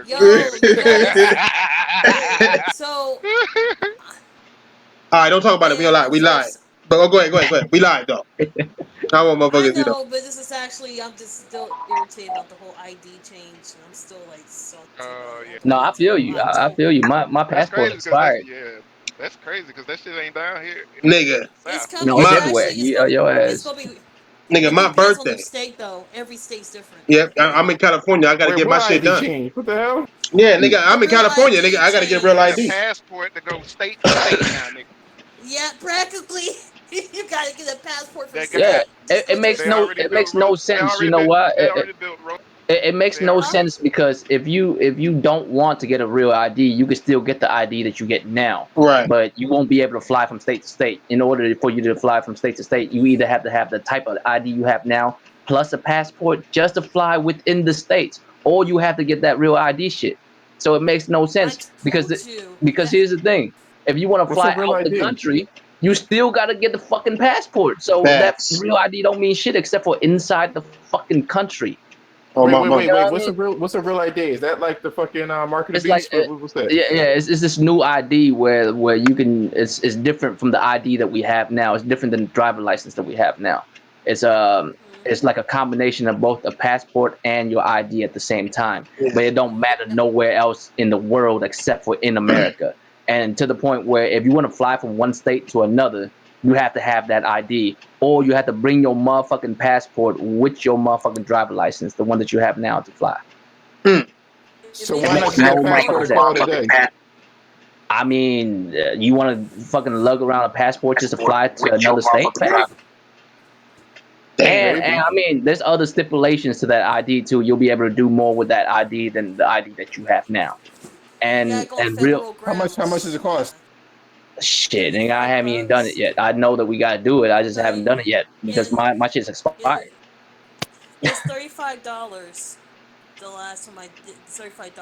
Yo, you guys. So Alright, don't talk about it. We don't and lie. We for lied. But go ahead. We lied though. I want I motherfuckers, know, but this is actually I'm just still irritated about the whole ID change, and I'm still like salty about it. I Yeah. have to No, wait I feel till you. I October. feel you. My That's passport crazy because expired. that's crazy because that shit ain't down here in nigga. the It's south. coming. No, It's it's My everywhere. actually Your it's ass. gonna be. nigga, It my depends on the birthday. state though. Every state's different. Yep, I'm in California. I gotta Wait, get what my shit ID done. change? What the hell? Yeah, nigga, The I'm in real California, nigga. ID I gotta get real You need a ID. change. passport to go state to state now, nigga. Yeah, practically. You gotta get a passport from That got Yeah, state. Just go to a state. it makes no sense. You know what? It makes They no already Huh? sense because if you don't want to get a real ID, you can still get the ID that you get now, Right. but you won't be able to fly from state to state. In order for you to fly from state to state, you either have to have the type of ID you have now plus a passport just to fly within the states, or you have to get that real ID shit. So it makes no I sense told you because that. here's the thing: if you want to What's a fly real out the ID? country, you still got to get the fucking passport. So that Facts. real ID don't mean shit except for inside the fucking country. Oh my You mama. know what I What's mean? a real ID? Is that like the fucking Mark of the It's like Beast? What's that? yeah, it's this new ID where you can it's different from the ID that we have now. It's different than the driver license that we have now. It's it's like a combination of both a passport and your ID at the same time. Yeah. But it don't matter Yep. nowhere else in the world except for in America. And to the point where if you want to fly from one state to another, you have to have that ID, or you have to bring your motherfucking passport with your motherfucking driver license, the one that you have now to fly. Hmm. If So they It why do not makes it just no get a that passport way, and motherfucking call it a sense. day? I mean, you want to fucking lug around a passport just to fly to another state, fam? Damn. And Maybe. I mean, there's other stipulations to that ID too. You'll be able to do more with that ID than the ID that you have now. you gotta go on And real federal How much does it grounds. cost? shit, nigga, I $35 haven't even done it bucks. yet. I know that we gotta do it. I just haven't 30 done it yet because it, my shit's it, expired. it's $35. The last time I did $35.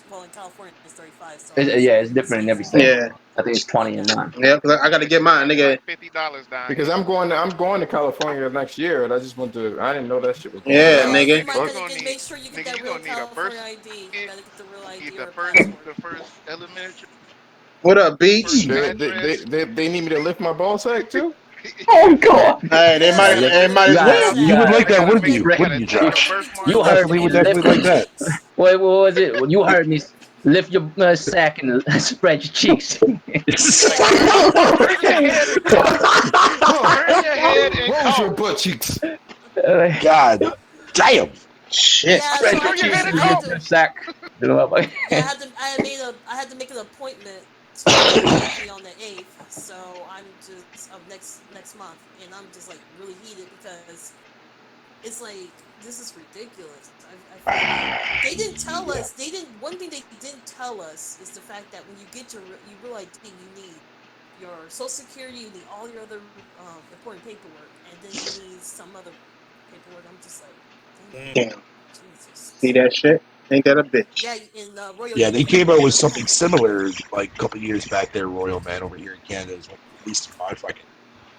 Well, in California it's 35, so I'm Yeah, assuming it's the different in states every is state. Yeah. more. I think it's 20 and Okay. 9. Yeah, 'cause I gotta get mine, Like nigga. $50 down Because here. I'm going to California next year, and I just want to. I didn't know that shit was going Yeah, down. Yeah, What the you nigga. might fuck? gotta get make sure you get Nigga, that you real gonna need a birth California ID. You certificate. gotta get the real You ID need or a passport. the first elementary, What up, first Beach? address. They need me to lift my ball sack too? Oh Yeah. god! Hey, they Yes, Yeah, might you lift, they gotta might lift you your as ball got well. you You sack. would like got They that, gotta wouldn't make you? it. They Rick, gotta Wouldn't you, take your Josh? birth you marker. heard Actually, me. you would Lift. definitely like that. Congratulations. What was it? You heard me. Lift your sack and spread your cheeks. Like turn your head and cough. Turn your head and Rose your cough. butt cheeks. God damn. Shit. Yeah, so Spread I your Turn had to your make cheeks head it. and and I had lift cough. your to. sack. Yeah, I had to make an appointment to get my ID on the 8th. So I'm just of next month, and I'm just like really heated because it's like this is ridiculous. I feel like they didn't tell Yeah. us. They didn't. One thing they didn't tell us is the fact that when you get your real ID, you need your social security, you need all your other important paperwork, and then you need some other paperwork. I'm just like, damn, Damn. See Jesus. that shit? Ain't that a bitch? Yeah, in Royal, Yeah, you they can. came out with something similar like a couple years back there, Royal Man, over here in Canada is when at least in my fucking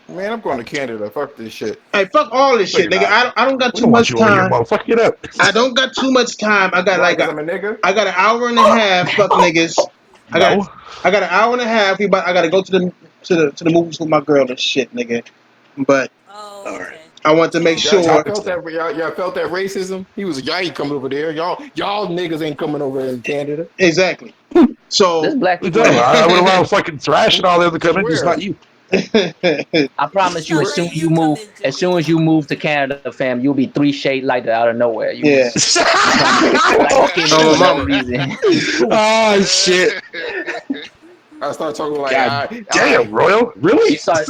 Man, I'm going to province. Canada. Fuck this shit. Hey, fuck all this No, shit, you're nigga. not. I don't got We too don't want much you over here, time. motherfucker. Get up. I don't got too much time. Why? Because I'm a nigga? I got an hour and a half, fuck niggas. I got No. I got an hour and a half. I gotta go to the movies with my girl and shit, nigga. But Oh, All right. okay. I want to make So Y'all sure Topics felt then. that? Y'all felt that racism? Y'all ain't coming over there. Y'all niggas ain't coming over in Canada. exactly. There's So black We people don't. everywhere. I would allow fucking thrash and all the other coming, just Where? not you. I he's promise just you, not Where? letting you come in, as Jimmy. soon as you move to Canada, fam, you'll be 3 shade lighter out of nowhere. You yeah. just become light skinned Oh for no my mama. reason. Oh shit! I start talking like, God I, damn, Royal, You really? start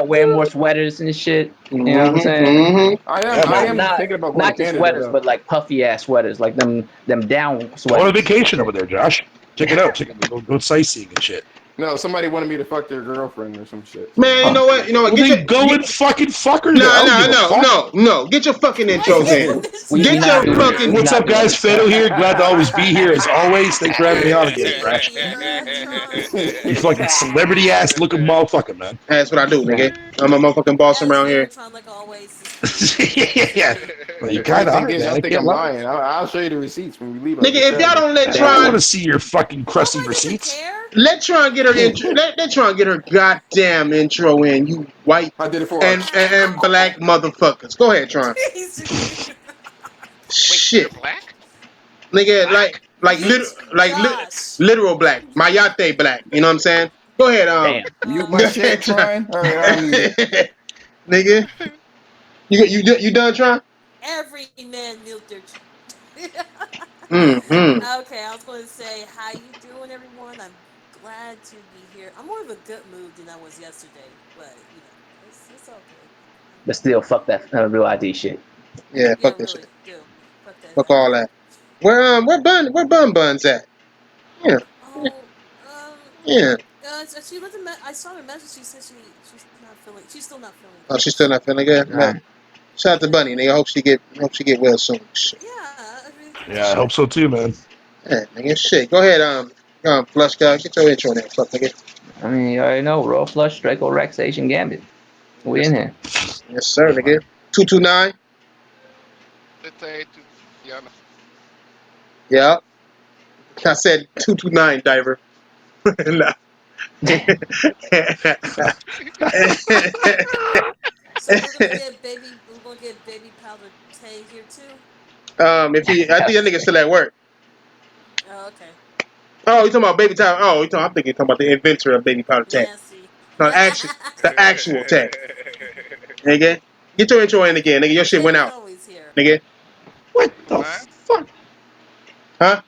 wearing more sweaters and shit. You know what I'm Mm-hmm. saying? Mm-hmm. Yeah, I Not man. am not thinking about going to not just Canada sweaters, though. but like puffy ass sweaters, like them down Go on a sweaters. vacation over there, Josh. Check it out. Go sightseeing and shit. No, somebody wanted me to fuck their girlfriend or some shit. So Man, you Oh, know what? You know what? Well, Get your then go get, and fucking fuck her then. I no, don't no, give a no, fuck. no, no. Get your fucking Why you intros get in. we permission? Get not your doing this. We fucking What's not up, doing guys? this. Fado here. Glad to always be here as always. Thanks for having me on again, Thrash. Yeah, You trying. fucking celebrity ass looking motherfucker, man. That's what I do, Yeah. nigga. I'm a motherfucking boss As around here. usual, trying like always, just being Yeah. silly. Well, you The kind crazy of thing are, is, man. y'all You think can't I'm lie. lying. I'll show you the receipts when we leave. Nigga, if y'all don't let I want Tron to see your fucking crusty Nobody doesn't receipts. care. let Tron get her intro, let Tron get her goddamn intro in, you white I did it for her. and black motherfuckers. Go ahead, Tron. Wait, you're Shit, black? nigga, Black? Mute Josh. literal black, Mayate black. You know what I'm saying? Go ahead, Damn. Mute go my ahead, shit, Tron. Trying. All right, I'll mute it. Nigga, you done, Tron? Every man mute their. Mm-hmm. Okay, I was going to say, how you doing, everyone? I'm glad to be here. I'm more of a good mood than I was yesterday, but it's all good. But still, fuck that real ID shit. Yeah, Yeah, fuck that really, shit. do fuck that Fuck idea. all that. Where Bun Bun's at? Yeah, Oh, yeah. she left a I saw her message. She said she's not feeling. She's still not feeling Oh, good. she's still not feeling good. Man, Right. shout out to Bunny, Yeah, nigga. Hope she get well soon. Shit. yeah. I mean, Yeah, I hope so too, man. Yeah, nigga. Shit. Go ahead. Flush guy, get your intro in there, fuck nigga. I mean, you already know. Roll flush, Draco, Rexation, Gambit. We in Yes, here. yes, sir, Yeah, man. nigga. 229. Let's say yeah, no. Yeah. I said 229, diver. Nah. so we're gonna get baby powder Tay here too. If he, I think that nigga still at work. Oh, okay. Oh, you talking about baby time? Oh, I'm thinking you're talking about the inventor of baby powder tech. Nancy. No, the actual tech, nigga. Get your intro in again, nigga. Your shit went Tay's out, always here. nigga. What the Mine? fuck? Huh?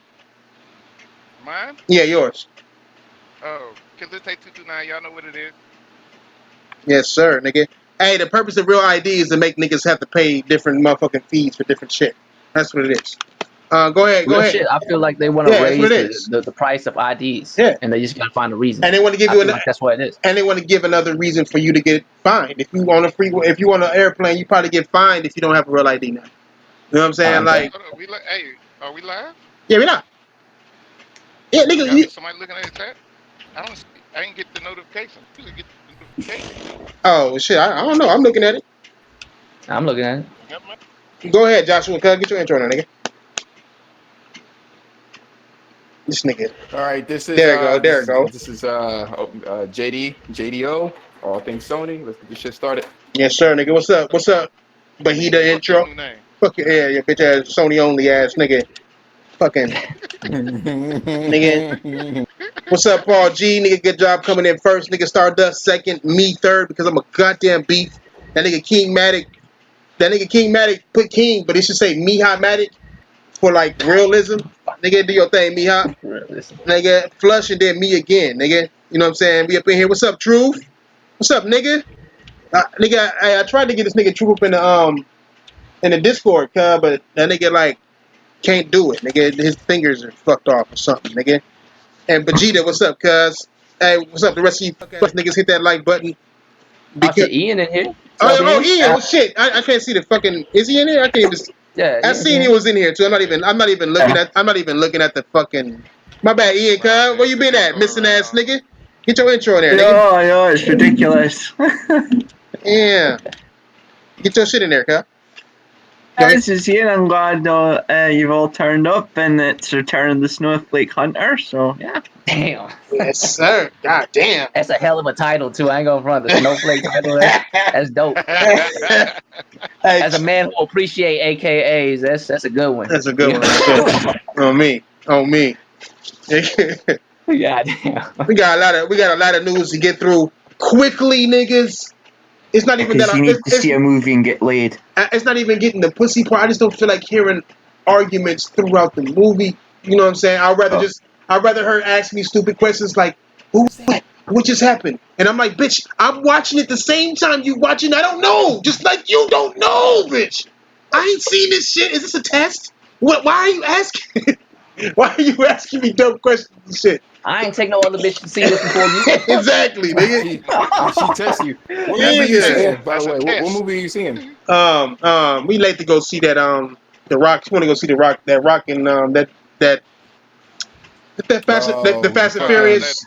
Mine? Yeah, yours. Oh, Killer Take 229, y'all know what it is. Yes, sir, nigga. Hey, the purpose of real ID is to make niggas have to pay different motherfucking fees for different shit. That's what it is. Go ahead, go Real ahead. shit. I feel like they want to Yeah, that's what raise it is. the price of IDs, Yeah, and they just gotta find a reason. and they want to give I you feel like that's what it is. and they want to give another reason for you to get fined. If you on a freeway, if you on an airplane, you probably get fined if you don't have a real ID now. You know what I'm saying? Okay. Like, Hold on, hey, are we live? yeah, we not. Yeah, nigga. Y'all, is somebody looking at the chat? I don't see, I didn't get the notification. I usually get the notification. Oh shit, I don't know. I'm looking at it. I'm looking at it. Yep, man. Go ahead, Joshua. Get your intro now, nigga. This nigga. All right, this is There you go. There you go. JDO. All things Sony. Let's get this shit started. Yes, sir, nigga. What's up? What's up? Bahita Fuck your intro. new name. Fuck your your bitch ass Sony only ass nigga. Fucking nigga. What's up, Paul G? Nigga, good job coming in first. Nigga, Stardust second. Me third because I'm a goddamn beef. That nigga King Matic. That nigga King Matic put King, but it should say Miha Matic for like realism. Nigga, do your thing, Miha. Listen. Nigga, flush and then me again, nigga. You know what I'm saying? We up in here. What's up, Truth? What's up, nigga? Nigga, I tried to get this nigga Truth in the Discord, but that nigga like can't do it, nigga. His fingers are fucked off or something, nigga. And Vegeta, what's up, cuz? Hey, what's up, the rest of you fuck ass niggas? Hit that like button I because said Ian in here. What's up, Ian? Ian, well shit. I can't see the fucking. Is he in here? I can't even. Yeah, I Ian's seen in he here. was in here too. I'm not even looking at. I'm not even looking at the fucking. My bad, Ian. Cuz, where Nonsense. you It been be at, going missing ass around. nigga? Get your intro in there, nigga. No, no, it's ridiculous. Yeah, get your shit in there, cuz. Go ahead. This is here. I'm glad you've all turned up, and it's Return of the Snowflake Hunter. So yeah, Damn. Yes, sir. God damn. That's a hell of a title too. I ain't going front. The Snowflake title. That's dope. Hey, As a man who appreciate AKAs, that's a good one. that's a good one right there. On me. On me. God damn. We got a lot of news to get through quickly, niggas. It's not even because that you need to see a movie and get laid. it's not even getting the pussy part. I just don't feel like hearing arguments throughout the movie. You know what I'm saying? I'd rather her ask me stupid questions like, "Who's that? What just happened?" And I'm like, "Bitch, I'm watching it the same time you watching. I don't know. Just like you don't know, bitch. I ain't seen this shit. Is this a test? What? Why are you asking? Why are you asking me dumb questions and shit?" I ain't take no other bitch to see this before you. Exactly, nigga. She tests you. What That's movie a are you Yeah. test. seeing? By the That's a way, what test. movie are you seeing? We late to go see that the Rock. You want to go see the Rock and that the Fast and The fucking That Furious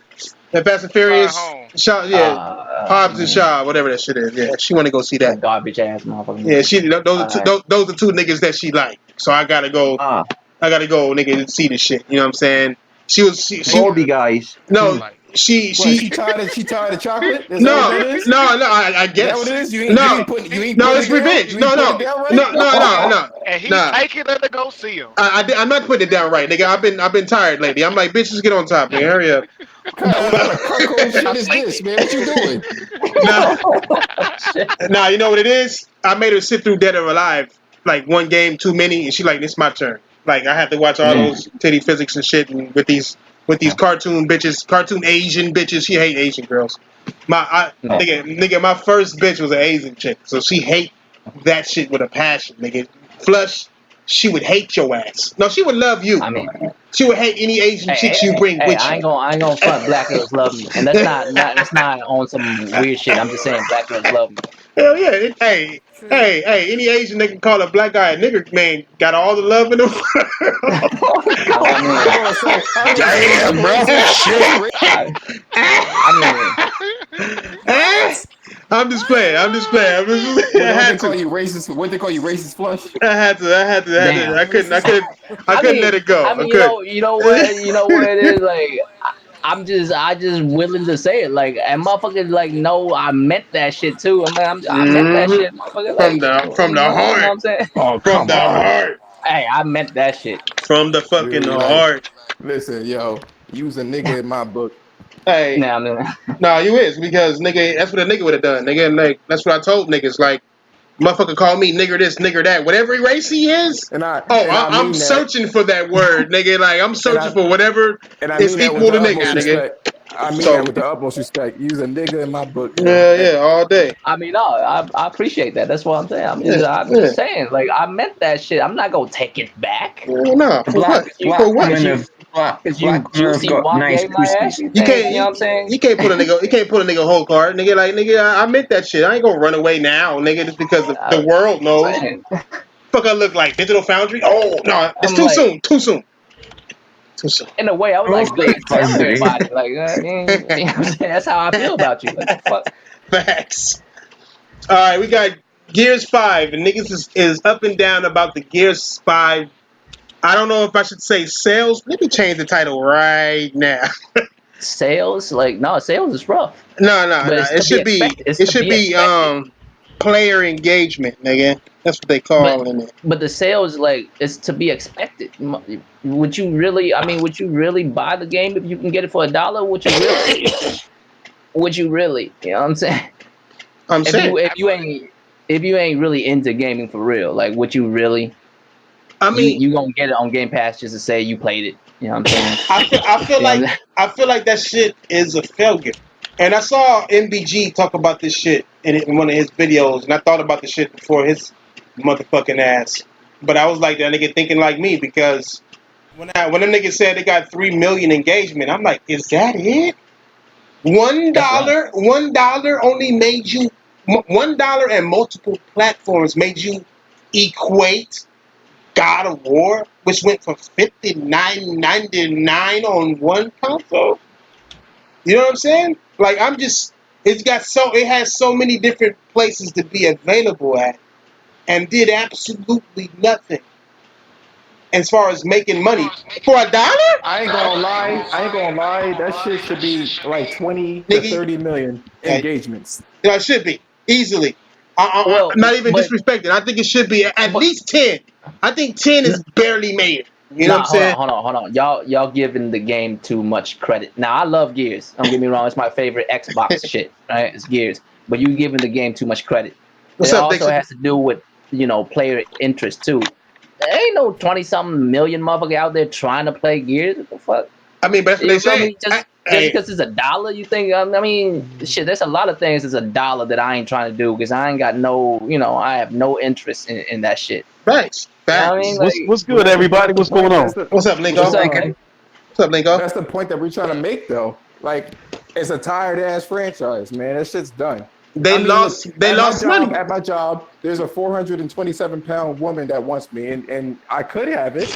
That Fast and Fly Furious, home. Shaw, yeah, Hobbs and Man, Shaw, whatever that shit is. Yeah, she want to go see that. that garbage ass motherfucking Yeah, movie. she those are two, All right. those are two niggas that she like. So I gotta go. Ah, Nigga, and see this shit. You know what I'm saying? She Nigga Goldie said guys. no, like What? she She tired of chocolate? Is that what no that is? Is no no. I that what guess it is? no You ain't no. putting It's it down. revenge. You ain't No putting no it down right. no no no no. and he Nah. taking her to go see him. I'm not putting it down right, nigga. I've been tired lately. I'm like, bitch, just get on top, nigga. Hurry up. What kind of cuckold I shit is seen this, it. man? What you doing? Nah, Shit. nah. You know what it is? I made her sit through Dead or Alive like one game too many, and she like, this is my turn. Like I have to watch all Man, those titty physics and shit, and with these cartoon bitches, cartoon Asian bitches. She hate Asian girls. man. Nigga, my first bitch was an Asian chick, so she hate that shit with a passion, nigga. Flush, she would hate your ass. No, she would love you. I mean, She would hate any Asian hey, hey, chicks you bring hey, with you. I ain't gonna front. Black girls love me, and that's not on some weird shit. I'm just saying, black girls love me. Hell yeah. Hey, True. any Asian that can call a black guy a nigger, man, got all the love in the world. I I ain't mean, gonna say. I ain't gonna say you Damn, bro. racist. Shit. You I, I mean, What? I'm just playing. I'm just playing. I what they had call to. you racist? What they call you racist flush? I had to. damn. Racist. I couldn't let it go. I I mean, couldn't. you know what it is. Like, I just willing to say it. Like, and motherfuckers, like, no, I meant that shit too. I meant that hmm shit, motherfucker. Like, From the you know what heart. I'm saying? Oh, From come the on. heart. Hey, I meant that shit. From the fucking Dude, like, heart. listen, yo, use a nigga in my book. Hey, Now, I mean, nah, you is because nigga, that's what a nigga would have done. Nigga, like that's what I told niggas. Like, motherfucker, call me nigger this, nigger that, whatever race he is. Oh, And I I'm mean that, searching for that word, nigga. Like I'm and searching for whatever I is mean that with equal the to nigger, utmost nigga. respect. I mean that So with the utmost respect. Use a nigga in my book, yo. yeah, yeah, all day. I mean, no, I appreciate that. That's what I'm saying. Yeah, I'm yeah. just saying. Like, I meant that shit. I'm not gonna take it back. Nah, for Black what? You, For black what? cause women you, have black cause you black women have juicy got nice wage my ass. pussy. You think? You know what I'm saying? You can't pull a nigga. You can't pull a nigga whole card, nigga. Like nigga, I meant that shit. I ain't gonna run away now, nigga, just because the I'm world knows. saying. Fuck, I look like Digital Foundry. Oh no, it's I'm too like, soon. Too soon. Too soon. in a way, I would like Okay, to tell Foundry. everybody, like, you know what I'm saying? That's how I feel about you. Like, the fuck? Facts. All right, we got Gears 5, and niggas is up and down about the Gears 5. I don't know if I should say sales. Let me change the title right now. Sales, like, no, sales is rough, No, no, but no. it's to be expected. It's It to should be be expected. player engagement, nigga. That's what they But call it. but the sales, like, it's to be expected. Would you really? I mean, would you really buy the game if you can get it for $1? Would you really? Would you really? You know what I'm saying? I'm saying. If I you might. ain't really into gaming for real, like, would you really? I mean, You gonna get it on Game Pass just to say you played it? You know what I'm saying? You know what I'm saying? I feel like that shit is a failure. And I saw MBG talk about this shit in one of his videos, and I thought about the shit before his motherfucking ass. But I was like, that nigga thinking like me because when them niggas said they got 3 million engagement, I'm like, is that it? One That's right. dollar, $1 only made you $1 and multiple platforms made you equate God of War, which went for $59.99 on one console. You know what I'm saying? Like I'm just, it has so many different places to be available at, and did absolutely nothing as far as making money for $1, I ain't gonna lie. I ain't gonna lie. That shit should be like 20 to nigga. 30 million engagements. It should be easily. Well, I'm not even but disrespecting. I think it should be at but least 10. I think 10 is barely made it. You know what I'm nah, saying? hold on. Y'all giving the game too much credit. Now, I love Gears. Don't get me wrong. It's my favorite Xbox shit. Right? It's Gears. But you giving the game too much credit. What's It up, also Dixon? has to do with, player interest too. There ain't no 20-something million motherfucker out there trying to play Gears. What the fuck? I mean, but that's what they You feel say. me? Just Hey, because it's $1, you think? I mean, shit. There's a lot of things that's $1 that I ain't trying to do because I ain't got no, I have no interest in that shit. facts, You know what I mean? facts. Like, What's But good, everybody? that's the What's going point. on? What's up, What's what's Linko? up, like man? What's up, Linko? that's the point that we're trying to make, though. Like, it's a tired ass franchise, man. That shit's done. I mean, look, They lost money. at my job, there's a 427-pound woman that wants me, and I could have it,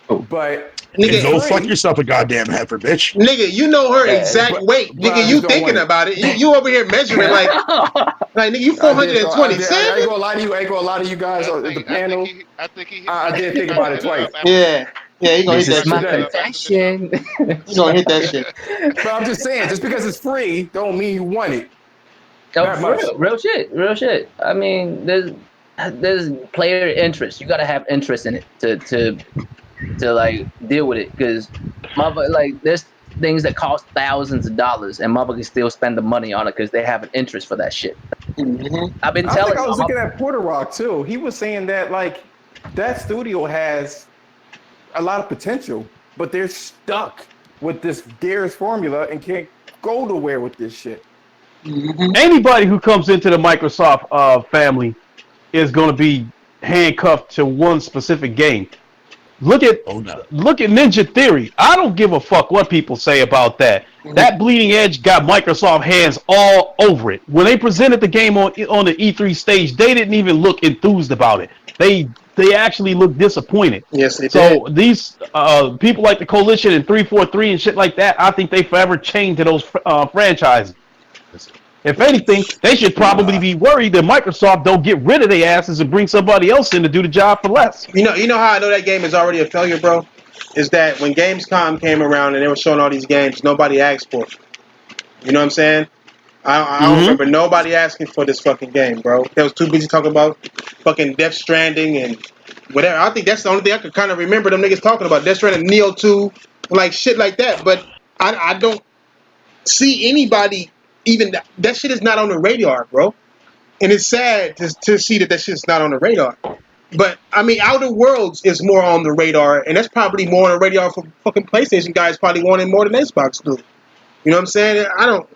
Oh, but And it's Nigga, go fuck free. yourself a goddamn heifer, bitch. nigga, you know her exact But weight. but Nigga, I you just don't want thinking it. about it. You over here measuring like nigga, you I ain't 427? gonna lie to you. I ain't gonna lie to you guys at the panel. I think I did think might have about hit it that up twice. after the Yeah. Yeah, he gonna This hit is that might have my shit. hit that Hey, up after the show. confession. he gonna hit that shit. But I'm just saying, just because it's free, don't mean you want it No, that for much. real, real shit. I mean, there's player interest. You gotta have interest in it to like deal with it, because mother like there's things that cost thousands of dollars and motherfuckers still spend the money on it because they have an interest for that shit. Mm-hmm. I've been I think telling I was y'all. looking at Porter Rock too. He was saying that like that studio has a lot of potential, but they're stuck with this Gears formula and can't go nowhere with this shit. Mm-hmm. Anybody who comes into the Microsoft family is going to be handcuffed to one specific game. Look at Oh no. look at Ninja Theory. I don't give a fuck what people say about that. That Bleeding Edge got Microsoft hands all over it. When they presented the game on the E3 stage, they didn't even look enthused about it. They actually looked disappointed. Yes, they did. So these people like the Coalition and 343 and shit like that, I think they forever chained to those franchises. If anything, they should probably be worried that Microsoft don't get rid of their asses and bring somebody else in to do the job for less. You know how I know that game is already a failure, bro? Is that when Gamescom came around and they were showing all these games, nobody asked for it. You know what I'm saying? I don't Mm-hmm. remember nobody asking for this fucking game, bro. They was too busy talking about fucking Death Stranding and whatever. I think that's the only thing I could kind of remember them niggas talking about. Death Stranding, Neo 2, like shit like that. But I don't see anybody even that shit is not on the radar, bro. And it's sad to see that shit's not on the radar. But I mean, Outer Worlds is more on the radar, and that's probably more on the radar for fucking PlayStation guys. Probably wanting more than Xbox do. You know what I'm saying? I don't.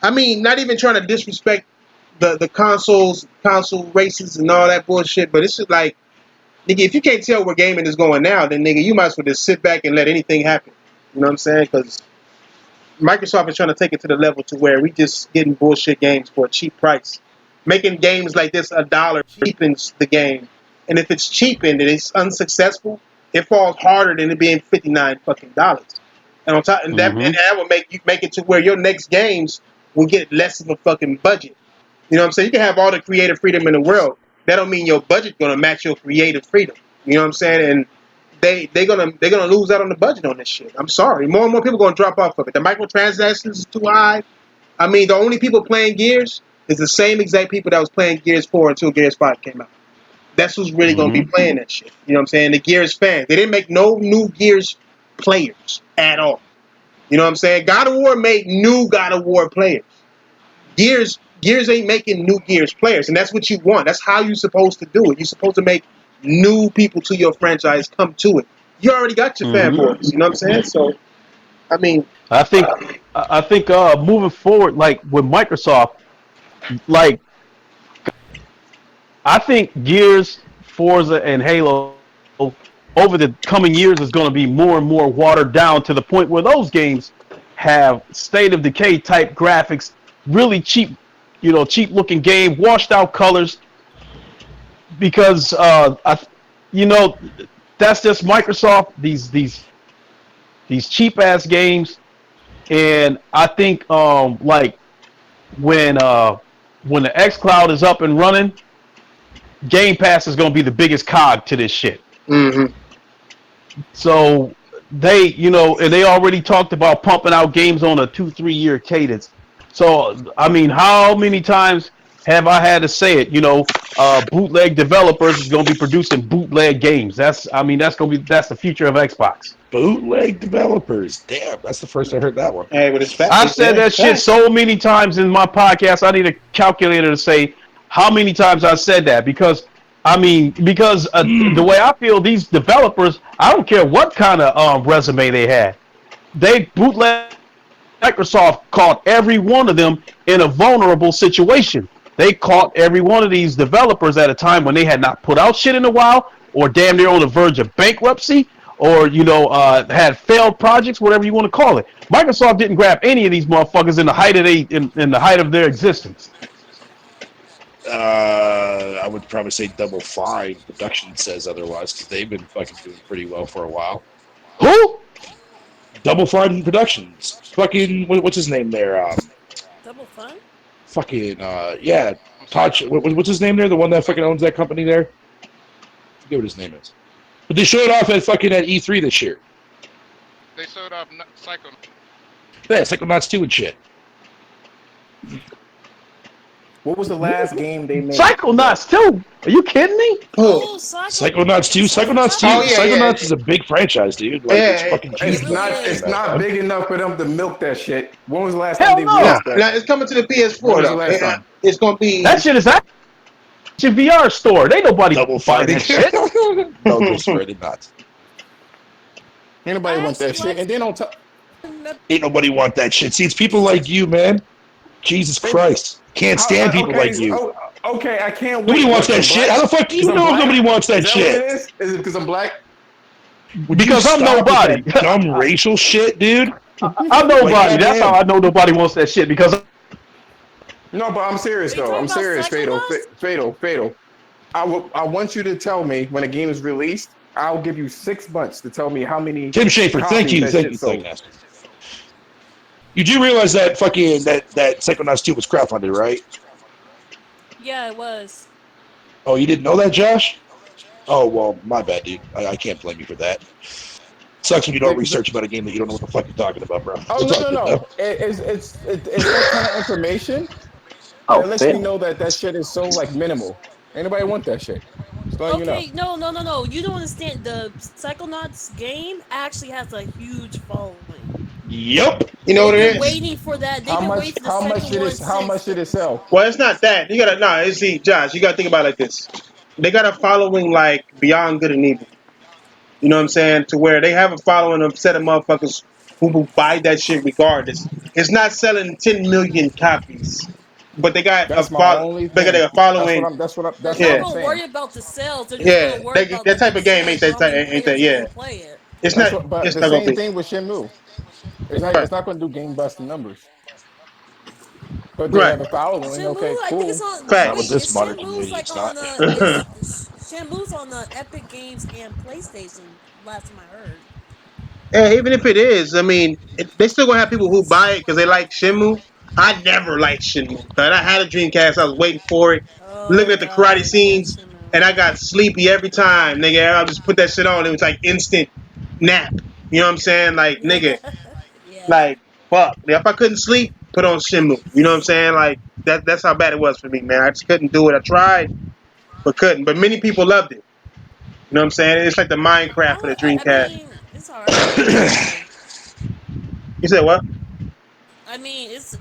I mean, not even trying to disrespect the console races and all that bullshit, but it's just like, nigga, if you can't tell where gaming is going now, then nigga, you might as well just sit back and let anything happen. You know what I'm saying? Because Microsoft is trying to take it to the level to where we just getting bullshit games for a cheap price. Making games like this $1 cheapens the game, and if it's cheapened and it's unsuccessful, it falls harder than it being $59 fucking dollars. And on top, and Mm-hmm. that will make it to where your next games will get less of a fucking budget. You know what I'm saying? You can have all the creative freedom in the world. That don't mean your budget gonna match your creative freedom. You know what I'm saying? And they're gonna lose out on the budget on this shit. I'm sorry. More and more people gonna drop off of it. The microtransactions is too high. I mean, the only people playing Gears is the same exact people that was playing Gears 4 until Gears 5 came out. That's who's really gonna be Mm-hmm. playing that shit. You know what I'm saying? The Gears fans. They didn't make no new Gears players at all. You know what I'm saying? God of War made new God of War players. Gears ain't making new Gears players, and that's what you want. That's how you're supposed to do it. You're supposed to make new people to your franchise come to it. You already got your Mm-hmm. fanboys. You know what I'm saying? So, I mean, I think moving forward, like with Microsoft, like I think Gears, Forza, and Halo over the coming years is going to be more and more watered down to the point where those games have state of decay type graphics, really cheap, cheap looking game, washed out colors, because you know, that's just Microsoft. These cheap ass games, and I think like when uh when the X Cloud is up and running, Game Pass is going to be the biggest cog to this shit. mm-hmm. So and they already talked about pumping out games on a 2-3 year cadence. So I mean, how many times have I had to say it? Bootleg developers is going to be producing bootleg games. That's the future of Xbox. Bootleg developers. Damn, that's the first I heard that one. Hey, but it's fact. I've said Yeah, that it's shit facts. so many times in my podcast. I need a calculator to say how many times I said that, because the way I feel, these developers, I don't care what kind of resume they had. They bootleg Microsoft caught every one of them in a vulnerable situation. They caught every one of these developers at a time when they had not put out shit in a while, or damn near on the verge of bankruptcy, or had failed projects, whatever you want to call it. Microsoft didn't grab any of these motherfuckers in the height of their existence. I would probably say Double Fine. Production says otherwise because they've been fucking doing pretty well for a while. Who? Double Fine Productions. Fucking what's his name there? Double Fun? Fucking yeah. I'm Todd. psycho. What's his name there? The one that fucking owns that company there. I forget what his name is. But they showed off at fucking at E3 this year. They showed off Psycho. Yeah, Psychonauts 2 and shit. What was the last game they made? Psychonauts too. Are you kidding me? Oh, Oh, Psychonauts 2, Psychonauts 2, oh yeah, Psychonauts yeah, is a big franchise, dude. Like it's yeah. fucking It huge. It's really not. is. It's That, not man. big enough for them to milk that shit. When was the last time Hell they Now, no. released that? now it's coming to the When PS4 was the though. last time? It's gonna That be. shit is actually a VR store. They nobody Double buying fighting. that shit. No, Christopher, did not. Ain't nobody I want actually that shit. liked And then on top, Ain't nobody want that shit. See, it's people like you, man. Jesus they Christ. Can't stand people okay. like you. Okay, I can't Nobody wait. wants What? that I'm shit. How black. the fuck do Because you I'm know if black. nobody wants Is that that what it shit? is it because I'm black? Would you Because I'm stop with that nobody. dumb racial shit, dude? I'm Like, nobody. That's how goddamn. I know nobody wants that shit. Because No, but I'm serious Are you though. talking I'm about serious. Psychonauts? Fatal. I want you to tell me when a game is released. I'll give you 6 months to tell me how many Tim Schafer, thank copies you, that thank shit you, sold. Psychonauts. You do realize that fucking that Psychonauts 2 was crowdfunded, right? Yeah, it was. Oh, you didn't know that, Josh? Oh well, my bad, dude. I can't blame you for that. Sucks when you don't The, research the, about a game that you don't know what the fuck you're talking about, bro. oh It's no all no good though. no! It's that kind of information Oh, that lets me fatal. know that shit is so like minimal. Anybody want that shit? Just letting you know. Okay, no. You don't understand. The Psychonauts game actually has a huge following. Yep. You know They've what been it is? waiting for that. They've been waiting for the second one How since much did the. it sell? Well, it's not that. You gotta no. See, Josh, you gotta think about it like this. They got a following like beyond good and evil. You know what I'm saying? To where they have a following of set of motherfuckers who will buy that shit regardless. It's not selling 10 million copies, but they got a That's my follow. only They got thing. a following. They're That's what not Yeah, I'm gonna saying. worry about the sales. They're just yeah. gonna worry about That the type good of game ain't sales and that how type. many Ain't that? players are Yeah. gonna play it. It's That's not. what. But It's the not gonna same be. thing with Shenmue. Right. It's not going to do game busting numbers. But they Right. have a following. Shenmue, Okay, I think it's cool. on. Not with Wait, Facts. this is modern Shenmue's community. like It's on not. the is Shenmue's on the Epic Games and PlayStation? Last time I heard. Yeah, even if it is, I mean, they still gonna have people who buy it because they like Shenmue. I never liked Shenmue, but I had a Dreamcast. I was waiting for it, looking Oh at the karate God, yeah, scenes, Shenmue. and I got sleepy every time, nigga. I just put that shit on. It was like instant nap. You know what I'm saying? Like, nigga, Yeah. like fuck. If I couldn't sleep, put on Shenmue. You know what I'm saying? Like that's how bad it was for me, man. I just couldn't do it. I tried, but couldn't. But many people loved it. You know what I'm saying? It's like the Minecraft for the I Dreamcast. mean, it's alright. Honestly, You said what? I mean, it's.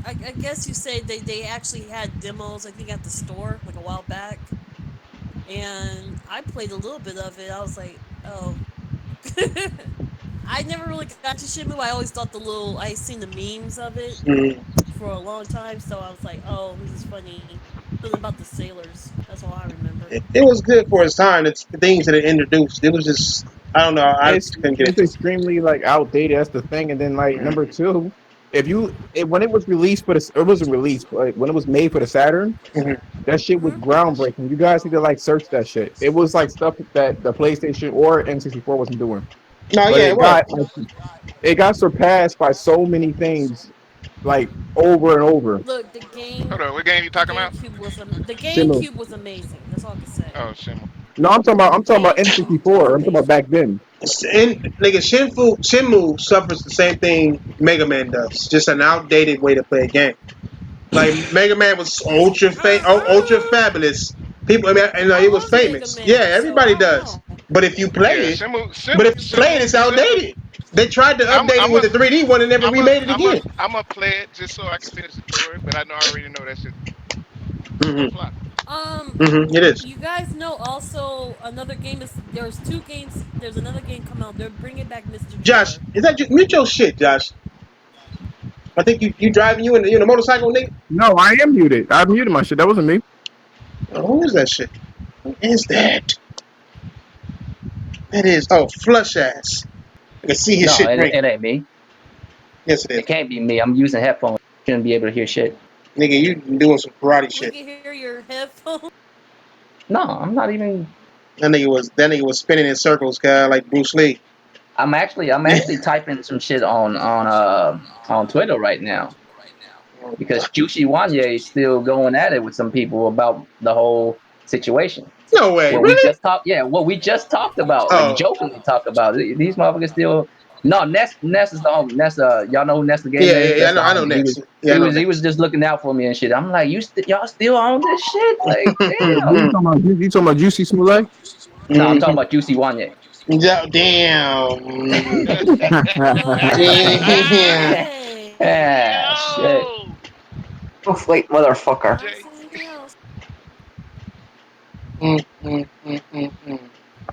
I guess you say they actually had demos. I think at the store like a while back, and I played a little bit of it. I was like, oh. I never really got to Shenmue. I always thought the little. I seen the memes of it Mm. for a long time, so I was like, oh, this is funny. Something about the sailors. That's all I remember. It was good for its time. It's the things that it introduced. It was just I don't know. I It's just couldn't get it's into it. extremely like outdated. That's the thing. And then like number two, when it was released for the it wasn't released, but like, when it was made for the Saturn, Mhm. that shit was Hmm. groundbreaking. You guys need to like search that shit. It was like stuff that the PlayStation or N64 wasn't doing. No, But yeah, it was. it got surpassed by so many things, like over and over. Look, Hold on, what game you the talking about? GameCube was the Shenmue. GameCube was amazing. That's all I can say. Oh, Shenmue. No, The I'm talking about GameCube was N64. I'm talking about amazing. back then. Nigga, Shinmu suffers the same thing Mega Man does. Just an outdated way to play a game. Like Mega Man was ultra fabulous. People, I mean, and I it was love Mega famous. Yeah, Man, so everybody I don't does. know. But if you play Yeah, it, but if you play it, it's outdated. They tried to update it I'm with a, the 3D one and never remade it again. I'm a play it just so I can finish the story, but I know I already know that shit's gonna Mm-hmm. flop. Mm-hmm. It is. You guys know also another game is there's two games. There's another game come out. They're bringing back Mr. Josh, Driller. is that you? Mute your shit, Josh. I think you driving you in a motorcycle, nigga. No, I am muted. I muted my shit. That wasn't me. Oh, who is that shit? Who is that? That is flush ass. I can see his No, shit it ring. ain't me. Yes, it is. It can't be me. I'm using headphones. Shouldn't be able to hear shit. Nigga, you doing some karate We shit. can hear your headphones. No, I'm not even. That nigga was spinning in circles, guy, like Bruce Lee. I'm actually typing some shit on Twitter right now because Juicy Wanye is still going at it with some people about the whole situation. No way, What we really? just talked, yeah, what we just talked about, like Oh, jokingly talked about. These motherfuckers still. No, Ness is the homie. Ness, y'all know who Ness the game yeah, yeah, is. yeah. That's the I know homie. He next. was, Yeah, I he know was, he next. was just looking out for me and shit. I'm like, y'all still on this shit? Like, Who damn. you talking about? You talking about Juicy Smollett? No, I'm talking Mhm. about Juicy Wanye. Yeah, damn. Damn. Hey. Ah, shit. Yo, Snowflake motherfucker. Find Jay. something else. Mm.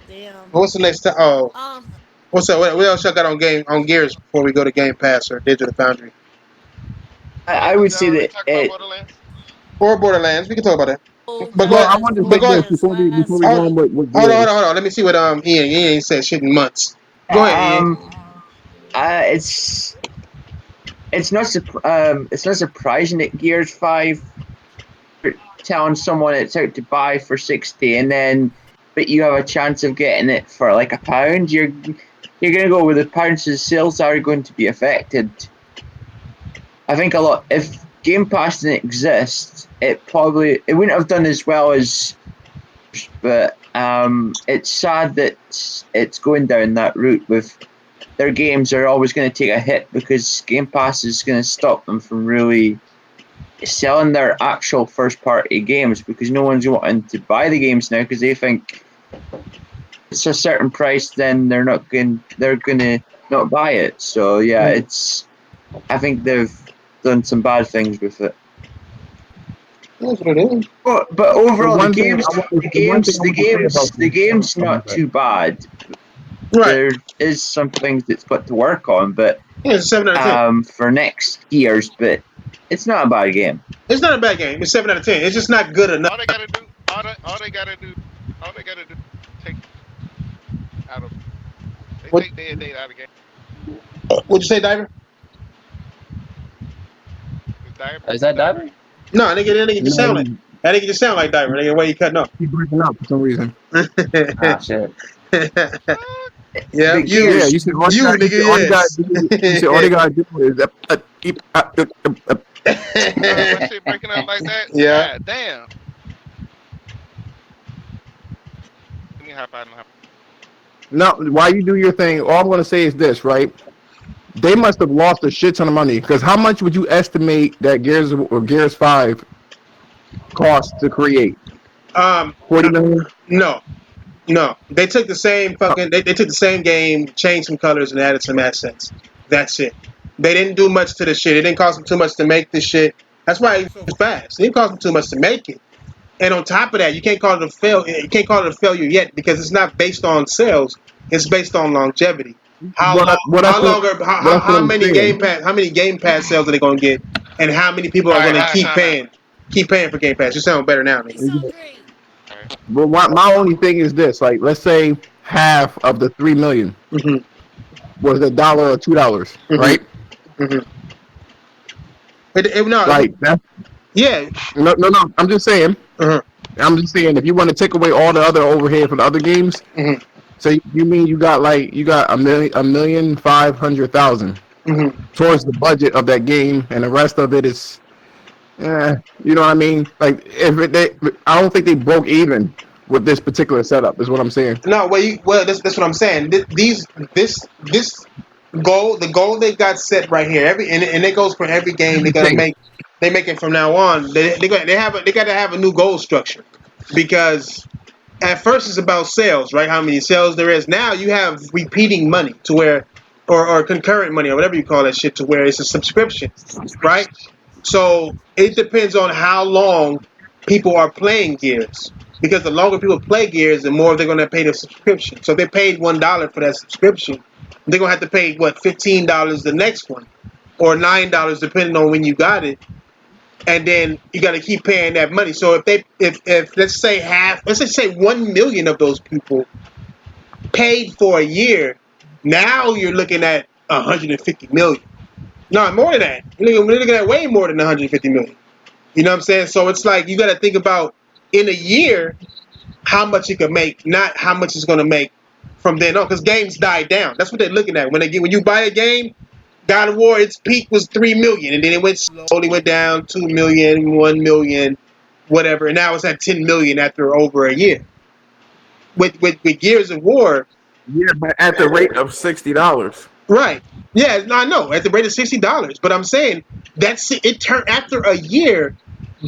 Damn. What's the next time? Oh, Um. what's up? What else y'all got on Gears before we go to Game Pass or Digital Foundry I Did would y'all say already that talk about it. Borderlands? or Borderlands? We can talk about that. But go Well, I ahead. Yes. wanted to But say go this ahead. Borderlands before we last. go Hold, on with hold on, hold on, Gears. hold on. Let me see what Ian. Ian ain't said shit in months. Go ahead, Ian. Um, it's not surprising that Gears 5 telling someone it's out to buy for 60 and then but you have a chance of getting it for like £1. You're gonna go with the pounds of sales are going to be affected. I think a lot if Game Pass didn't exist, it wouldn't have done as well as but it's sad that it's going down that route with their games are always going to take a hit because Game Pass is going to stop them from really selling their actual first party games because no one's wanting to buy the games now because they think it's a certain price then they're gonna not buy it. So yeah, it's I think they've done some bad things with it. That's what it is. But The overall one thing I want, the one thing I want to say about the this, game's oh my not bad. too bad. Right. There is some things it's got to work on, but Yeah, it's a 7 out of 10. for next years, but it's not a bad game. It's not a bad game. It's 7 out of 10. It's just not good enough. All they gotta do, all they gotta do, take out of they What take dead date out of the game. would you say, Diver? Is Is this that diver? Diamond? No, that nigga just No, sound like that nigga just sound like Diver. Nigga, why you cutting off? keep breaking up for some reason. Ah, shit. Fuck. Yeah, But you, Yeah, Gears, you said all you got. You said all you got to do. You said all nigga, you got to do is My shit breaking up like that. yeah. God damn. Let me hop out and hop. no. While you do your thing, all I'm going to say is this, right? They must have lost a shit ton of money because how much would you estimate that Gears 5 cost to create? Um, 40 million. no, no. They took the same fucking. They took the same game, changed some colors, and added some assets. That's it. They didn't do much to the shit. It didn't cost them too much to make this shit. That's why it's so fast. It didn't cost them too much to make it. And on top of that, you can't call it a fail. You can't call it a failure yet because it's not based on sales. It's based on longevity. How long? How long? What How I'm many saying. Game Pass? How many Game Pass sales are they going to get? And how many people All are right, going to how's it keep sound now? paying? Keep paying for Game Pass. You sound better now, You nigga. sound great. All right. But my only thing is this: like, let's say half of the 3 million Mhm. was $1 or $2, Mhm. right? Mhm. No. Like that. Yeah. No, no, no. I'm just saying. Uh-huh. I'm just saying. If you want to take away all the other overhead from the other games, Mhm. so you mean you got a million 500,000 Mhm. towards the budget of that game, and the rest of it is, you know what I mean? Like I don't think they broke even with this particular setup. Is what I'm saying. No. Well, that's what I'm saying. This goal, the goal they got set right here. And it goes for every game they're gonna make. They make it from now on. They got to have a new goal structure because at first it's about sales, right? How many sales there is. Now you have repeating money to where, or concurrent money or whatever you call that shit to where it's a subscription, right? So it depends on how long people are playing Gears. Because the longer people play Gears, the more they're going to pay the subscription. So if they paid $1 for that subscription, they're going to have to pay what $15 the next one, or $9 depending on when you got it, and then you got to keep paying that money. So if let's say let's just say 1 million of those people paid for a year, now you're looking at 150 million. No, more than that. We're looking at way more than 150 million. You know what I'm saying? So it's like you got to think about in a year how much it could make, not how much it's going to make from then on. Because games die down. That's what they're looking at when you buy a game. God of War, its peak was 3 million, and then it went slowly went down 2 million, 1 million, whatever, and now it's at 10 million after over a year. With Gears of War, Yeah, but at the rate of $60. right? Yeah, no, I know at the rate of $60, but I'm saying that's it. It turn after a year,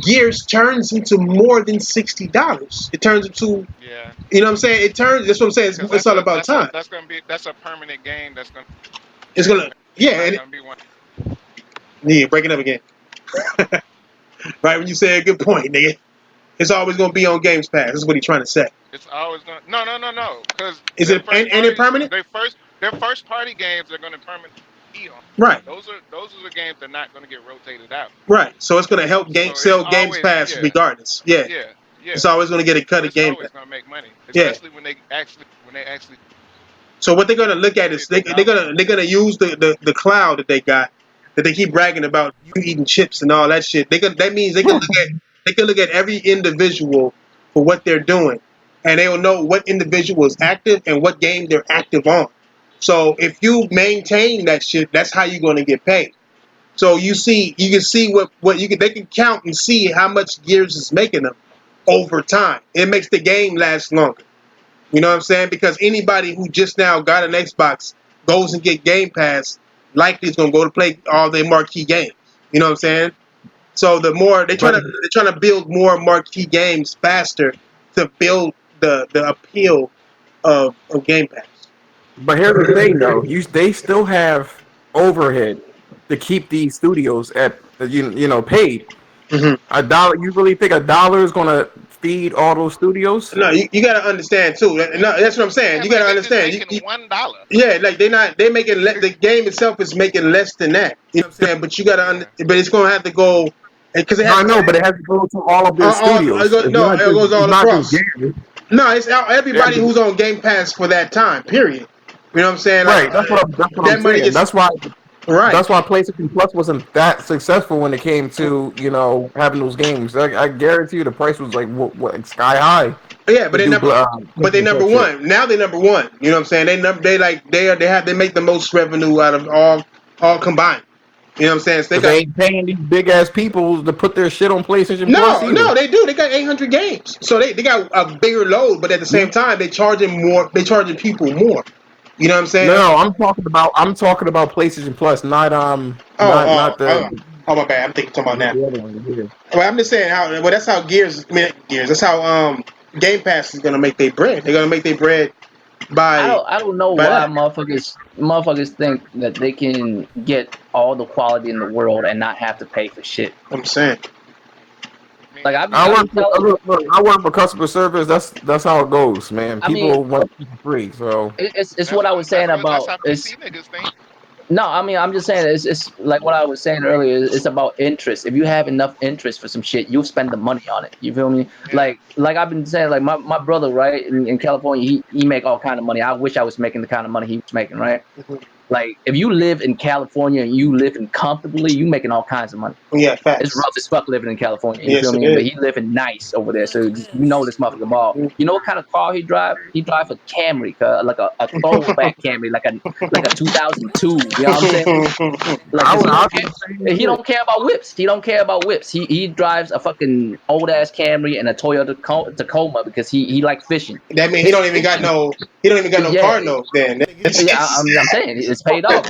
Gears turns into more than $60. It turns into, Yeah, you know what I'm saying? It turns. That's what I'm saying. because It's all about time. that's a permanent game. That's gonna It's game. gonna, It's yeah, not and gonna be one. yeah, break it up again. Right when you say a good point, nigga. It's always gonna be on Games Pass. That's what he's trying to say. It's always gonna no. Because Is it and it permanent? their first party games are gonna permanently be on. Right, Those are the games that are not gonna get rotated out. right. So it's gonna help So it's sell Games always Pass regardless. Yeah, yeah, it's yeah. always gonna get a cut So of it's Game Pass. always gonna make money, Yeah. especially when they actually So what they're gonna look the at is $50. they're gonna use the cloud that they got, that they keep bragging about, you eating chips and all that shit. That means they can look at every individual for what they're doing, and they will know what individual is active and what game they're active on. So if you maintain that shit, that's how you're gonna get paid. So you can see what you can they can count and see how much Gears is making them over time. It makes the game last longer. You know what I'm saying? Because anybody who just now got an Xbox goes and get Game Pass, likely is gonna go to play all their marquee games. You know what I'm saying? So the more But they're trying to build more marquee games faster to build the appeal of Game Pass. here's the thing though, they still have overhead to keep these studios at paid. Hmm. $1, you really think $1 is gonna feed all those studios? No, you got to understand too. No, that's what I'm saying. Yeah, You got man, to they just understand. making $1. Yeah, like they making the game itself is making less than that. You know what I'm saying? But you got to Yeah, but it's gonna have to go because it No, has I to go. know, but it has to go to all of their studios. No, it goes It's all not just across. Gary. No, it's They have everybody to- who's on Game Pass for that time. Period. You know what I'm saying? Like Right, that's what I'm that money saying. is right. That's why PlayStation Plus wasn't that successful when it came to having those games. I guarantee you the price was like what sky high Yeah, but to do they PlayStation number Plus shit. one. Now they number one. You know what I'm saying? They make the most revenue out of all combined. You know what I'm saying? So they Because they got ain't paying these big ass people to put their shit on PlayStation Plus no, either. they do. They got 800 games, so they got a bigger load. But at the Yeah. same time, they charging more. They charging people more. You know what I'm saying? No, I'm talking about PlayStation Plus, not Oh, not the my bad. I'm thinking talking about not that. the other one here. Well, I'm just saying how. Well, that's how Gears. I mean, Gears. That's how Game Pass is gonna make their bread. They're gonna make their bread by I don't know why that. motherfuckers think that they can get all the quality in the world and not have to pay for shit. I'm saying. I mean Like that's I I that's be work for telling, look, I work for customer service. That's how it goes, man. I mean, People want it for free, so it's what I was saying that's about how it's PC niggas think. no, I mean I'm just saying it's like what I was saying earlier. It's about interest. If you have enough interest for some shit, you'll spend the money on it. You feel me? Yeah, Like I've been saying, like my brother, right, in California, he make all kind of money. I wish I was making the kind of money he was making, right? Mhm. Like if you live in California and you living comfortably, you making all kinds of money. Yeah, It's facts. rough as fuck living in California. You feel Yes, it me? But is. he living nice over there, so just, you know this motherfucker ball. You know what kind of car he drive? He drive a Camry, like a throwback Camry, like a 2002. You know what I'm saying? Like, cause I do the same he shit. don't care about whips. He don't care about whips. He drives a fucking old ass Camry and a Toyota Tacoma because he like fishing. That means His fishing, he don't even got no yeah, car note. Then yeah. I'm saying it's paid off,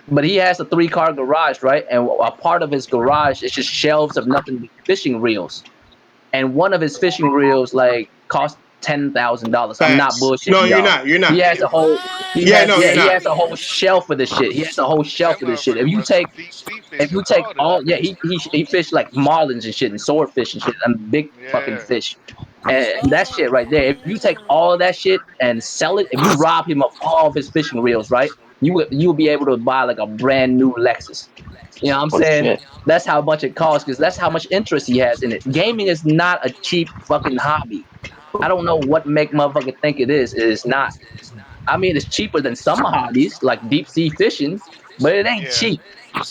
but he has a 3-car garage, right? And a part of his garage is just shelves of nothing but fishing reels. And one of his fishing reels like cost $10,000. I'm not facts. bullshitting No, you're y'all. not. You're He not. has a whole Yeah, no, you're he not. has a whole shelf of this shit. He has a whole shelf that of this shit. motherfucker must be deep sea If you fishing take all the all, time. yeah, he fished like marlins and shit and swordfish and shit and big fucking Yeah, fish. And that shit right there, if you take all of that shit and sell it, if you rob him of all of his fishing reels, right, you will be able to buy like a brand new Lexus. You know what I'm Oh saying? shit. That's how much it costs because that's how much interest he has in it. Gaming is not a cheap fucking hobby. I don't know what make motherfucker think it is. It is not. I mean, it's cheaper than some hobbies like deep sea fishing, but it ain't Yeah. cheap.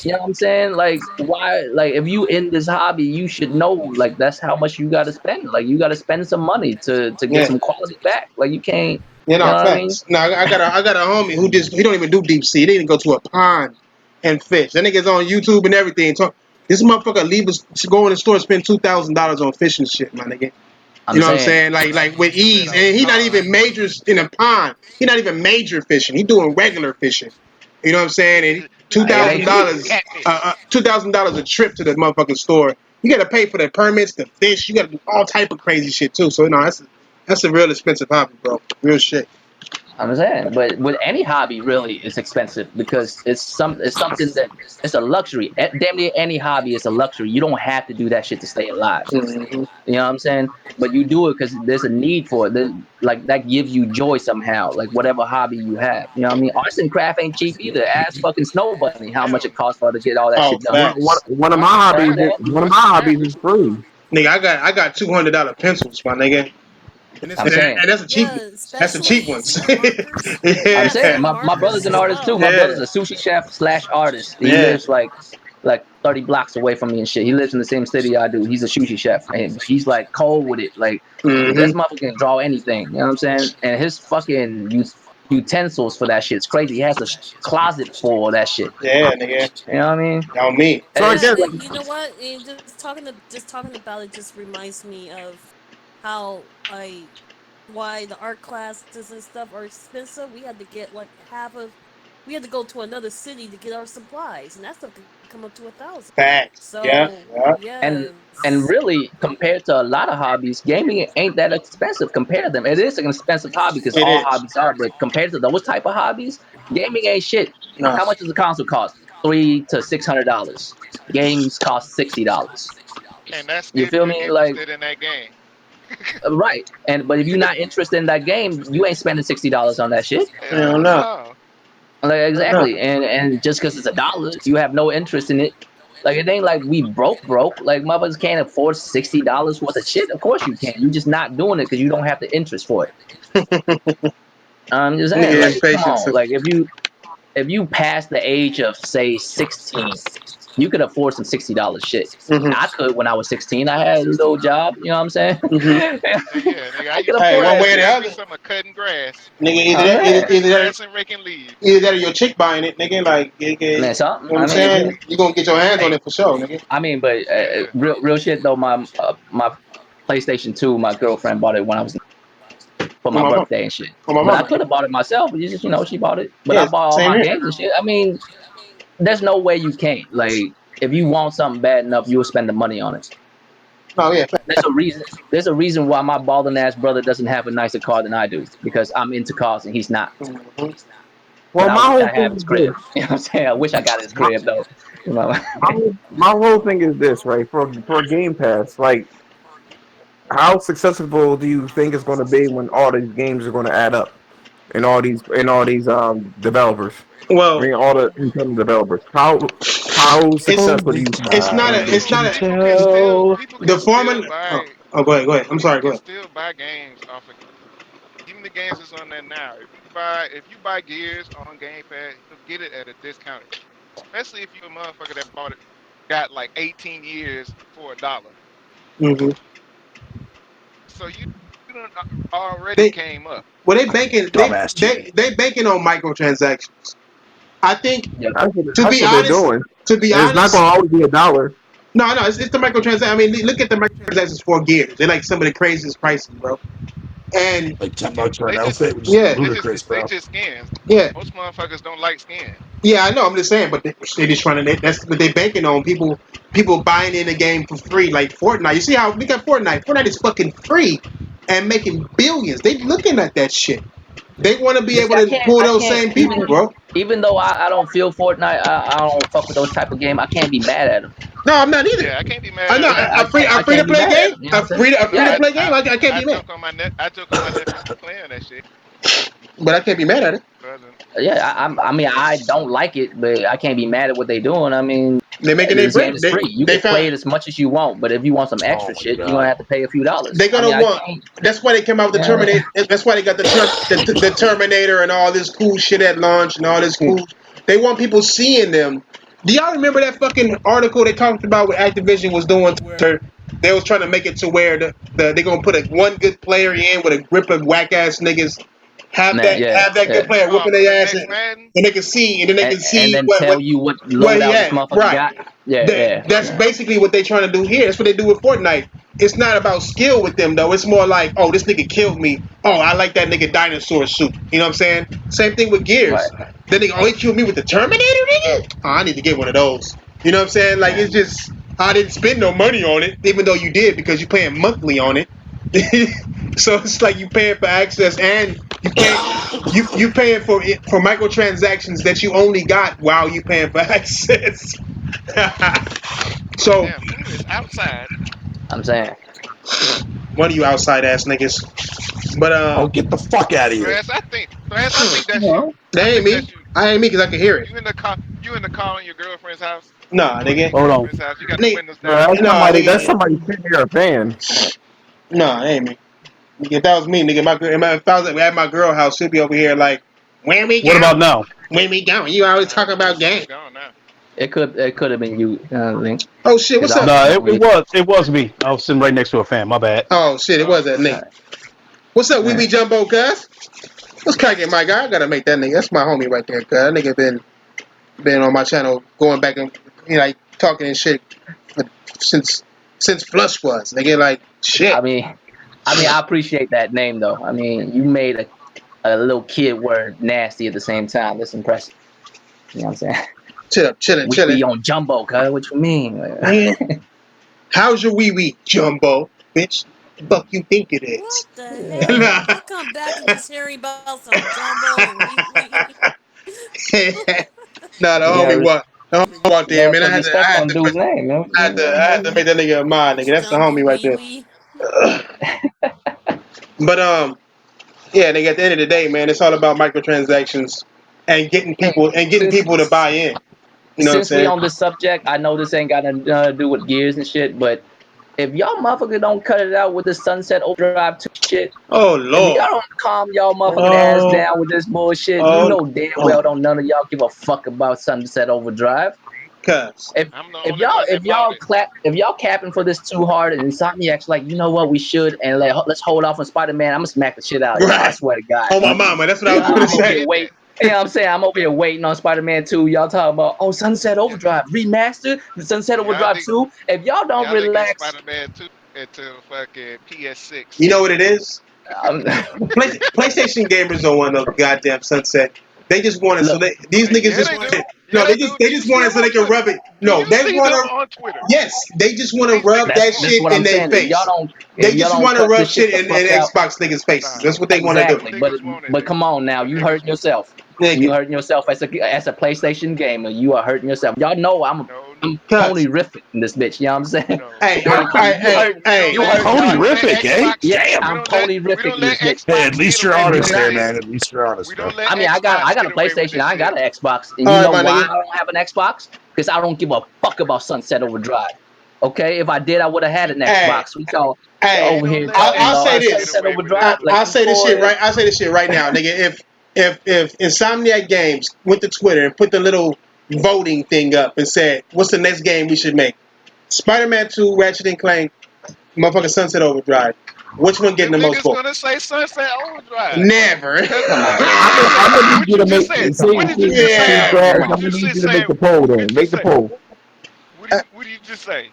You know what I'm saying? Like, why? Like, if you in this hobby, you should know, like, that's how much you got to spend. Like, you got to spend some money to get Yeah. some quality back. Like, you can't. You You know know, what I mean? facts. Now I got a homie who just he don't even do deep sea. He didn't go to a pond and fish. That nigga's on YouTube and everything. Talk, this motherfucker leave us to go in the store and spend $2,000 on fishing shit, my nigga. I'm You know what I'm saying. saying? Like with You said ease, on a and he not pond. even majors in a pond. He not even major fishing. He doing regular fishing. You know what I'm saying? And two It thousand ain't cheap. dollars, Catfish. $2,000 a trip to the motherfucking store. You got to pay for the permits, the fish. You got to do all type of crazy shit too. So that's a real expensive hobby, bro. Real shit. I'm saying, but with any hobby, really, it's expensive because it's something that it's a luxury. Damn near any hobby is a luxury. You don't have to do that shit to stay alive. Hmm. You know what I'm saying? But you do it because there's a need for it. Like that gives you joy somehow. Like whatever hobby you have. You know what I mean? Arts and craft ain't cheap either. Ask fucking Snow Bunny how much it Hell, costs for her to get all that shit Oh, done. facts, One of my arts and You know what I'm hobbies, saying? craft, one of my arts and hobbies craft is is free. nigga. I got $200 pencils, my nigga. I'm saying. And that's a cheap one. Yeah, That's the cheap especially ones. smart markers. I I'm have Yeah, saying. smart My brother's markers an as artist too. well. My brother's a yeah, sushi chef slash artist. He yeah. lives like 30 blocks away from me and shit. He lives in the same city I do. He's a sushi chef and he's like cold with it. Like Hmm. this motherfucker can draw anything. You know what I'm saying? And his fucking utensils for that shit's crazy. He has a closet full of that shit. Yeah, nigga. You know what I mean? On me. So I And guess Yeah, it's like you know what? And just talking about it just reminds me of how I why the art classes and stuff are expensive. We had to get like half of we had to go to another city to get our supplies, and that stuff could come up to 1,000. Facts. Yeah, So yeah. and yes, really compared to a lot of hobbies, gaming ain't that expensive compared to them. It is an expensive hobby because It all is. hobbies are, but compared to those type of hobbies, gaming ain't shit. No. How much does a console cost? $300 to $600. Games cost $60. and that's You if feel you're me? Like interested in that game. right. And but if you're not interested in that game, you ain't spending $60 on that shit. Hell Hell no. no. Like Hell no. exactly. And just because it's $1, you have no interest in it. Like it ain't like we broke. Like motherfuckers can't afford $60 worth of shit. Of course you can. You just not doing it because you don't have the interest for it. I'm just saying, Nigga like, is come patient. on. Like if you pass the age of say 16, you could afford some $60 shit. Hmm. I could when I was 16. I had a little job, you know what I'm saying? Hmm. Yeah, nigga, I I could used to Hey, do afford one that that way or shit the shit. every other, summer, cutting grass, nigga. All right. cutting grass and raking leaves. Either that or your chick buying it, nigga. Like, you Man, know something. what I'm I saying? mean, You gonna get your hands on hey, it for sure, nigga. I mean, but Yeah. real shit though. My PlayStation 2, my girlfriend bought it when I was for On my my mom. birthday and shit. On my But I mama. could have bought it myself. But she bought it. But I Yeah, bought all same my here. games and shit. I mean, there's no way you can't. Like, if you want something bad enough, you'll spend the money on it. Oh yeah. There's a reason. There's a reason why my balding ass brother doesn't have a nicer car than I do because I'm into cars and he's not. Mhm. But well, I my wish whole I have thing his is this. crib. You know what I'm saying? I wish I got his My, crib though. You know? my whole thing is this, right? For Game Pass, like how successful do you think it's going to be when all these games are going to add up and all these developers? I Well, mean, all the incoming developers. How it's successful do you think it's it's not going a to be? it's not a People the can still foreman. buy Oh, go ahead, go ahead. I'm people sorry, go can ahead. still buy games off of even the games that's on there now. If you buy Gears on Game Pass, you'll get it at a discounted rate. Especially if you're a motherfucker that bought it got like 18 years for $1. Hmm. So you done already They came up. well they banking Dumbass cheating. they banking on microtransactions. I think Yep. to That's be what they're honest, doing. to be And it's not honest, going to always be $1. no, it's the microtransaction. I mean, look at the microtransactions for gears. They're like some of the craziest prices, bro. And Like $10 for an They just outfit, which is yeah, ludicrous, they bro. just skins. yeah, Most motherfuckers don't like skin. yeah. I know. I'm just saying, but they just trying to. That's what they banking on. People buying in the game for free, like Fortnite. You see how look at Fortnite. Fortnite is fucking free and making billions. They looking at that shit. They want to be But see, able to pull I those can't same people, bro. even though I don't feel Fortnite, I don't fuck with those type of game. I can't be mad at them. No, I'm not either. Yeah, I can't be mad I know at them either. a I free to can't be play mad at game. them. You know what I'm saying? I A free know to Yeah. play game. I can't I be mad, joke on my nephew playing that shit. but I can't be mad at it. Doesn't. Yeah, I mean, I don't like it, but I can't be mad at what they doing. I mean, They making their this game bread. is free. You They can found play it as much as you want, but if you want some Oh extra my shit, you're gonna god. have to pay a few dollars. they're I gonna mean, I want. can't. That's why they came out with the Yeah, Terminator. That's why they got the Terminator and all this cool shit at launch and all this cool. They want people seeing them. Do y'all remember that fucking article they talked about what Activision was doing? Where they was trying to make it to where they're gonna put one good player in with a grip of whack ass niggas. man. Yeah, Have that good yeah. player Oh, whooping for the their ass next and Madden. they can see and then they can And see then tell you what what he loadout this had. motherfucker Right. got. Yeah, yeah, That's yeah. basically what they're trying to do here. That's what they do with Fortnite. It's not about skill with them though. It's more like, oh, this nigga killed me. Oh, I like that nigga dinosaur suit. You know what I'm saying? Same thing with Right. Gears. Then they oh, he killed me with the Terminator, nigga. Oh, I need to get one of those. You know what I'm saying? Like Yeah. it's just I didn't spend no money on it, even though you did because you're paying monthly on it. So it's like you paying for access and you paying for microtransactions that you only got while you paying for access. So Damn, who is outside? I'm saying. one of you outside ass niggas. But Oh, get the fuck out of here. Thrash, I think that's you. No. I that ain't think me. that's you. I ain't me because I can hear it. You in the car in your girlfriend's house. Nah, You in nigga. your Hold on. girlfriend's house. You got the Nigga, windows Bro, down. that's nah, somebody. That's nigga. somebody sitting here a fan. Nah, that ain't me. Nigga, if that was me, nigga, if I was at my girl house, she'd be over here like, when we What about going? now? When we going? You always Nah, talk about she's game. gone now. It could have been you, Link, Oh shit, because what's I up? was No, sitting it, over it here. was it was me. I was sitting right next to a fan. My bad. Oh shit, it was Oh, that okay. Nick. All What's up, Wee right. Wee Jumbo, cuz? What's cracking, my guy? I gotta make that nigga. That's my homie right there, cuz. That nigga been on my channel going back and like talking and shit for, since Flush was. Nigga, like I shit. mean, I appreciate that name though. I mean, you made a little kid word nasty at the same time. That's impressive. You know what I'm saying? Chill up, chilling, We chilling. be on jumbo, cuz. What you mean? Nigga, how's your Wee Wee Jumbo, bitch? The fuck you think it What is? the Yeah. heck? Y'all come back and just hearing about some jumbo and wee wee. Nah, the You homie gotta, what? The homie walked you in, gotta man. put respect on dude's name, man. I had to make that nigga a mod, nigga. That's the Jumbo homie right wee there. wee. But yeah, nigga. At the end of the day, man, it's all about microtransactions and Hey, getting people to buy in. You know what I'm since we saying? on this subject, I know this ain't got nothing to do with gears and shit, but if y'all motherfucker don't cut it out with the Sunset Overdrive 2 shit, Oh if y'all Lord. don't calm y'all motherfucking ass Oh, down with this bullshit, you oh, know damn oh, well don't none of y'all give a fuck about Sunset Overdrive. cuz. If I'm the if only y'all one if that bought y'all it. clap if y'all capping for this too hard and Insomniac's like, you know what, we should and let's hold off on Spider-Man, I'm gonna smack the shit out of y'all. I Right. swear to God. Oh my mama. That's what I was I gonna I'm over already say. here did waiting. that. You know what I'm saying? I'm over here waiting on Spider-Man 2. Y'all talking about, oh, Sunset Yeah, Overdrive remastered, Sunset y'all Overdrive did. 2. If y'all don't Y'all didn't get relax, Spider-Man 2 until fucking PS6. You know what it is? um, PlayStation gamers don't want no goddamn sunset. They just want it so look, these niggas Yeah, just they want do. it. Yeah, No, they do. Do they you just see want it them so on they can Twitter? rub it. Do No, you they see want them to. on Twitter? Yes, they just want to These rub niggas that want that's shit what in I'm their saying. face. If They y'all just don't want to cut rub this shit shit the in fuck out, Xbox niggas' faces. stop. That's what they want to do. exactly. Them niggas want it. But come on now, Them you niggas hurting yourself. You Nigga, hurting yourself as a PlayStation gamer. You are hurting yourself. Y'all know no I'm cuz. Tony Riffin in this bitch. You know what I'm saying? no. Hey, You hurt We don't we don't you let hurting Tony we yourself. don't let Riffic, eh? Xbox Yeah, Damn. I'm Tony we Riffic don't in let this bitch. Hey, at Xbox get least you're away with honest this there, Exactly. shit. man. At least you're honest, We bro. don't let I mean, I Xbox got a get away with PlayStation. this I ain't got shit. an Xbox, and all you right, know my why nigga. I don't have an Xbox? Because I don't give a fuck about Sunset Overdrive. Okay, if I did, I would have had an Hey, Xbox. We y'all hey. We over don't here let talking I'll about say Xbox get this. Sunset away with this Overdrive. Like, I'll say this shit boy, right. I'll say this shit right now, nigga. If Insomniac Games went to Twitter and put the little voting thing up and said, "What's the next game we should make?" Spider-Man 2, Ratchet and Clank, motherfucking Sunset Overdrive. Which one getting them the most niggas votes? gonna say Sunset Overdrive. Never. Cause come on, what you just I'm said, gonna need what you you to just make said, come see, what on, did you see, just say? see, Yeah. Brad, What come I'm did on. you gonna need just you to say? make the poll What then. did you Make the say? poll. What did you just say?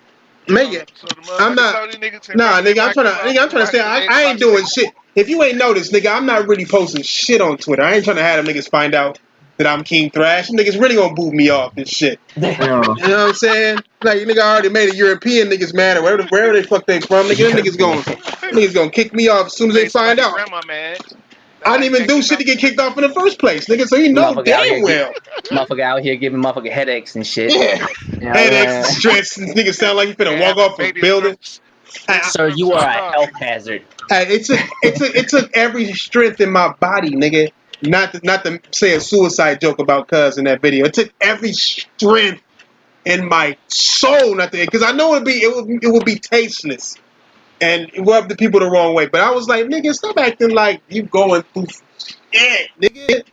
Make it. So the I'm motherfucking not. Sony niggas can Nah, represent nigga. Microsoft I'm trying to say. and the I ain't Xbox doing niggas. shit. If you ain't noticed, nigga, I'm not really posting shit on Twitter. I ain't trying to have them niggas find out that I'm King Thrash. Them niggas really gonna boot me off and shit. No. You know what I'm saying? Like, nigga, I already made a European niggas mad or wherever they fuck they from. Nigga, them European. niggas gonna kick me off as soon You as they made find somebody out. grandma mad. That's I how didn't you even got do kicked shit to off get Twitter. kicked off in the first place, nigga. So you know Motherfucker out here damn well. motherfucker out here giving motherfucker headaches and shit. Yeah. You know what Headaches and I'm saying? stress. And niggas sound like you finna Yeah, walk having off a building. I, Sir, baby you strokes are and a stuff. health hazard. it took every strength in my body, nigga. not to say a suicide joke about Cuz in that video. It took every strength in my soul not to, because I know it would be tasteless and rub the people the wrong way. But I was like, nigga, stop acting like you going through shit, nigga.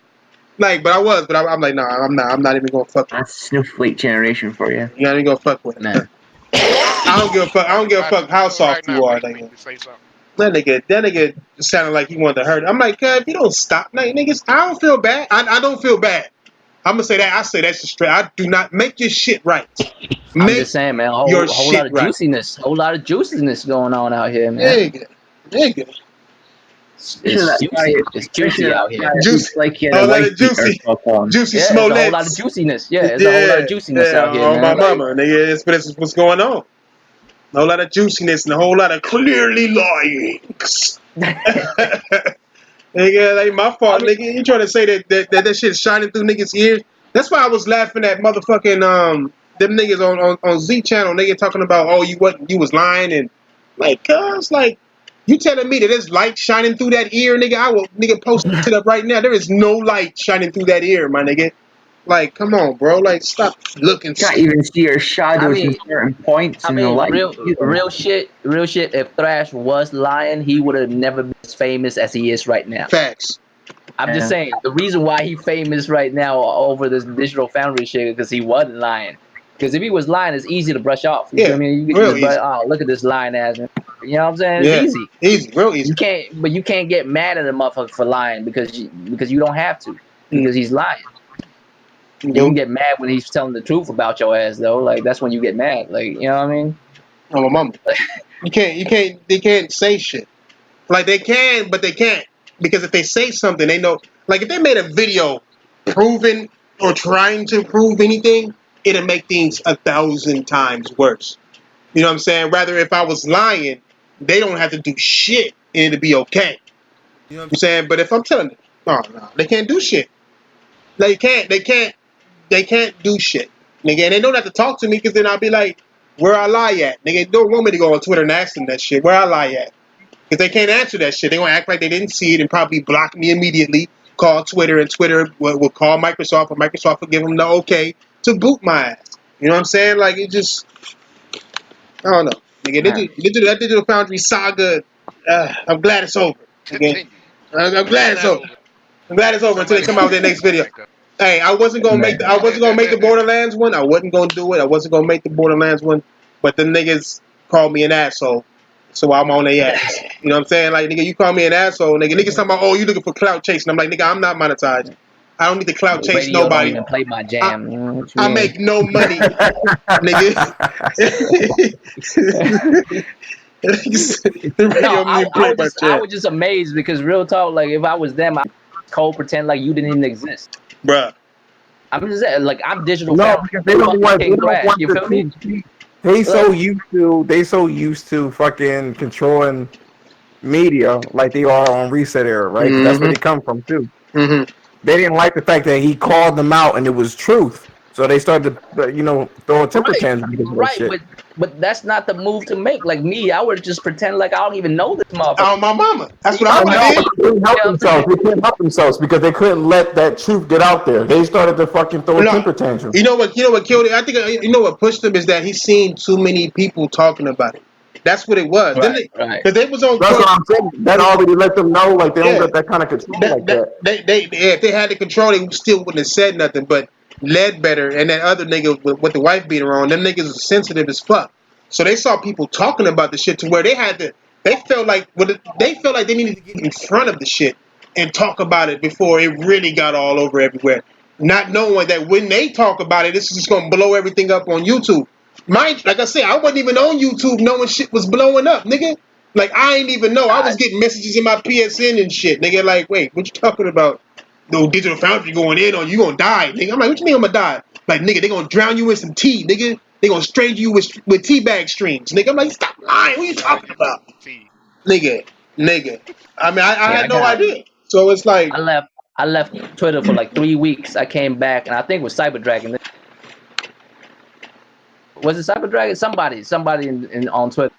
Like, but I was, but I'm like, nah, I'm not even gonna fuck with it. That's Snowflake generation for you. You're not even gonna fuck with it. Man, I don't give a fuck. I don't I'm give a about to fuck do how so right soft now. you are, Make nigga. me say something. That nigga sounded like he wanted to hurt. I'm like, if you don't stop, like, niggas, I don't feel bad. I don't feel bad. I'm gonna say that. I say that's just straight. I do not make your shit right. I'm Make just saying, man, a your whole lot shit of right, juiciness going on out here, man. nigga. Especially It's that guy, juicy. It's especially juicy that out guy here. who's Juicy. like he had A a whole lot wife of beater juicy, top on. juicy Yeah, it's a whole lot of Smollets. juiciness. Yeah, it's a whole lot of Yeah, juiciness yeah. out here, On my man. Like, mama, nigga. It's what's going on. A whole lot of juiciness and a whole lot of clearly lying. Nigga, ain't my I fault, mean, nigga. You trying to say that shit's shining through niggas' ears? That's why I was laughing at motherfucking them niggas on Z channel, nigga talking about, oh, you was lying, and like, cuz, like, you telling me that there's light shining through that ear, nigga? I will, nigga, post it up right now. There is no light shining through that ear, my nigga. Like, come on, bro. Like, stop looking You can't stupid. even see your I shadows in mean, certain points I in the mean, light either. real shit, real shit. If Thrash was lying, he would have never been as famous as he is right now. Facts. I'm just Yeah. saying the reason why he famous right now over this digital Foundry shit because he wasn't lying. Because if he was lying, it's easy to brush off. You feel Yeah, me? You can real just brush. easy. Oh, look at this lying ass. You know what I'm saying? It's Yeah, easy. easy, real easy. But you can't get mad at a motherfucker for lying because you don't have to Mm. because he's lying. You can Nope. get mad when he's telling the truth about your ass though. Like that's when you get mad. Like you know what I mean? On my mama. They can't say shit. Like they can, but they can't. Because if they say something, they know. Like if they made a video proving or trying to prove anything, it'll make things 1,000 times worse. You know what I'm saying? Rather, if I was lying, they don't have to do shit and it'll be okay. You know what I'm saying? But if I'm telling them, no, they can't do shit. They can't do shit. Nigga, and they don't have to talk to me because then I'll be like, where I lie at? Nigga, they don't want me to go on Twitter and ask them that shit. Where I lie at? Because they can't answer that shit. They gonna act like they didn't see it and probably block me immediately. Call Twitter and Twitter will call Microsoft and Microsoft will give them the okay to boot my ass. You know what I'm saying? Like it just, I don't know. Nigga, that digital Foundry saga. I'm glad it's over. Again, Continue. I'm It's glad it's not over. over. I'm glad it's over until they Somebody come out gonna with their pick next something video. back up. Hey, I wasn't gonna make the Borderlands one. I wasn't gonna do it. I wasn't gonna make the Borderlands one. But them niggas called me an asshole, so I'm on their ass. You know what I'm saying? Like nigga, you call me an asshole, nigga. Niggas talking about, oh, you looking for clout chasing. I'm like, nigga, I'm not monetized. I don't need to clout The chase radio don't nobody. even play my I, jam. You know what you I mean? make no money, nigga. The No, radio don't even play my I chat, was just amazed because real talk, like if I was them, I cold pretend like you didn't even exist. bruh. I'm just saying, like I'm digital No, foundry, because the fucking King Thrash. You feel me? Like they so used to fucking controlling media like they are on Reset Era, right? Because that's where Mm-hmm. they come from too. Mm-hmm. They didn't like the fact that he called them out and it was truth, so they started to, throw temper right, tantrums because of that right, shit. but that's not the move to make. Like me, I would just pretend like I don't even know this motherfucker. On my mama. That's what You I I would have know, did. but they couldn't know help what I'm themselves. saying? They couldn't help themselves because they couldn't let that truth get out there. They started to fucking throw No, temper tantrums. you know what? You know what killed it? I think you know what pushed him is that he's seen too many people talking about it. That's what it was. Then Right, right. because they was on That's court. what I'm saying. That already let them know, like they don't Yeah, got that kind of control like that. if they had the control, they still wouldn't have said nothing. But Ledbetter and that other nigga with the wife beater on, them niggas was sensitive as fuck. So they saw people talking about the shit to where they had to. They felt like they needed to get in front of the shit and talk about it before it really got all over everywhere. Not knowing that when they talk about it, this is just gonna blow everything up on YouTube. Like I said, I wasn't even on YouTube knowing shit was blowing up, nigga. Like I ain't even know. I I, was getting messages in my PSN and shit, nigga. Like, wait, what you talking about? No digital foundry going in on you gonna die, nigga. I'm like, what you mean I'm gonna die? Like, nigga, they gonna drown you in some tea, nigga. They gonna strain you with tea bag streams, nigga. I'm like, stop lying. What you Drown talking you about, in tea. nigga? I mean, I yeah, had no idea. So it's like, I left Twitter for like 3 weeks. I came back, and I think it was Cyber Dragon. Was it Cyber Dragon? Somebody on Twitter.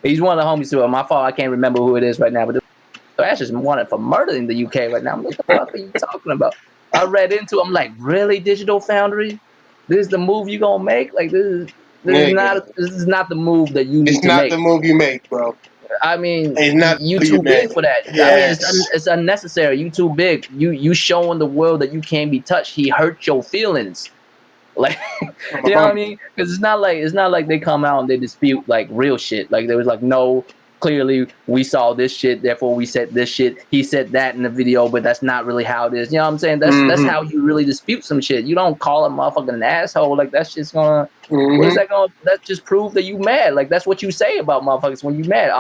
He's one of the homies too. My fault. I can't remember who it is right now, but Thrash is wanted for murder in the UK right now. What the fuck are you talking about? I read into it, I'm like, really, Digital Foundry? This is the move you gonna make? Like Nigga, this is not the move that you need it's to not the make. move you make, bro. I mean, It's not you the move you too make. big for that. I mean, Yes. it's unnecessary. You too big. You showing the world that you can't be touched. He hurt your feelings. Like, I'm a you know what I mama. mean? Because it's not like they come out and they dispute like real shit. Like there was like, no, clearly we saw this shit, therefore we said this shit. He said that in the video, but that's not really how it is. You know what I'm saying? That's Mm-hmm. how you really dispute some shit. You don't call a motherfucker an asshole. Like that's just gonna what is Mm-hmm. that gonna that just prove that you mad? Like that's what you say about motherfuckers when you mad.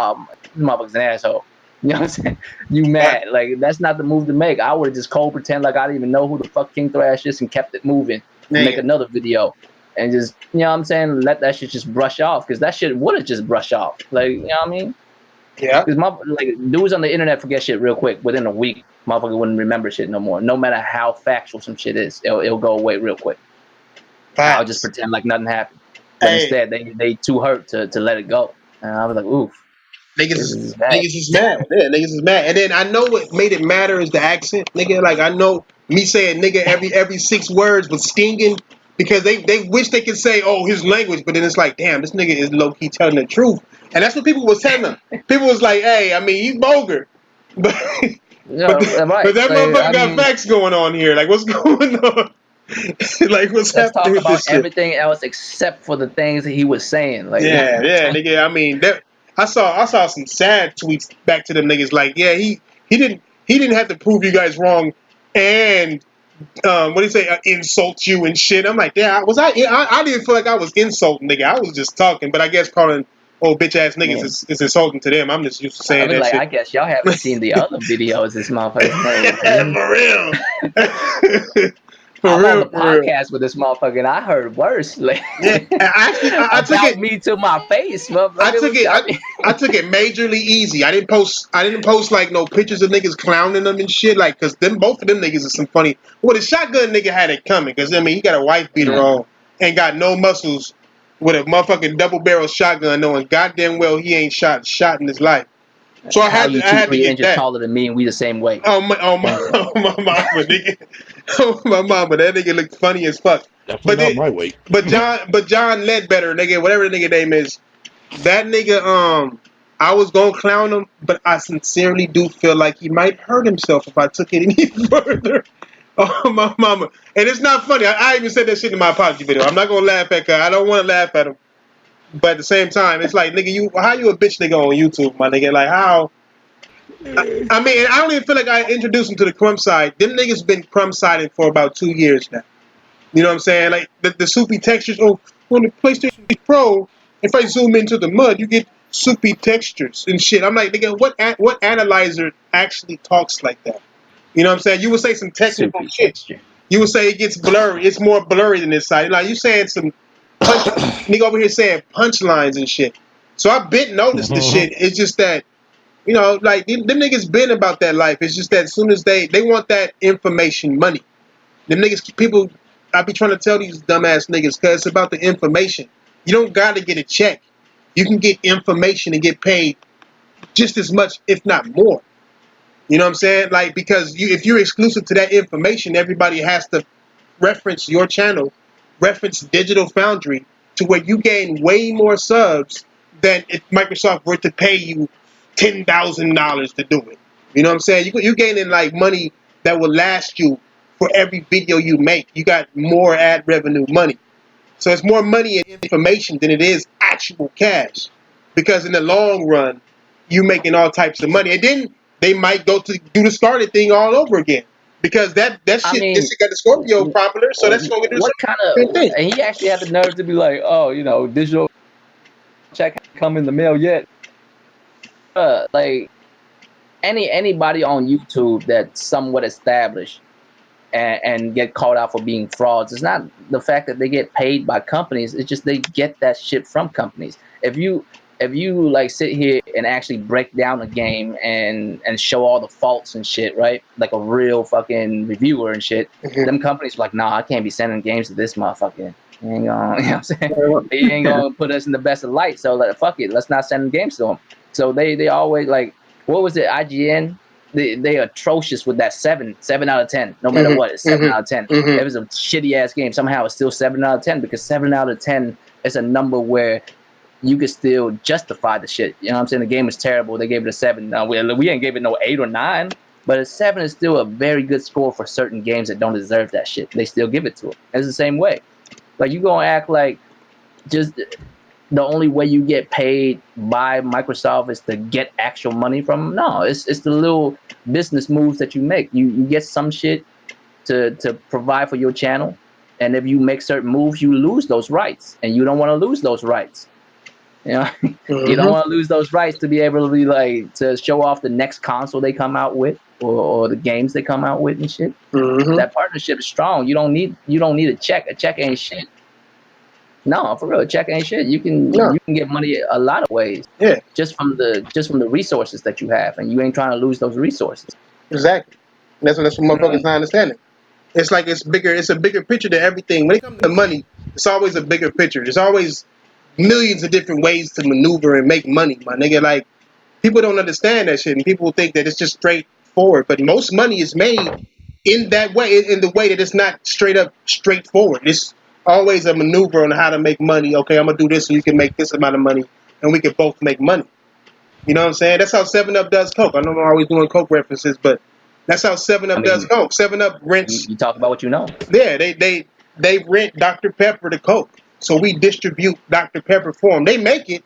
This motherfucker's an asshole. You know what I'm saying? You mad. Like that's not the move to make. I would have just cold pretend like I didn't even know who the fuck King Thrash is and kept it moving and make Nigga. another video and just, you know what I'm saying, let that shit just brush off because that shit would have just brushed off. Like, you know what I mean? Yeah. Because like dudes on the internet forget shit real quick. Within a week, motherfucker wouldn't remember shit no more. No matter how factual some shit is, it'll go away real quick. I'll just Facts. pretend like nothing happened. But Hey, instead, they too hurt to let it go. And I was like, oof, this is bad. niggas is mad. Yeah, niggas is mad. And then I know what made it matter is the accent, nigga. Like I know me saying nigga every 6 words was stinging because they wish they could say, oh, his language, but then it's like, damn, this nigga is low key telling the truth. And that's what people was telling them. People was like, hey, I mean, he's vulgar. But Yeah, but right. but that Like, motherfucker I got mean, facts going on here. Like what's going on? Like what's let's happening talk with about this shit? everything else except for the things that he was saying. Like, you know Yeah, what I'm yeah, saying? nigga. I mean, that I saw some sad tweets back to them niggas like, yeah, he didn't have to prove you guys wrong, and what do you say, insult you and shit. I'm like, yeah, I didn't feel like I was insulting, nigga. I was just talking, but I guess calling old bitch ass niggas Yeah. is insulting to them. I'm just used to I saying was that like, shit. I guess y'all haven't seen the other videos this motherfucker's made. For real, for I'm on real, the for real. podcast with this motherfucker, and I heard worse like, Yeah, actually, I took about it. me to my face, I motherfucker. took it. I mean, I took it majorly easy. I didn't post. I didn't post like no pictures of niggas clowning them and shit. Like, cause them both of them niggas are some funny. Well, the shotgun nigga had it coming. Cause I mean, he got a wife beater yeah. on and got no muscles with a motherfucking double barrel shotgun, knowing goddamn well he ain't shot in his life. So I How had you to. I two, had to three get inches that. taller than me, and we the same weight. Oh my, Thank you. oh my mama, nigga. Oh my mama, that nigga looked funny as fuck. Definitely But not it, my weight. John Ledbetter, nigga, whatever the nigga name is, that nigga, I was gonna clown him, but I sincerely do feel like he might hurt himself if I took it any further. Oh my mama, and it's not funny. I even said that shit in my apology video. I'm not gonna laugh at her. I don't want to laugh at him, but at the same time, it's like, nigga, how you a bitch nigga on YouTube, my nigga? Like how? I mean, and I don't even feel like I introduced him to the crumb side. Them niggas been crumb siding for about 2 years now. You know what I'm saying? Like the soupy textures. Oh, on the PlayStation Pro, if I zoom into the mud, you get soupy textures and shit. I'm like, nigga, what analyzer actually talks like that? You know what I'm saying? You would say some technical Soupy shit. texture. You would say it gets blurry. It's more blurry than this side. Like you saying some punch, nigga over here saying punchlines and shit. So I been noticed the Mhm. shit. It's just that, like them niggas been about that life. It's just that as soon as they want that information money. Them niggas, people, I be trying to tell these dumbass niggas, cause it's about the information. You don't gotta get a check. You can get information and get paid just as much, if not more. You know what I'm saying? Like, because if you're exclusive to that information, everybody has to reference your channel, reference Digital Foundry, to where you gain way more subs than if Microsoft were to pay you $10,000 to do it. You know what I'm saying? You're gaining like money that will last you for every video you make. You got more ad revenue money. So it's more money and information than it is actual cash. Because in the long run, you making all types of money. And then they might go to do the started thing all over again. Because that I shit, this mean, shit got the Scorpio popular, so that's gonna do the what kind same of? thing. And he actually had the nerve to be like, "Oh, digital check hasn't come in the mail yet." Like anybody on YouTube that's somewhat established and get called out for being frauds. It's not the fact that they get paid by companies. It's just they get that shit from companies. If you like sit here and actually break down a game and show all the faults and shit, right? Like a real fucking reviewer and shit, them companies are like, nah, I can't be sending games to this motherfucker. He ain't gonna, you know what I'm saying? He ain't gonna put us in the best of light. So fuck it, let's not send games to him. So they always like, what was it? IGN they atrocious with that 7 out of 10. No matter what, it's Mm-hmm. 7 out of 10. Mm-hmm. Mm-hmm. If it's a shitty ass game, somehow it's still 7 out of 10 because 7 out of 10 is a number where you could still justify the shit. You know what I'm saying? The game is terrible. They gave it a 7. We ain't gave it no 8 or 9, but a 7 is still a very good score for certain games that don't deserve that shit. They still give it to them. It's the same way. Like you gonna act like just the only way you get paid by Microsoft is to get actual money from them? No, it's the little business moves that you make. You get some shit to provide for your channel, and if you make certain moves, you lose those rights, and you don't want to lose those rights. You know, you don't Mm-hmm. want to lose those rights to be able to be like to show off the next console they come out with or the games they come out with and shit. Mm-hmm. That partnership is strong. You don't need a check. A check ain't shit. No, for real, check ain't shit. You can No. you can get money a lot of ways Yeah. just from the resources that you have, and you ain't trying to lose those resources. Exactly. That's what motherfuckers Right. not understanding. It's like it's bigger. It's a bigger picture to everything. When it comes to money, it's always a bigger picture. There's always millions of different ways to maneuver and make money, my nigga. Like people don't understand that shit, and people think that it's just straightforward. But most money is made in that way, in the way that it's not straight up straightforward. It's always a maneuver on how to make money. Okay, I'm gonna do this so you can make this amount of money, and we can both make money. You know what I'm saying? That's how Seven Up does Coke. I know I'm always doing Coke references, but that's how Seven I Up does mean, Coke. Seven Up you, rents. you talk about what you know. Yeah, they rent Dr. Pepper to Coke, so we distribute Dr. Pepper for them. They make it,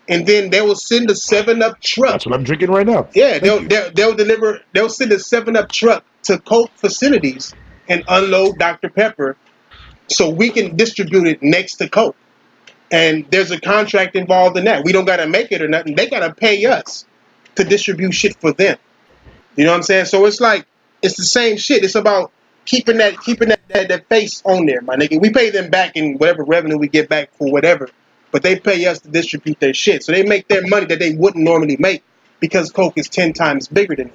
and then they will send a Seven Up truck. That's what I'm drinking right now. Yeah, Thank you. they'll deliver. They'll send a Seven Up truck to Coke facilities and unload Dr. Pepper, so we can distribute it next to Coke. And there's a contract involved in that. We don't gotta make it or nothing. They gotta pay us to distribute shit for them. You know what I'm saying? So it's like it's the same shit. It's about keeping that face on there, my nigga. We pay them back in whatever revenue we get back for whatever, but they pay us to distribute their shit. So they make their money that they wouldn't normally make because Coke is 10 times bigger than it.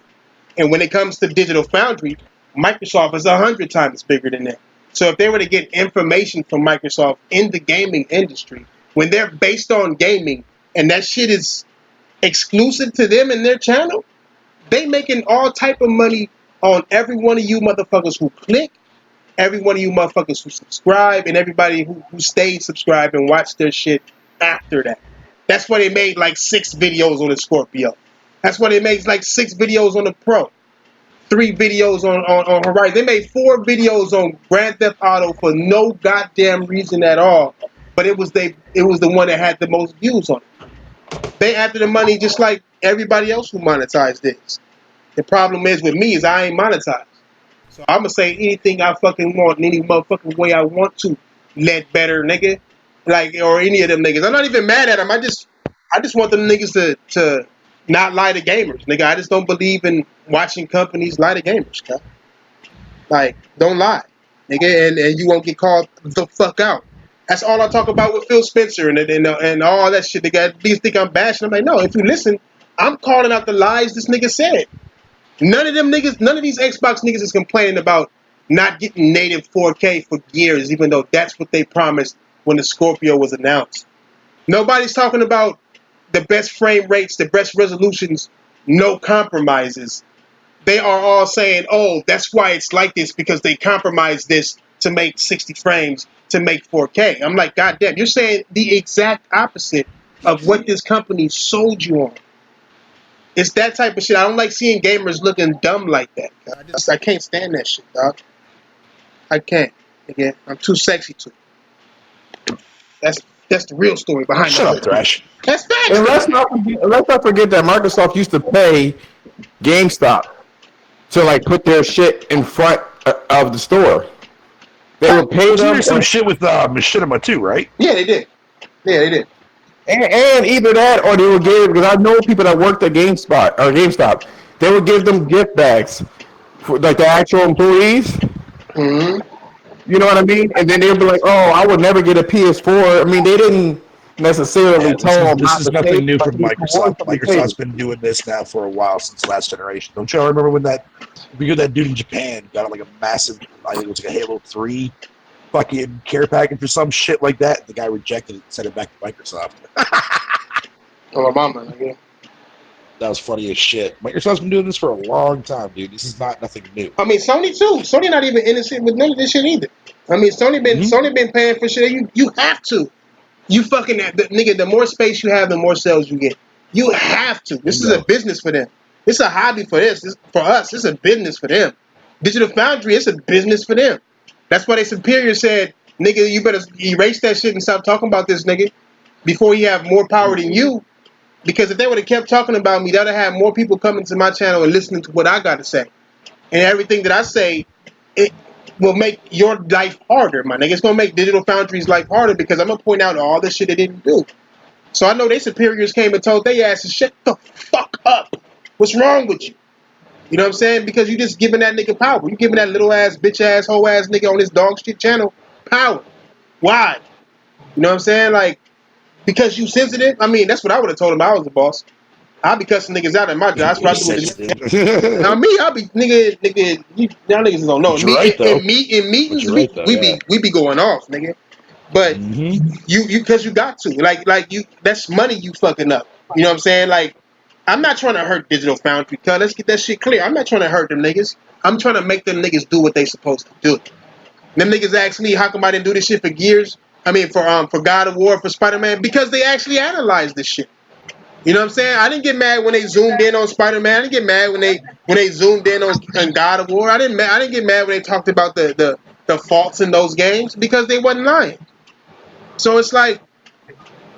And when it comes to Digital Foundry, Microsoft is 100 times bigger than that. So if they were to get information from Microsoft in the gaming industry, when they're based on gaming and that shit is exclusive to them and their channel, they making all type of money on every one of you motherfuckers who click, every one of you motherfuckers who subscribe, and everybody who stayed subscribed and watched their shit after that. That's why they made like 6 videos on the Scorpio. That's why they made like 6 videos on the Pro. 3 videos on Horizon. They made 4 videos on Grand Theft Auto for no goddamn reason at all. But it was the one that had the most views on it. They after the money just like everybody else who monetized this. The problem is with me is I ain't monetized. So I'ma say anything I fucking want in any motherfucking way I want to. Let better nigga. Like or any of them niggas. I'm not even mad at them. I just want them niggas to not lie to gamers. Nigga, I just don't believe in watching companies lie to gamers, cuz. Like, don't lie. Nigga, and you won't get called the fuck out. That's all I talk about with Phil Spencer and all that shit. These think I'm bashing. I'm like, no, if you listen, I'm calling out the lies this nigga said. None of them niggas, none of these Xbox niggas is complaining about not getting native 4K for years, even though that's what they promised when the Scorpio was announced. Nobody's talking about the best frame rates, the best resolutions, no compromises. They are all saying, oh, that's why it's like this, because they compromised this to make 60 frames to make 4K. I'm like, God damn, you're saying the exact opposite of what this company sold you on. It's that type of shit. I don't like seeing gamers looking dumb like that. I can't stand that shit, dog. I can't. Again, I'm too sexy to. That's that's the real story behind the Shut up, whole thing. Thrash. That's facts, And though. let's not forget that Microsoft used to pay GameStop to like put their shit in front of the store. They would pay Wasn't them, there some shit with Machinima too, right? Yeah, they did. Yeah, they did. and either that or they would give because I know people that worked at GameStop. They would give them gift bags for like the actual employees. Mm-hmm. You know what I mean? And then they'd be like, "Oh, I would never get a PS4." I mean, they didn't necessarily Yeah, this tell is them this not is to pay, nothing new but from they Microsoft. coerced them to Microsoft's pay. been doing this now for a while since last generation. Don't y'all remember when that dude in Japan got like a massive, I think it was like a Halo 3 fucking care package or some shit like that. The guy rejected it and sent it back to Microsoft. Oh, my mama. Again. That was funny as shit. Microsoft's been doing this for a long time, dude. This is not nothing new. I mean, Sony too. Sony not even innocent with none of this shit either. I mean, Mm-hmm. Sony been paying for shit. You have to. You fucking nigga. The more space you have, the more sales you get. You have to. This is a Bingo. business for them. It's a hobby for for us. It's a business for them. Digital Foundry. It's a business for them. That's why their superior said, "Nigga, you better erase that shit and stop talking about this, nigga, before he have more power than you." Because if they would have kept talking about me, that would have had more people coming to my channel and listening to what I got to say. And everything that I say, it will make your life harder, my nigga. It's gonna make Digital Foundry's life harder because I'm gonna point out all the shit they didn't do. So I know their superiors came and told their asses, shut the fuck up. What's wrong with you? You know what I'm saying? Because you just giving that nigga power. You giving that little ass, bitch ass, hoe ass nigga on this dog shit channel power. Why? You know what I'm saying? Like, because you sensitive? I mean, that's what I would have told him I was the boss. I'll be cussing niggas out at my job. That's what I You're do with the sensitive. now me, I'll be y'all niggas don't know. But you're right though. In But meetings, you're right though. Yeah. we be going off, nigga. But Mm-hmm. you because you got to like you that's money you fucking up. You know what I'm saying? Like I'm not trying to hurt Digital Foundry. Cause let's get that shit clear. I'm not trying to hurt them niggas. I'm trying to make them niggas do what they supposed to do. Them niggas ask me how come I didn't do this shit for Gears. I mean for God of War, for Spider Man, because they actually analyzed this shit. You know what I'm saying? I didn't get mad when they zoomed in on Spider Man. I didn't get mad when they zoomed in on God of War. I didn't get mad when they talked about the faults in those games because they wasn't lying. So it's like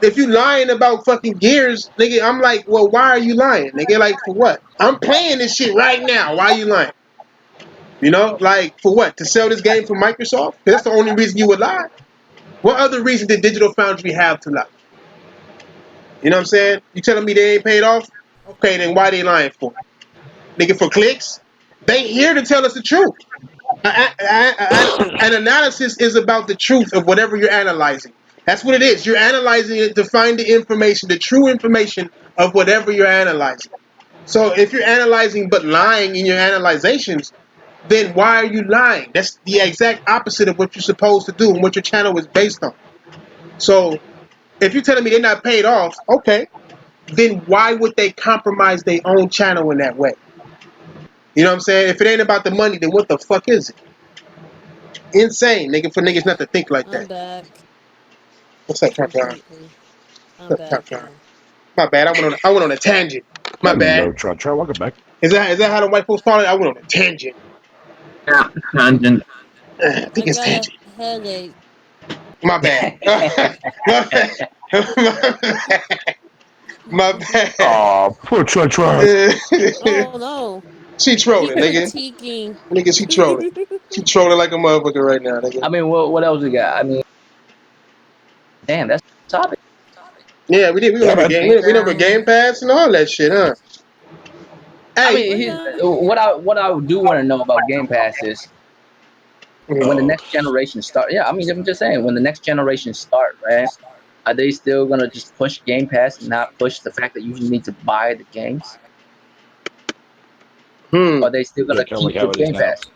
if you lying about fucking Gears, nigga, I'm like, well, why are you lying, nigga? Like for what? I'm playing this shit right now. Why are you lying? You know, like for what? To sell this game for Microsoft? That's the only reason you would lie. What other reason did Digital Foundry have to lie? You know what I'm saying? You telling me they ain't paid off? Okay, then why they lying for? Nigga, for clicks? They here to tell us the truth. An analysis is about the truth of whatever you're analyzing. That's what it is. You're analyzing it to find the information, the true information of whatever you're analyzing. So if you're analyzing but lying in your analyzations, then why are you lying? That's the exact opposite of what you're supposed to do and what your channel is based on. So if you're telling me they're not paid off, okay, then why would they compromise their own channel in that way? You know what I'm saying? If it ain't about the money, then what the fuck is it? Insane, nigga, for niggas not to think like I'm that. back What's up, Tron? completely. I'm What's up, back Tron? then. My bad. I went on a tangent. My bad. Hello, Tron. Tron, welcome back. Is that how the white folks call it? I went on a tangent. Yeah, tangent. I I think it's got a tangent. headache. My bad. My bad. My bad. Oh, poor Tron. Tron. Oh no. She He trolling, nigga. critiquing. Nigga, she trolling. She trolling like a motherfucker right now, nigga. I mean, what else we got? I mean, damn, that's the topic. Yeah, we did. We went Yeah, over man. game. Game We went over Pass. Game Pass and all that shit, huh? I Hey. mean, We're not what I do want to know about Game Pass is when the Oh, next generation start. Yeah, I mean, I'm just saying when the next generation start, right? Are they still gonna just push Game Pass and not push the fact that you need to buy the games? Hmm. Or are they still yeah, gonna kind of keep like how with it is Game now. Pass?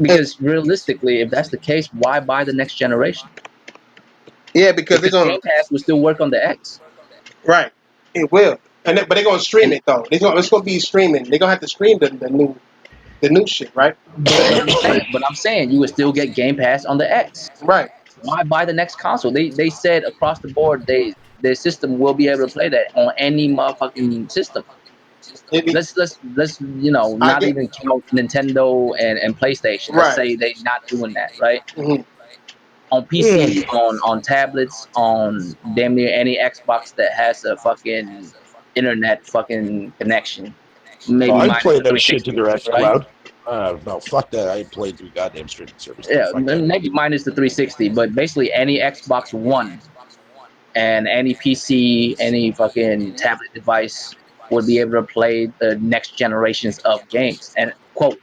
Because realistically, if that's the case, why buy the next generation? Yeah, because they're Because gonna Game Pass will still work on the X. right. It will, but they're gonna stream And it though. It's gonna be streaming. They're gonna have to stream the new shit, right? but I'm saying you would still get Game Pass on the X. Right. Why buy the next console? They said across the board their system will be able to play that on any motherfucking system. It, Let's I not get even count Nintendo and PlayStation. Let's right. say they not doing that, right? Hmm. On PC, on tablets, on damn near any Xbox that has a fucking internet fucking connection, Oh, maybe I've minus played the that shit to 360, their right? xCloud. No, fuck that. I ain't played through goddamn streaming service, dude. Yeah, Fuck that. maybe minus the 360, but basically any Xbox One and any PC, any fucking tablet device would be able to play the next generations of games and quote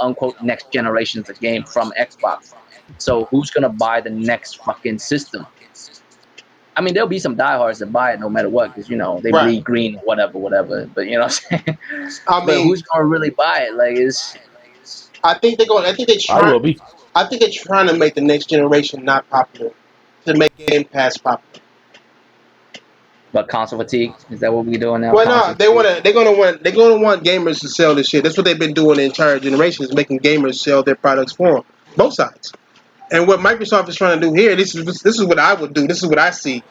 unquote next generations of game from Xbox. So who's gonna buy the next fucking system? I mean, there'll be some diehards that buy it no matter what, because they Right. bleed green, whatever. But you know what I'm saying. I But mean, who's gonna really buy it? Like, it's I think they're going. I will be. I think they're trying to make the next generation not popular to make Game Pass popular. But console fatigue is that what we're doing now? Well, no, Console fatigue. they're gonna want gamers to sell this shit. That's what they've been doing the entire generation is making gamers sell their products for them, both sides. And what Microsoft is trying to do here, this is what I would do. This is what I see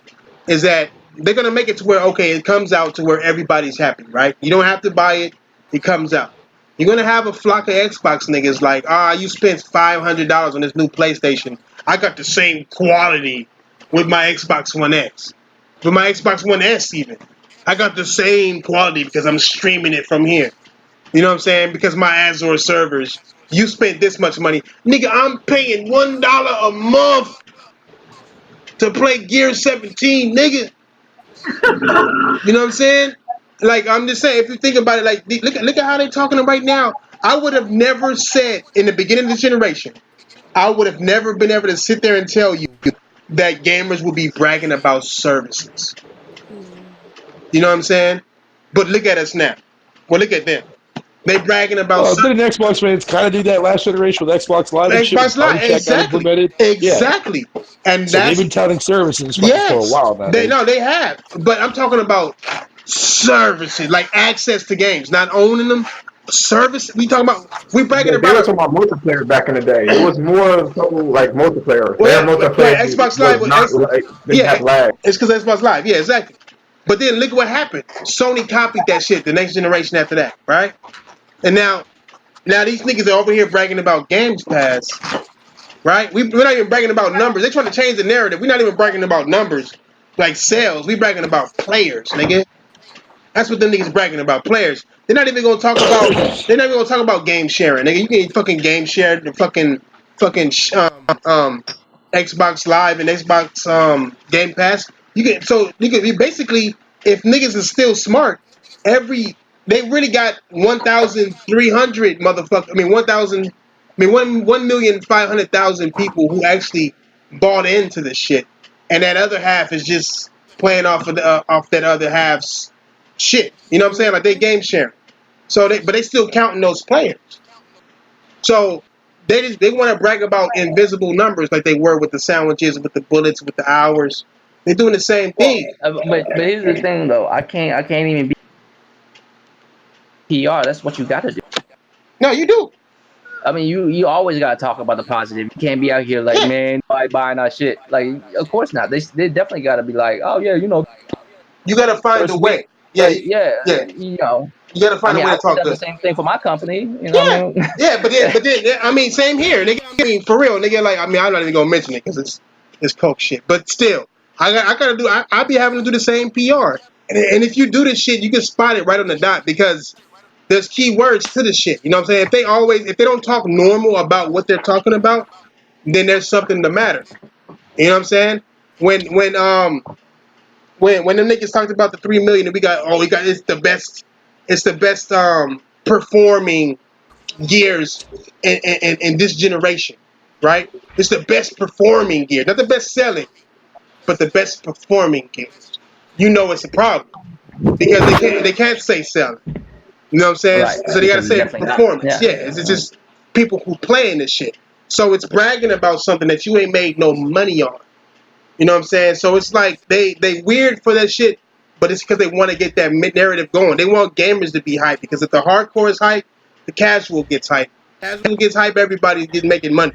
is that they're gonna make it to where okay, it comes out to where everybody's happy, right? You don't have to buy it; it comes out. You're gonna have a flock of Xbox niggas like, you spent $500 on this new PlayStation. I got the same quality with my Xbox One X, with my Xbox One S even. I got the same quality because I'm streaming it from here. You know what I'm saying? Because my Azure servers, you spent this much money, nigga. I'm paying $1 a month to play Gear 17, nigga. You know what I'm saying? Like I'm just saying, if you think about it, like look at how they're talking right now. I would have never said in the beginning of this generation, I would have never been able to sit there and tell you that gamers would be bragging about services. You know what I'm saying? But look at us now. Well, look at them. They bragging about Didn't Xbox fans kind of do that last generation with Xbox Live and shit when Xbox Party Live. Chat got Exactly. implemented? Yeah. Exactly. And So they've that's been touting services fucking for a yes. while now. They no, they have. But I'm talking about services, like access to games, not owning them. Service. We talking about. We bragging They about were a. talking about multiplayer back in the day. It was more so like multiplayer. Well, Their yeah, well, multiplayer Xbox was Live was not like didn't yeah, have lag. it's because Xbox Live. Yeah, exactly. But then look at what happened. Sony copied that shit. The next generation after that, right? And now these niggas are over here bragging about Games Pass, right? We're not even bragging about numbers. They're trying to change the narrative. We're not even bragging about numbers like sales. We bragging about players, nigga. That's what them niggas bragging about. Players. They're not even gonna talk about. They're not even gonna talk about game sharing, nigga. You can fucking game share the fucking Xbox Live and Xbox Game Pass. You basically, if niggas is still smart, every they really got 1,300 motherfucker. I mean 1,000. I mean 1,500,000 people who actually bought into this shit, and that other half is just playing off that other half's shit. You know what I'm saying? Like they game sharing. But they still counting those players. So they want to brag about invisible numbers like they were with the sandwiches, with the bullets, with the hours. They're doing the same Well, thing. but here's the thing though. I can't even be PR. That's what you got to do. No, you do. I mean, you always gotta talk about the positive. You can't be out here like, Yeah. man, nobody buying our shit. Like, of course not. They definitely gotta be like, oh yeah, You gotta find a first week, way. Yeah, yeah, yeah. you know. You gotta I find a mean, way I to would have talk done the good. same thing for my company. You know what Yeah, I mean? yeah, but then, I mean, same here, nigga. I mean, for real, nigga. Like, I mean, I'm not even gonna mention it because it's coke shit. But still, I gotta do. I be having to do the same PR. And if you do this shit, you can spot it right on the dot because there's key words to the shit. You know what I'm saying? If they don't talk normal about what they're talking about, then there's something the matter. You know what I'm saying? When them niggas talked about the 3 million and we got it's the best performing gears in this generation, right? It's the best performing gear, not the best selling, but the best performing gears. You know it's a problem because they can't say selling. You know what I'm saying? Right, So they gotta because it's say definitely not. performance. Yeah. Yeah, it's just people who playing this shit. So it's bragging about something that you ain't made no money on. You know what I'm saying? So it's like they weird for that shit, but it's because they want to get that narrative going. They want gamers to be hyped because if the hardcore is hyped, the casual gets hyped. Casual gets hyped, everybody's getting making money.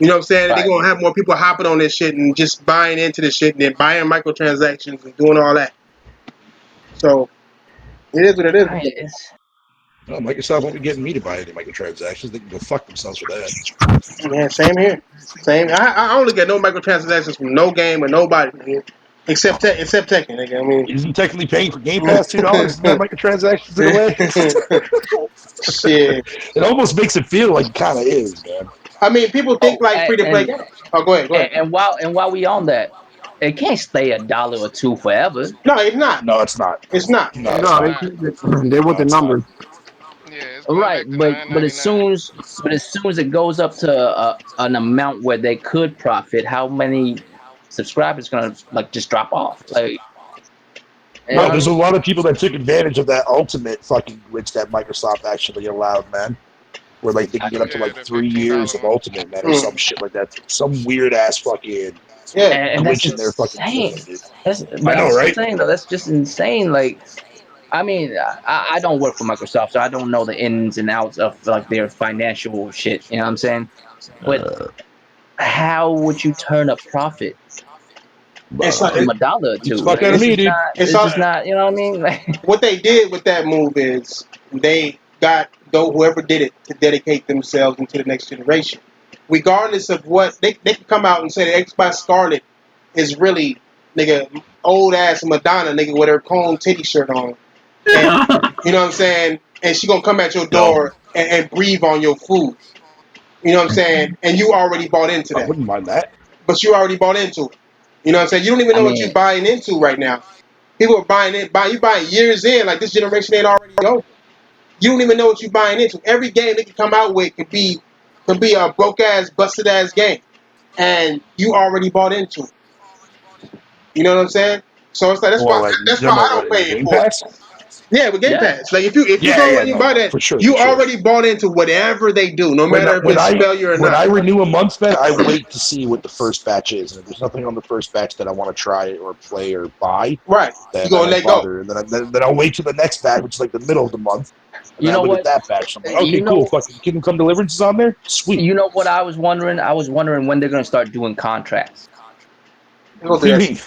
You know what I'm saying? And they're Right. gonna have more people hopping on this shit and just buying into this shit and then buying microtransactions and doing all that. So it is what it is. I mean, it's Well, Microsoft won't be getting me to buy any microtransactions. They can go fuck themselves for that. Yeah, same here. Same. I only get no microtransactions from no game or nobody, nigga. Except Tekken, nigga. Isn't technically paying for Game Pass $2? Isn't that microtransactions in a way? Shit. It almost makes it feel like it kind of is, man. I mean, people think oh, like free to play games. Oh, go ahead, go ahead. and while we on that, it can't stay $1 or $2 forever. No, it's not. No, it's not. It's not. No, No, it's No, it's not. not. they No, want the it's not. numbers. Yeah, it's going Right, back to nine but ninety nine. as soon as it goes up to an amount where they could profit, how many subscribers gonna like just drop off? Like, you No, know what I there's a mean? lot of people that took advantage of that ultimate fucking glitch that Microsoft actually allowed, man. Where like they can get up to Yeah, like the three $15 years of one. ultimate, man, or Mm. some shit like that. Some weird ass fucking Yeah. and that's glitching their fucking insane. system, dude. But I I'm know, still right? saying though, that's just insane. Like, I mean, I don't work for Microsoft, so I don't know the ins and outs of like their financial shit. You know what I'm saying? But how would you turn a profit It's like from a dollar or Beats two? the fuck Like, out of it's me, just dude. not. it's It's all, just not. You know what I mean? Like, what they did with that move is they got though whoever did it to dedicate themselves into the next generation. Regardless of what they can come out and say the Xbox Scarlet is really nigga old ass Madonna nigga with her cone titty shirt on. And you know what I'm saying? And she gonna come at your No, door and breathe on your food. You know what I'm saying? And you already bought into I that. wouldn't mind that. But you already bought into it. You know what I'm saying? You don't even I know what you're mean, buying into right now. People are buying it, you buying years in, like this generation ain't already over. You don't even know what you're buying into. Every game they can come out with could be a broke ass, busted ass game. And you already bought into it. You know what I'm saying? So it's like Well, like, you that's talking why I about don't what, in pay it Game for it. Pass? Yeah, with Game yeah. Pass. Like if you Yeah, go yeah, and you no, buy no, that, for sure, for you sure. already bought into whatever they do, no When matter if when it's I failure or when not. I renew a month bet, I wait to see what the first batch is, and if there's nothing on the first batch that I want to try or play or buy, Right. You then I gonna don't let go. bother. And then I'll wait till the next batch, which is like the middle of the month, and You then I know look at what? that batch. I'm like, You okay, cool. know. Fucking Kingdom Come Deliverance is on there. Sweet. You know what I was wondering? I was wondering when they're gonna start doing contracts. You gonna What do do you that mean?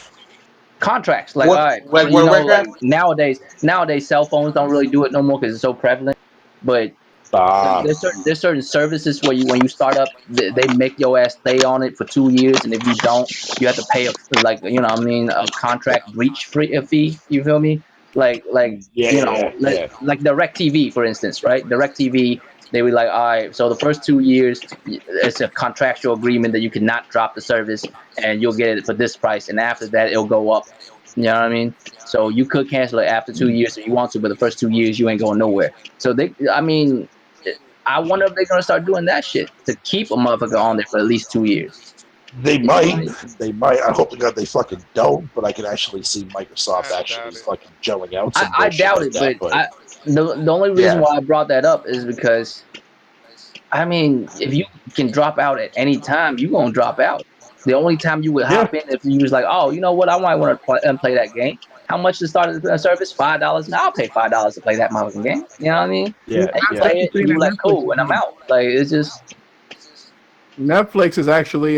Contracts, like, all what right, like you World of know, like Warcraft? nowadays cell phones don't really do it no more because it's so prevalent. But Ah, there's certain services where you when you start up, they make your ass stay on it for 2 years, and if you don't, you have to pay a like you know what I mean a contract breach free a fee. You feel me? Like yeah, you yeah, know yeah. like Direct TV for instance, right? Direct TV, they were like, all right, so the first 2 years it's a contractual agreement that you cannot drop the service, and you'll get it for this price, and after that it'll go up. You know what I mean? So you could cancel it after 2 years if you want to, but the first 2 years you ain't going nowhere. So I mean, I wonder if they're gonna start doing that shit to keep a motherfucker on there for at least 2 years. They You feel might, me? they might. I hope to God they fucking don't, but I can actually see Microsoft I actually doubt it. fucking gelling out some I bullshit doubt like it, that. but But the only reason yeah, why I brought that up is because I mean, if you can drop out at any time, you gonna drop out. The only time you would yeah, hop in if you was like, oh, you know what, I might want to play that game. How much to start the service? $5. Now I'll pay $5 to play that motherfucking game. You know what I mean? Yeah, And you yeah. play that's the it, and thing you that like, Netflix cool, is and I'm doing. out. Like it's just Netflix is actually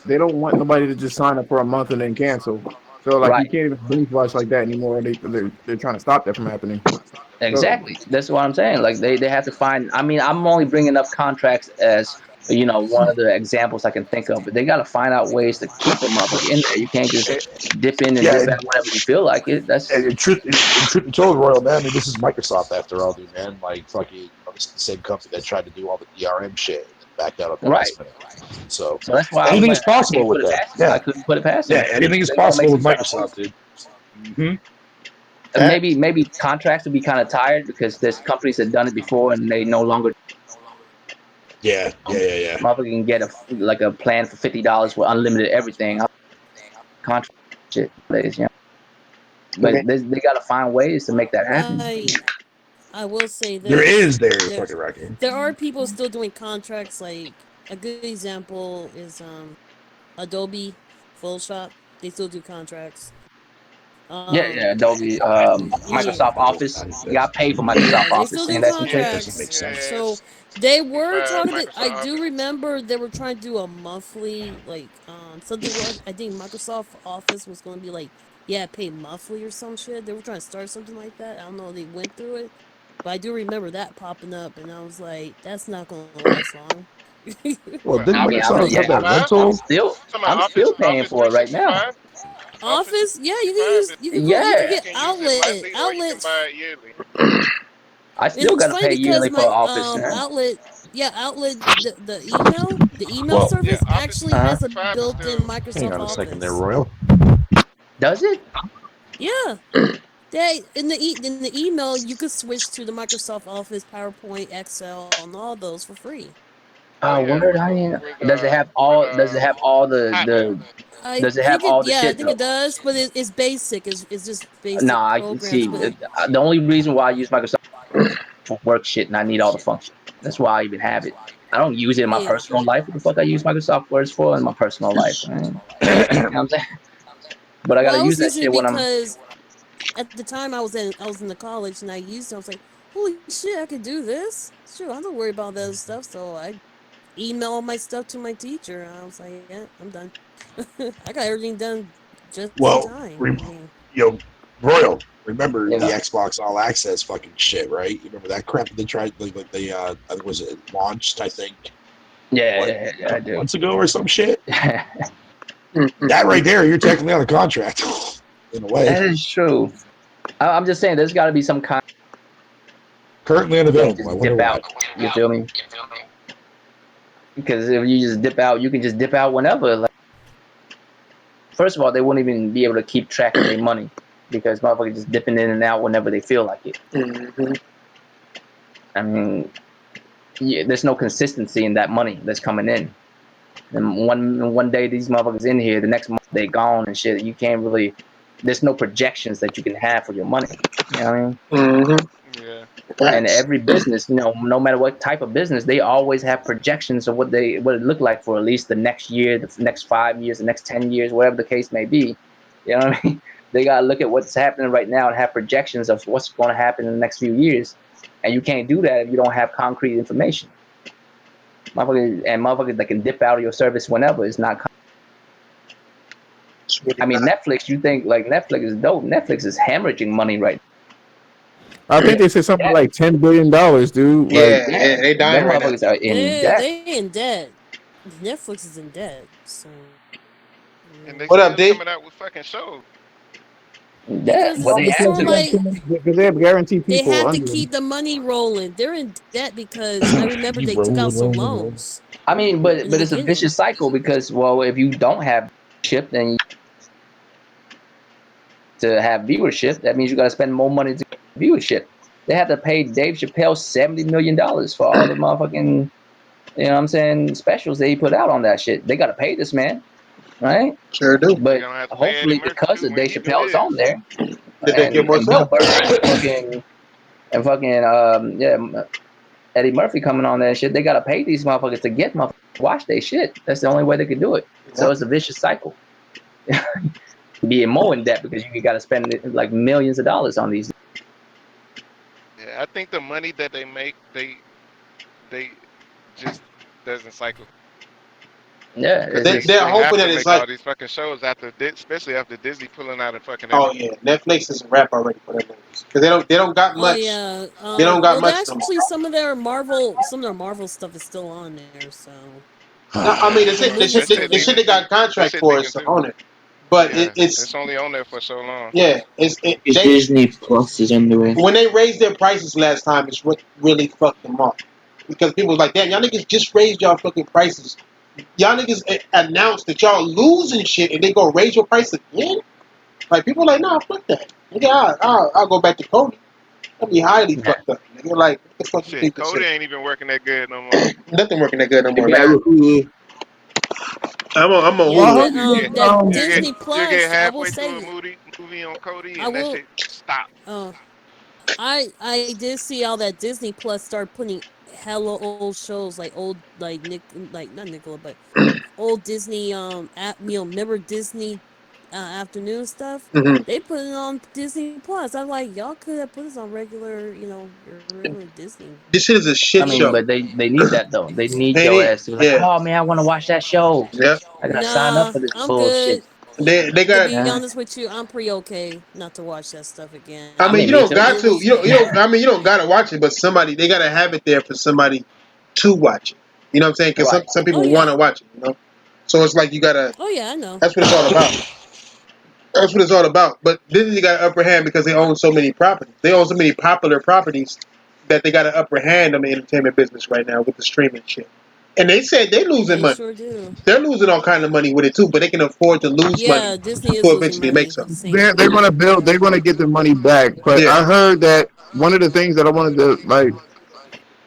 they don't want nobody to just sign up for a month and then cancel. So like you right. can't even binge watch like that anymore. They're trying to stop that from happening. So Exactly. That's what I'm saying. Like they have to find. I mean, I'm only bringing up contracts as one of the examples I can think of. But they got to find out ways to keep a motherfucker in there. You can't just dip in and Yeah, dip out whenever you feel like it. and That's in truth be told, Royal man, I mean, this is Microsoft after all, dude, man. Like, fucking, this is the same company that tried to do all the DRM shit and then backed out at the right. last minute. So So that's why I was anything like, is I possible can't put with it them. past them. I Yeah, couldn't put it past them. yeah, anything is They're gonna make possible with some kind of move. Microsoft, dude. Hmm. And maybe contracts would be kind of tired because there's companies that done it before and they no longer Yeah, yeah, yeah, yeah. motherfucker can get a plan for $50 with unlimited everything. Contract shit, Okay. but they got to find ways to make that happen. I will say There this: is there there fucking record. there are people still doing contracts. Like a good example is Adobe Photoshop. They still do contracts. Yeah, Um, yeah, Adobe, yeah, Microsoft Office. You got paid for Microsoft yeah, they Office. still Ain't do that some shit? That doesn't make contracts. sense. So Yes. they You were buy trying to. I Microsoft do Office. remember they were trying to do a monthly something. Was I think Microsoft Office was going to be like, yeah, pay monthly or some shit. They were trying to start something like that. I don't know. They went through it, but I do remember that popping up, and I was like, that's not going to last long. Well, What, didn't I mean, Office Microsoft have that 365? I'm rental? still, Talking about I'm still paying Office for it right now. 365? Office Office, yeah, you can 365 use. is You can go. You can Yeah, you get can use it outlet. monthly or you can Outlets. buy it yearly. I And still it's gotta funny pay because yearly for my Office, man. outlet, yeah, outlet the email Well, Yeah, service Office actually has a 365 is built-in still hang Microsoft on a second there, Office. Royal. Does it? Yeah, they in the email you could switch to the Microsoft Office, PowerPoint, Excel, and all those for free. oh yeah, Word. I mean, does it have with all? Does it have all Hotmail. the? I Does it have think it, all the yeah, I shit think it though? does, but it's basic. It's just basic No, I can programs, see. but The only reason why I use Microsoft for work shit and I need all the functions. That's why I even have it. I don't use it in my Yeah. personal life. What the fuck I use Microsoft Words for in my personal life? Right? You know what I'm saying? But I Well, gotta I use was that using shit it when I'm. because at the time I was in the college and I used it. I was like, holy shit, I could do this. Sure, I don't worry about that stuff. So I email all my stuff to my teacher. I was like, yeah, I'm done. I got everything done just in Well, time. I mean, you know, Royal. Remember You the know. Xbox All Access fucking shit, right? You remember that crap that they tried? Like they, I think was it launched? I think Yeah, what yeah, yeah, I do. months ago or some shit. That That right there, you're technically on a contract in a way. is true. I'm just saying, there's got to be some kind. Currently You can't unavailable. I just wonder dip why. out. You feel me? Because if you just dip out, you can just dip out whenever. Like, first of all, they won't even be able to keep track of their money because motherfuckers just dipping in and out whenever they feel like it. Mm-hmm. I mean, yeah, there's no consistency in that money that's coming in. And one day these motherfuckers in here, the next month they gone and shit. You can't really. There's no projections that you can have for your money. You know what I mean? Mm-hmm. Yeah. And Facts. every business, no matter what type of business, they always have projections of what it look like for at least the next year, the next 5 years, the next 10 years, whatever the case may be. You know what I mean? They gotta look at what's happening right now and have projections of what's going to happen in the next few years. And you can't do that if you don't have concrete information. Motherfuckers that can dip out of your service whenever is not. It's really I mean, not. Netflix. You think like Netflix is dope? Netflix is hemorrhaging money right I think they said something now. like $10 billion, dude. Like, Yeah, Yeah, they dying them right now. motherfuckers are in debt. they in debt. Netflix is in debt. So And yeah. they What up, still D? coming out with fucking shows. Debt, Because but well, they it's have because sort they of to. got like because they have guaranteed they people have to under keep them. the money rolling. They're in debt because I remember Keep they took out rolling, some rolling, rolling. loans I mean, in but the it's a beginning. vicious cycle because, well, if you don't have viewership, then to have viewership, that means you got to spend more money to get viewership. They have to pay Dave Chappelle $70 million for all the motherfucking, you know what I'm saying, specials that he put out on that shit. They got to pay this man, right? Sure do. They're But gonna have to pay Eddie hopefully, Murphy because too of when Dave he Chappelle's on lives. there, That they get more and Bill stuff. Burr and fucking Eddie Murphy coming on there and shit, they got to pay these motherfuckers to get motherfuckers to watch their shit. That's the only way they can do it. So Yep. it's a vicious cycle. Being more in debt because you got to spend like millions of dollars on these. Yeah, I think the money that they make, they just doesn't cycle Yeah, because it's they just They're they have hoping to that it's make all like, these fucking shows after, especially after Disney pulling out of fucking oh everything. yeah, Netflix is a wrap already for them movies because they don't got Oh much. yeah. They don't got Well, much no actually, more. some of their Marvel stuff is still on there. So No, I mean the Well, movies that still shit the there. shit leaving they too. got That contract shit for is leaving still too. on it, but Yeah, it's it's only on there for so long. yeah, Because they Disney Plus is on the way. when they raised their prices last time, it's what really fucked them off because people was like, damn, y'all niggas just raised y'all fucking prices. Y'all niggas announced that y'all losing shit and they go raise your price again. Like people like, nah, fuck that. Nigga, I'll go back to Cody. I'll be highly yeah. fucked up. Nigga, like, what the fuck you Shit, think this Cody is? ain't even working that good no more. Nothing working that good no more, Yeah, man. Hulu. I'm on Yeah, Well, I Hulu. heard you You get that you get Disney you get Plus. I will halfway through a say, movie on Cody I and that will. shit stop. Uh, I did see all that Disney Plus start putting hella old shows like old like not Nicola but old Disney remember Disney afternoon stuff. Mm-hmm. They put it on Disney Plus. I'm like, y'all could have put this on regular, your regular Disney. This shit is a I shit mean, show. but they need that though. They need Ain't your it? ass to be like, Yeah. oh man, I want to watch that show. Yeah. I gotta sign up Nah, for this I'm bullshit. good. They To got. be Yeah. honest with you, I'm pretty okay not to watch that stuff again. I I mean, mean, you me don't too. got It to. was You don't. I mean, you don't gotta watch it, but somebody they gotta have it there for somebody to watch it. You know what I'm saying? Because Right. some Oh people yeah. want to watch it. You know. So it's like you gotta. Oh yeah, I know. That's what it's all about. That's what it's all about. But Disney got an upper hand because they own so many properties. They own so many popular properties that they got an upper hand on the entertainment business right now with the streaming shit. And they said they're losing They money. sure do. They're losing all kind of money with it too, but they can afford to lose money Yeah, Disney to is losing eventually make money at some. the same they're time. going to build. They're going to get the money back. But Yeah. I heard that one of the things that I wanted to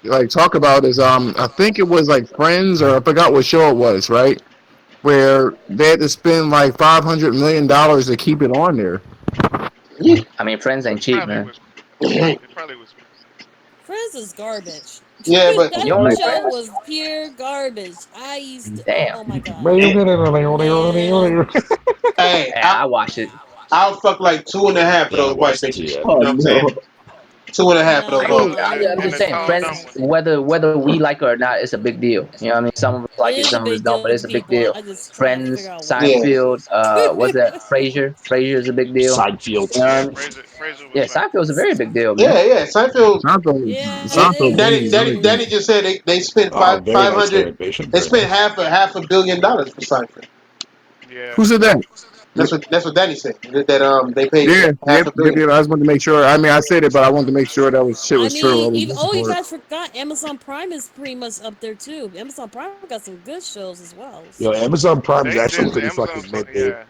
like talk about is I think it was like Friends or I forgot what show it was, right? Where they had to spend like $500 million to keep it on there. Yeah. I mean, friends ain't cheap, Probably man. was It it probably was Friends is garbage. Yeah, but You That don't like show Friends? was pure garbage. I used to. Damn. Oh my god, man. hey, Yeah, I watched it. I'll fuck like two and a half of Yeah, I those white watched it too. bitches. Yeah. Oh You know what I'm saying? no. Two and a half of those I hoes. mean, Nah, And I'm the, just and the saying, tall, it's dumb Friends. one. Whether we like it or not, it's a big deal. You know what I mean? Some of us it like it, is a some of us big don't, deal but to it's a big people. deal. I just trying to figure Friends, out Yeah. why. Seinfeld, what's that? Frasier. Frasier is a big deal. Seinfeld. You know what I Yeah, mean? Fraser was Yeah, funny. Seinfeld's a very big deal, man. Yeah. Seinfeld. Yeah, it Seinfeld Danny, is Danny, really good. Danny is. just said they spent Oh, very five nice hundred. derivation. They Very spent nice. half a billion dollars for Seinfeld. Yeah. Who said that? That's what Danny said. That they paid Yeah, half yep, a yep, billion. yep. I just wanted to make sure. I mean, I said it, but I wanted to make sure that was shit I was true. I mean, was even looking oh, you for it. guys forgot Amazon Prime is pretty much up there too. Amazon Prime got some good shows as well. Yo, So, Amazon Prime is They actually just pretty Amazon. fucking So mid, dude. yeah.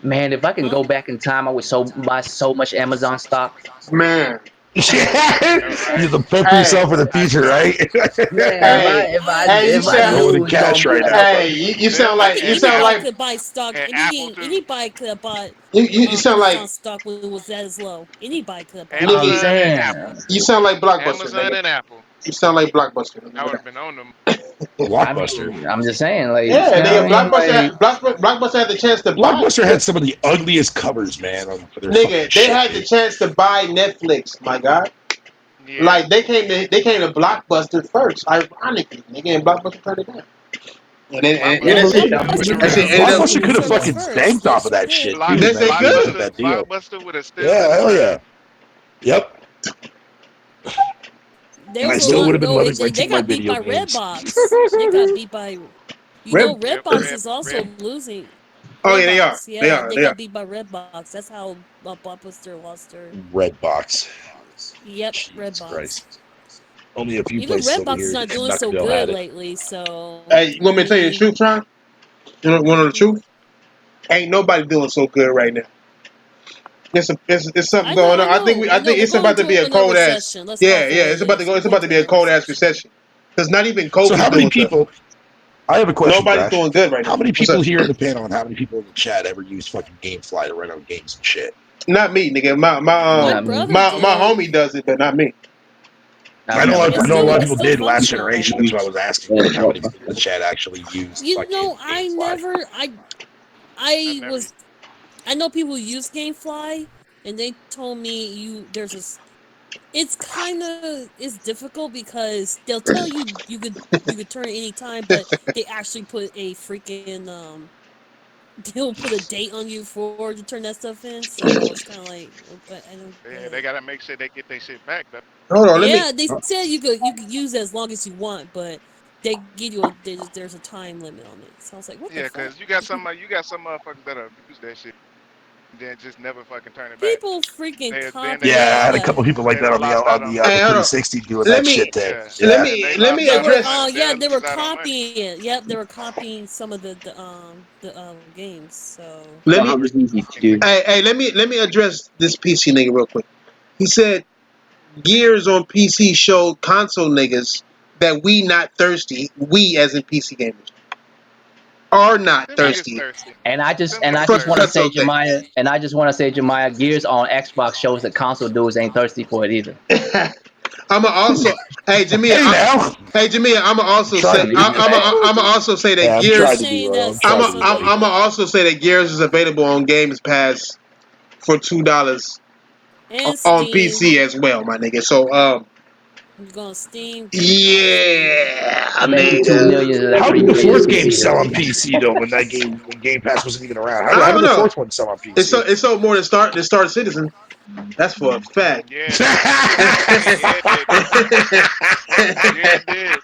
Man, if I can huh? go back in time, I would buy so much Amazon stock. Man, I Yeah, know, you right? have to prep hey, yourself for the I future, know. right? Man, hey, hey, you if I sound, Rolling in knew, cash right now. hey, you sound Definitely like Actually, you and sound anybody Apple like could buy stock. and Apple too. Anybody could have bought you sound Amazon like stock when it was that as low. Anybody could have bought it. I'm nigga. Amazon and saying, Apple. You sound like Blockbuster, Amazon nigga. and Apple. You sound like Blockbuster, I would nigga. have been on them. I Blockbuster. mean, I'm just saying, like, you Yeah, know what nigga. I mean? Like, Blockbuster had the chance to buy. Blockbuster had some of the ugliest covers, man, for their fucking Nigga, they shit, had the dude. chance to buy Netflix, my God. Yeah. Like they came to Blockbuster first, ironically. Nigga, and Blockbuster turned it down. And yeah, that they shit, did though. Blockbuster Blockbuster would that shit have ended up. Blockbuster absolutely could have turned it fucking first. banked They off of sure that did. shit too, Yes, man. they If they could. wasn't that deal. Blockbuster would have still Yeah, been hell yeah. around. Yep. There And I was a still would lot. have been No, they renting my got beat video by games. Redbox. They got beat by. Red. Yep. Redbox is also Red. losing. Oh yeah, they are. Redbox, They yeah, are. they They got are. beat by Redbox. That's how Blockbuster lost their. Redbox. Yep, Jesus Redbox. Christ. Only a few Even places over Redbox is here not in doing so Nuckville good had it. lately. So Hey, you I want me to tell you the mean, truth, Tron? You want to know the truth? Ain't nobody doing so good right now. It's something going on. I I think know. We're it's going about to into be a another cold ass. recession. Let's call Yeah, it for yeah. what it is. We're It's going about to to be a another cold ass recession. recession. Because not even So Kobe's how many doing good. people I have a question, Nobody's Crash. doing good right now. How many What's people up? here in the panel and how many people in the chat ever use fucking GameFly to run out games and shit? Not me, nigga. My not me. brother My did. homie does it, but not me. I've never I It's done know a still lot of that. it's people still did last functional. generation. That's why I was asking, like, how many people in the chat actually used You fucking know, GameFly. I I never. was I know people use GameFly, and they told me it's kind of it's difficult because they'll tell you you could turn it anytime, but they actually put a freaking they'll put a date on you for to turn that stuff in. So it's kind of like, but I don't get Yeah, they it. gotta make sure they get their shit back though. Hold on, let me. Yeah, they said you could use it as long as you want, but they give you there's a time limit on it. So I was like, what the Yeah, fuck? cause you got some motherfuckers that abuse that shit and then just never fucking turn it back. People freaking They Yeah, just I copy had a couple people like they that done on lost out the Hey, hold on. 360 doing Let that me shit too. yeah, let Yeah. and they me let lost me they out were on money. address. They they were lose out on money. copying it. Yep, they were copying some of the games. So Let Well, me. that was easy to And to, do. Hey, let me address this PC nigga real quick. He said Gears on PC showed console niggas that we not thirsty. We as in PC gamers are not them niggas thirsty thirsty. Them And I niggas for just want to thirsty. say, console thing. Jemiah, Gears on Xbox shows that console dudes ain't thirsty for it either. I'ma also, hey Jamia, Hey now, hey Jamia, I'ma I'm also say, trying to be. I'm just saying. I'ma also say that Yeah, I'm you're trying Gears, to be, saying bro. that I'm trying to be, some buddy. I'ma people also say that Gears is available on Games Pass for $2 and on Steam, PC as well, my nigga. So you go on Steam, Steam. yeah, I bet you nigga. 2 million of that How free did the play is fourth game PC sell though. on PC though when Game Pass wasn't even around? I How don't did the know. fourth one sell on It's PC? so it's so more than Star Citizen. That's for a fact. Yeah, it did. Yeah, it did. Yeah, it did.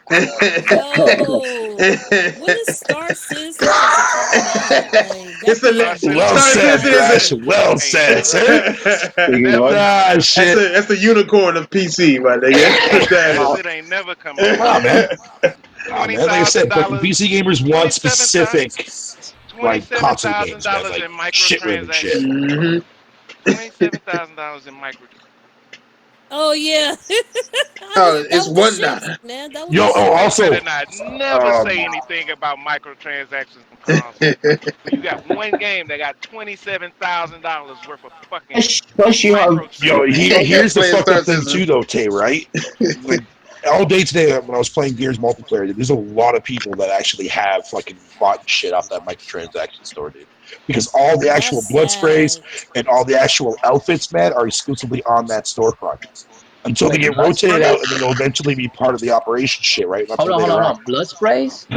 Yo, when is Star Citizen about to come out? Like it's that a Star game be Well Citizen Star ain't said, Citizen never. is Crash. a Well Ain't said, never sir. coming. Never coming Ah, out. shit. that's the unicorn of PC, my nigga. That Oh, shit ain't never coming out. nah, man. Nah, Twenty man. Like I thousand said, fucking dollars, PC gamers want twenty-seven thousand, specific like twenty-seven console thousand games, man. dollars Like in shit random shit. microtransactions. hmm $27,000 in micro. Oh yeah, Oh, that it's was the $1. shits, man. That was Yo, the oh, And they shits. better also, not never say um, anything about microtransactions on console. Cause you got one game that got $27,000 worth of fucking Plus you have yo, microtransactions. here's the Playing fucked Star up thing Citizen. too, though, Tay. Right? all day today when I was playing Gears multiplayer, there's a lot of people that actually have fucking bought shit off that microtransaction store, dude. Because all the That's actual blood sprays sad. and all the actual outfits, man, are exclusively on that storefront until they Wait, get blood rotated out, and then sprays? they'll eventually be part of the operation shit, right? Not Hold till on, hold later on, on. hold on. Blood sprays?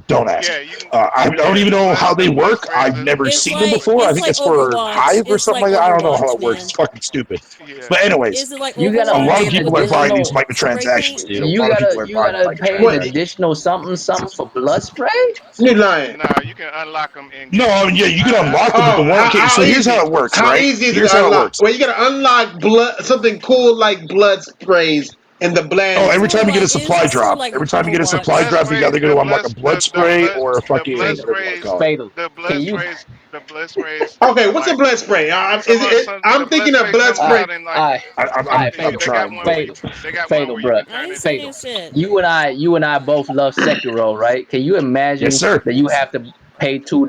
Don't ask. Yeah, you can. I don't Yeah, even know how they the blood work. sprays. I've never seen them It's before. I think like it's for Overwatch. Hive or It's something like like that. I don't know how Overwatch, it works. man. It's fucking stupid. Yeah. But anyways, Is it like You gotta a lot Overwatch of pay an with people are the buying additional. these little spray microtransactions, paint? dude. A lot of people are You buying gotta pay an microtransactions. additional something for blood spray. You lying? Nah, you can unlock them in No, game. I mean, yeah, you can I unlock them, but seen the Oh, one. Okay, how so here's how easy? it works, How right? easy is it Here's to how it unlock? works. Well, you gotta unlock blood, something cool like blood sprays and the Oh, bland. every time you get a It's supply sort of drop, like every time you get a the supply Overwatch. blood drop, you're spray. either going to unlock a blood spray or a The fucking blood Fatal, whatever you want to sprays. call it. fatal. The Can blood you? sprays. The blood sprays Okay, are what's a like blood spray? some of some. I'm The blood thinking of sprays blood comes I, spray. out in like I, I, I'm they fatal, got trying, one but where you fatal, they got one fatal, where you bruh. can I kind ain't of saying Fatal. shit. You and I both love Sekiro, right? Can you yes, imagine sir. that you have to pay $2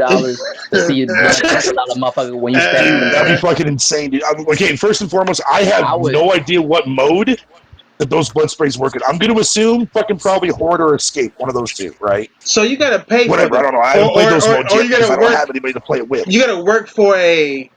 to see blood trickle out of motherfucker when you stab him in Dude, the that'd be chest? fucking insane, dude. Okay, first and foremost, I have I would. no idea what mode that those blood sprays work in. I'm going to assume fucking probably Horde or Escape, one of those two, right? So you gotta pay for Whatever, I them, don't know. I or haven't played those modes or yet you because gotta I don't work. have anybody to play it with. You gotta work for a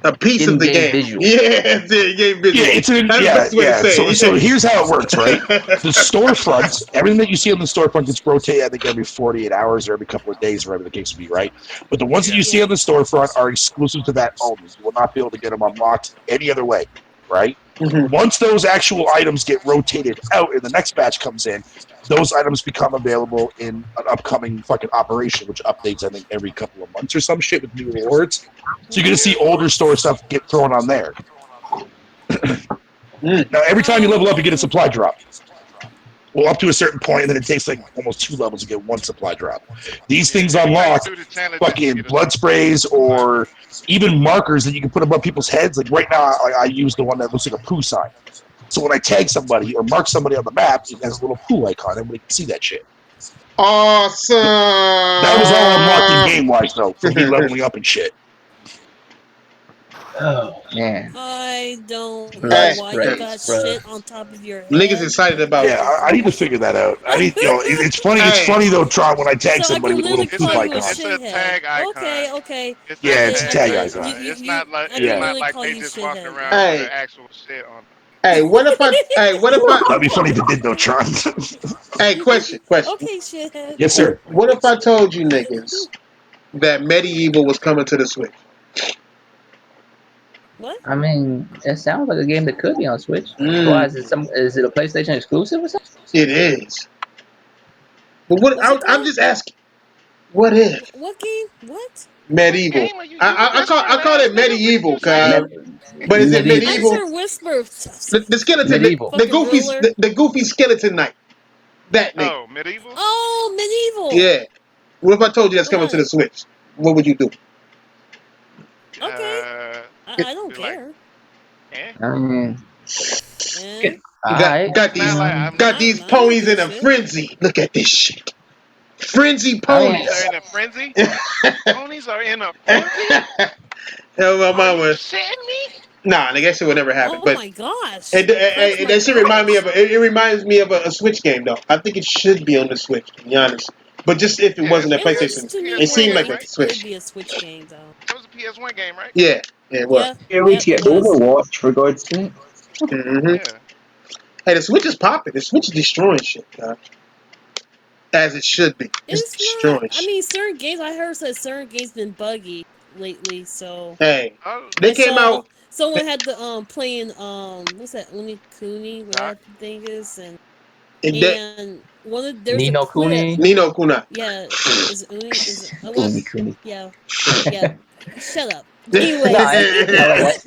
a piece of the In-game game. visual. Yeah, it's a game Yeah, visual. it's an That's the yeah, best way to yeah. say So it. here's how it works, right? The storefront, everything that you see on the storefront gets rotated, I think, every 48 hours or every couple of days, whatever the case may be, right? But the ones that yeah. you see on Yeah. the storefront are exclusive to that only. You will not be able to get them unlocked any other way, right? Mhm. Once those actual items get rotated out and the next batch comes in, those items become available in an upcoming fucking operation, which updates, I think, every couple of months or some shit with new rewards. So you're going to see older store What? stuff get thrown on there. Mm. Now, every time you level up, you get a Um. supply drop. Well, up to a certain point, and then it takes like almost 2 levels to get one supply drop. These Yeah, things anytime you unlock do the challenges, you fucking get a blood sprays supply or drop. even markers that you can put above people's heads. Like right now, I use the one that looks like a poo sign. So when I tag somebody or mark somebody on the map, it has a little poo icon. Everybody can see that shit. That was all unlocked in Awesome. game wise, though, from me leveling up and shit. Oh man, I don't know blood Hey, why you got sprays, bruh. shit on top of your niggas head, excited but about. Yeah, I need to okay. figure that out. I need, it's funny. It's Hey, funny though, Tron, when I tag So I somebody can with a little literally It's call poop a you a icon. it's a shithead. tag icon. Okay, okay. It's a Yeah, Okay, it's a tag tag icon. icon. It's not like I can literally they call you just walking shithead. around with hey, the actual shit on them. hey. What if I? That'd be funny if it did though, Tron. Hey, question. Okay, shithead. Yes, sir. What if I told you niggas that medieval was coming to the Switch? What? I mean, it sounds like a game that could be on Switch. Why Mm, is it some? Is it a PlayStation exclusive or something? it is. But what? What's it I'm called? just asking. What if What game? What? What medieval? game are you a I whispered call ass it nigga? What did medieval, you say? Med- cuz. But is it I medieval. medieval? sure whisper. The skeleton, Medieval. the Fucking goofy, ruler. the goofy skeleton knight. That nigga. Oh, medieval. Oh, medieval. Yeah. What if I told you that's coming to the What? Switch? What would you do? Okay. Uh, I don't be like, care. eh? I mean, Eh? Got alright. got It's not these like got these I don't ponies give a in a shit. frenzy. Look at this shit. Frenzy I mean, ponies are ponies. in a frenzy. Hell, Ponies are in a frenzy. my Are you mama. shitting me? Nah, nigga, that shit would never happen. Oh But my gosh. Crack my that shit remind me crotch. of it reminds me of a Switch game though. I think it should be on the Switch, to be honest. But just if it Yeah, wasn't a It looks PlayStation, it's a to me it PS1 seemed where like game, a right? it could Switch. be a Switch game though. That was a PS1 game, right? Yeah, yeah, it was. Yeah, Yeah, we yep, get it was. Overwatch for God's sake. hmm Yeah. Hey, the Switch is popping. The Switch is destroying shit, God. As it should be. It's It's not. destroying I shit. mean, certain games. I heard that certain games been buggy lately. So Hey, Oh, they I came saw out. someone had the playing what's that Uni Kuni Doc. whatever the thing is It, and one of there's a Nino clip. Kuni. Nino Kuna. Yeah, is Uni is it what? Kuni Kuni. Yeah, yeah. Shut up. Nah, Anyways, I like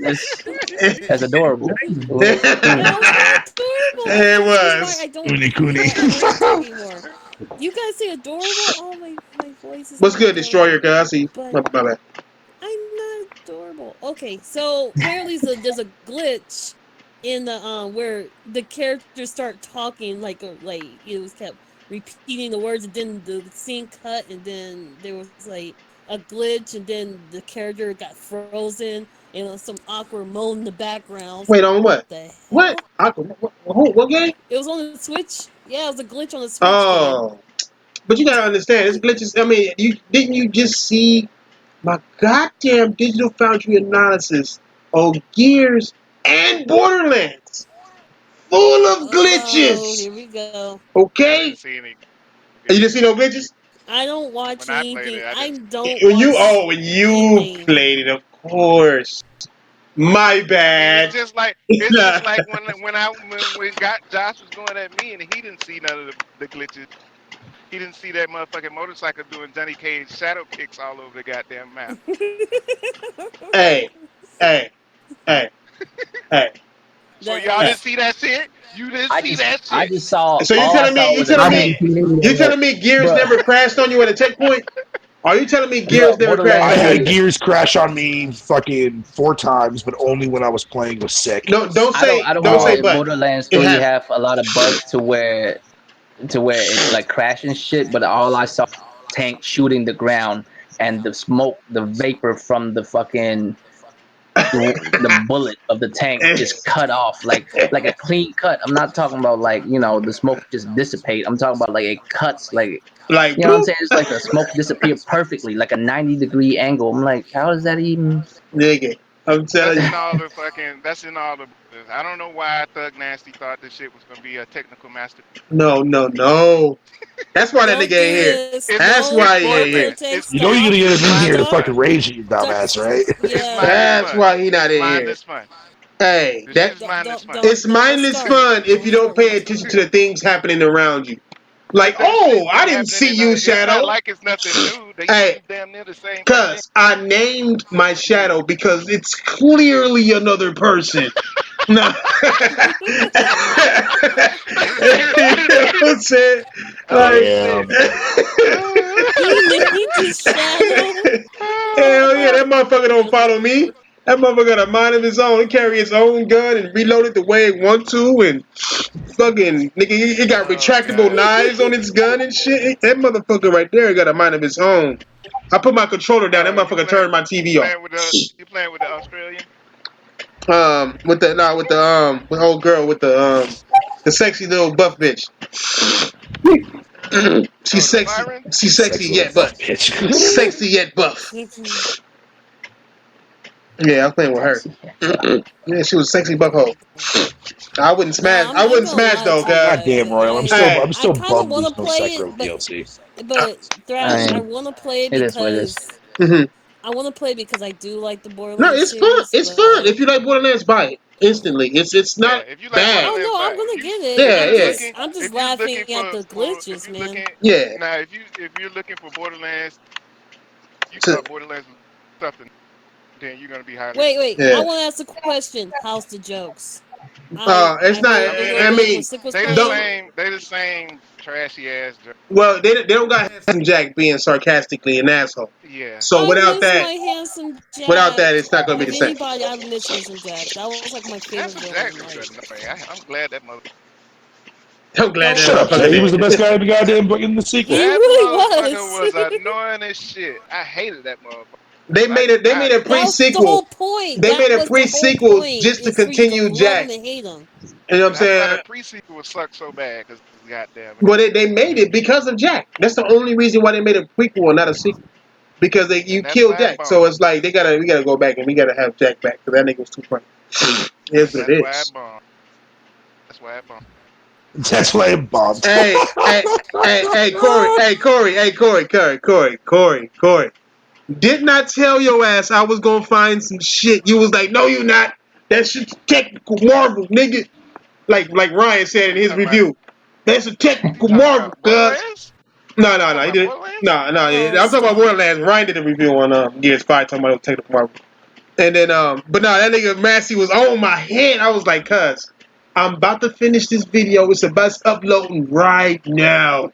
that's adorable. Uni Kuni. no, it's not adorable. That's It the reason why was. Uni Kuni. I don't want to talk anymore. You guys say adorable. Oh my voice is What's not good, Destroyer? adorable, Cause I see. but My bad. I'm not adorable. Okay, so apparently there's a glitch in the where the characters start talking like it was kept repeating the words and then the scene cut and then there was like a glitch and then the character got frozen and some awkward moan in the background. I was Wait, like, on what what? the What? hell? What game? It was on the Switch. Yeah, it was a glitch on the Switch game. Oh, but you gotta understand, this glitches. I mean, you just see my goddamn digital foundry analysis of Gears and Borderlands, full of Oh, glitches. here we go. I didn't Okay, see any you glitches didn't see no glitches I don't watch when I played anything. it. I I didn't. don't when you. watch Oh, when you gaming. played it, of course. My I mean, bad. it's just like when got Josh was going at me and he didn't see none of the glitches. He didn't see that motherfucking motorcycle doing Johnny Cage shadow kicks all over the goddamn map. Hey, hey, hey, hey. So That y'all Hey. didn't see that shit. You didn't I see just that I shit. just saw So all I saw you was a telling I me, didn't see any you of it, telling me Gears bro, never crashed on you at a checkpoint? Are you telling me bro, Gears never crashed I Borderlands on had you? 3. Gears crash on me fucking 4 times, but only when I was playing with sick. No, don't I say, don't don't know say, if but Borderlands it 3 happened. have a lot of bugs to where it like crash and shit, but all I saw was tank shooting the ground and the smoke, the vapor from the fucking the bullet of the tank just cut off like a clean cut. I'm not talking about like, the smoke just dissipate. I'm talking about like it cuts like, Like you know what I'm bloop, saying? It's like the smoke disappeared perfectly, like a 90-degree angle. I'm like, how is that even? nigga. I'm That's telling you, in all the fucking. That's in all the. I don't know why Thug Nasty thought this shit was gonna be a technical master. no, no, no. That's why that nigga don't do ain't here. this. That's Don't It's why he ain't don't here. Borderlands. Tank, You know you're stop. gonna get him in here to Mindless Stop. fucking fun. rage, you dumbass, right? It's Yeah. mindless That's fun. why he not It's in here. mindless fun. Hey, The shit that is mindless fun. Don't it's start. mindless fun if Don't you don't start with pay me. attention to the things happening around you. Like, But that oh, shit I been didn't happening see in. you, It's not Shadow. like it's nothing new. They used to Hey, do damn near the same fucking thing. cuz I named my shadow because it's clearly another person. No. You know what I'm saying? Oh Like, shit. Damn. He named his shadow. hell yeah, that motherfucker don't follow me. That motherfucker got a mind of his own. He carry his own gun and reload it the way it want to, and fucking nigga, he got Oh retractable god. knives on his gun and shit. That motherfucker right there got a mind of his own. I put my controller down. That Oh, motherfucker turned my TV off. you playing with the Australian? With the with the with old girl with the sexy little buff bitch. Oh, She's the sexy. siren? She's sexy Sex little yet buff but bitch. sexy yet buff. Sexy. Yeah, I'm playing with her. Sexy. Yeah, she was sexy buff hoe. I wouldn't Nah, smash. I'm I not wouldn't gonna smash lie though, to you cuz. God damn, guys. Royal. Hey, I'm I still kind of bummed want there's to no play Sekiro it, DLC. but I Thrash, I mean, want to play it it is what it is. because mhm. I do like the No, Borderlands it's fun. series, It's fun. but If you like Borderlands, buy it instantly. It's Yeah, not if you like bad. oh Borderlands, no, I'm buy it. gonna get it. If Yeah, you're yeah, I'm just if you're looking laughing at the if glitches, you man. looking yeah. now if you're looking for Borderlands, you So, thought Borderlands was something, then you're gonna be highly. Wait. I yeah. want to ask a question. How's the jokes? I It's not. heard I a mean, little I bit when mean, Sick was they the playing. don't. same. They the same trashy ass. Well, they don't got handsome Jack being sarcastically an asshole. Yeah, So I miss my handsome without Jack. that, it's not gonna be Of the same. anybody, I miss handsome Jack. That was like my favorite Handsome villain. Jack was Like, annoying. I'm glad that mother. I'm glad don't that Shut up, motherfucker Jay. He was the did. best guy in the That goddamn in the sequel. he that really motherfucker was. was annoying as shit. I hated that motherfucker. They Cause made it. They made a That was the whole pre-sequel. point. They That made a was the whole pre-sequel point. just to Is for you to continue love Jack. him and hate him. You know what I'm that's why saying? that pre-sequel was sucked so bad. Cause goddamn it. Well, they made it because of Jack. That's the only reason why they made a prequel and not a sequel. Because you And that's killed why it Jack, so bombed. it's like we gotta go back and we gotta have Jack back because that nigga was too funny. Here's And what that's it why it is. bombed. That's why it bombed. That's why it bombed. Hey, hey, hey, Corey, Corey. Did not tell your ass I was gonna find some shit. You was like, no, you not. That shit's technical Marvel, nigga. Like Ryan said in You his talking about? review. That's a You technical talking Marvel, about cuz. Borderlands? No, Talking he about didn't. Borderlands? No. Oh, I'm talking about stop. Borderlands. Ryan did a review on Gears 5 talking about technical Marvel. And then but no, that nigga Massey was on my head. I was like, cuz, I'm about to finish this video. It's about uploading right now.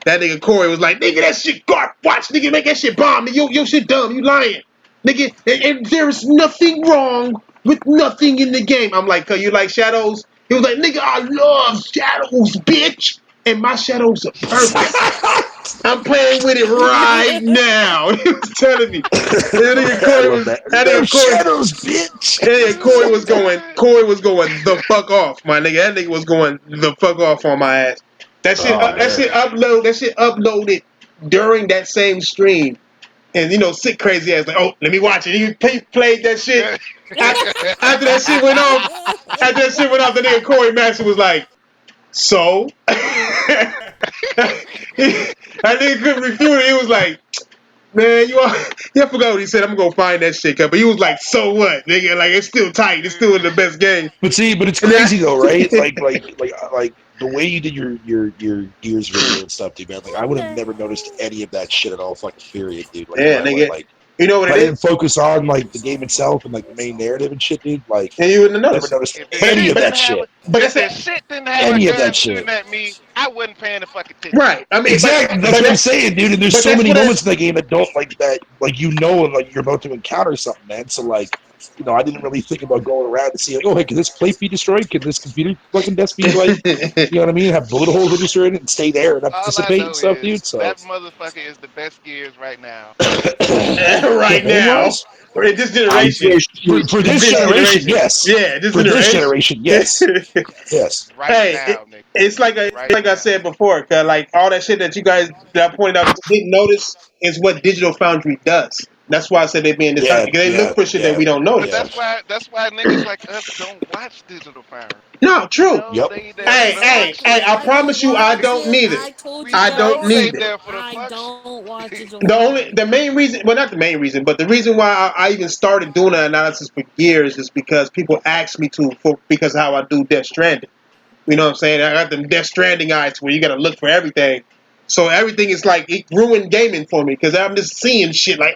That nigga Corey was like, nigga, that shit garp. Watch, nigga, make that shit bomb. Nigga, your shit dumb. You lying. Nigga, and there's nothing wrong with nothing in the game. I'm like, cuz you like Shadows? He was like, nigga, I love Shadows, bitch. and my shadows are perfect. I'm playing with it right now. He was telling me. That nigga I Corey love was that. that No nigga Corey. shadows, bitch. Yeah, Corey was going. God. Corey was going the fuck off, my nigga. That nigga was going the fuck off on my ass. That shit. Oh That man. shit upload. That shit uploaded during that same stream. And sick crazy ass like, oh, let me watch it. He played that shit. After that shit went off, the nigga Corey Master was like, so. I nigga couldn't refute it. He was like, man, I forgot what he said. I'm gonna go find that shit, but he was like, so what, nigga? Like it's still tight. It's still in the best game. But it's And then crazy though, right? Like the way you did your Gears video and stuff, dude, man. Like I What would have the never noticed hell? any of that shit at all, fucking period, dude. Like if yeah, I would nigga. like You know what if it I is? didn't focus on like the game itself and like the main narrative and shit, dude, like And you wouldn't have never noticed it. noticed If the But any shit of that didn't have shit. a, but if that's the it. shit didn't have a Any of gun that shit. shooting at me, I wasn't paying the fucking attention. Right. I mean, Exactly. That's but what I'm that saying, dude. And there's but so that's many what moments in that game that don't like that, like and like you're about to encounter something, man. So like, I didn't really think about going around to see like, oh, hey, can this plate be destroyed? Can this computer fucking desk be like, you know what I mean? Have bullet holes registered in it and stay there and All I anticipate and know stuff, is dude. So that motherfucker is the best Gears right now. right campaign now, wise, or in this I generation, just for in this this generation, generation, yes. yeah, this For this generation. generation, yes, yes. Right Hey, now, nigga. it's Right like I now. said before, cause like all that shit that you guys that I pointed out people didn't notice is what Digital Foundry does. That's why I said they being this time Yeah, because they yeah, look for shit that yeah, we don't But notice. yeah. that's why niggas like us don't watch Digital Foundry. No, We true. know Yep. they there for Hey, the hey, hey! fucks. I I don't promise you, I watch don't it. need it. I told you We I don't know guys, they need it. there for the I fucks. don't watch Digital The Foundry. main reason, well, not the main reason, but the reason why I even started doing that analysis for years is because people asked me to for because of how I do Death Stranding. You know what I'm saying? I got them Death Stranding eyes where you got to look for everything. So everything is like it ruined gaming for me because I'm just seeing shit like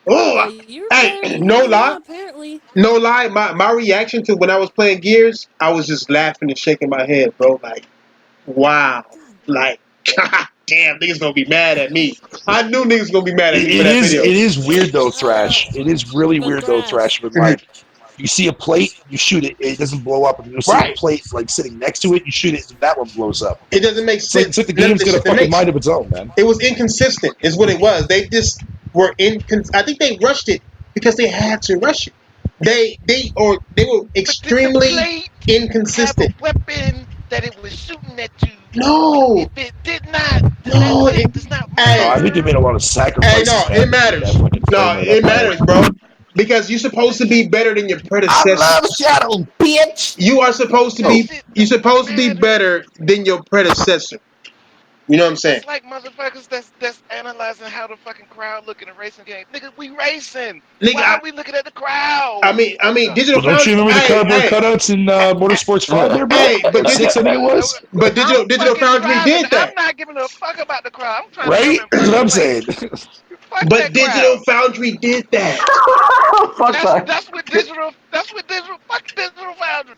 Well, oh. you're Hey, better than no me then, lie, apparently. no lie. My reaction to when I was playing Gears, I was just laughing and shaking my head, bro. Like wow, God, like God damn, niggas gonna be mad at me. I knew niggas gonna be mad at It, me for it that is video. it is weird though, uh, Thrash. It is really but weird though, Thrash, Thrash. When like you see a plate, you shoot it, it doesn't blow up, and you'll see a Right. plate like sitting next to it, you shoot it, and that one blows up. It doesn't make It's like sense. the None of game's the got a shit that fucking makes mind of its own, man. it was inconsistent. Is what it was. They just were I think they rushed it because they had to rush it. They were But did the extremely plate have a inconsistent. weapon that it was shooting at you? No, If it did not, then that no. fact does not No, Hey, I think they matter. made a lot of hey, no, sacrifices, it man, to get that matters. fucking No, frame rate up it higher. matters, bro. Because you're supposed to be better than your I love predecessors. Shadow, bitch. You are supposed to Oh, be. That shit You're don't supposed to be matter. better than your predecessor. You know what I'm saying, That's like motherfuckers that's analyzing how the fucking crowd look in a racing game. Nigga, we racing. nigga? Why are we looking at the I crowd? mean, I mean, Digital well, don't you Foundry. remember the Hey, cardboard hey, cutouts in Motorsports 5 there, bro? hey, Or 6, I think it was. but Digital fucking Foundry driving. did I'm that. not giving a fuck about the crowd. I'm trying to jump Right? in That's what first I'm place. saying. Fuck But that Digital crowd. Foundry did that. fuck that. That's what digital fuck digital foundry.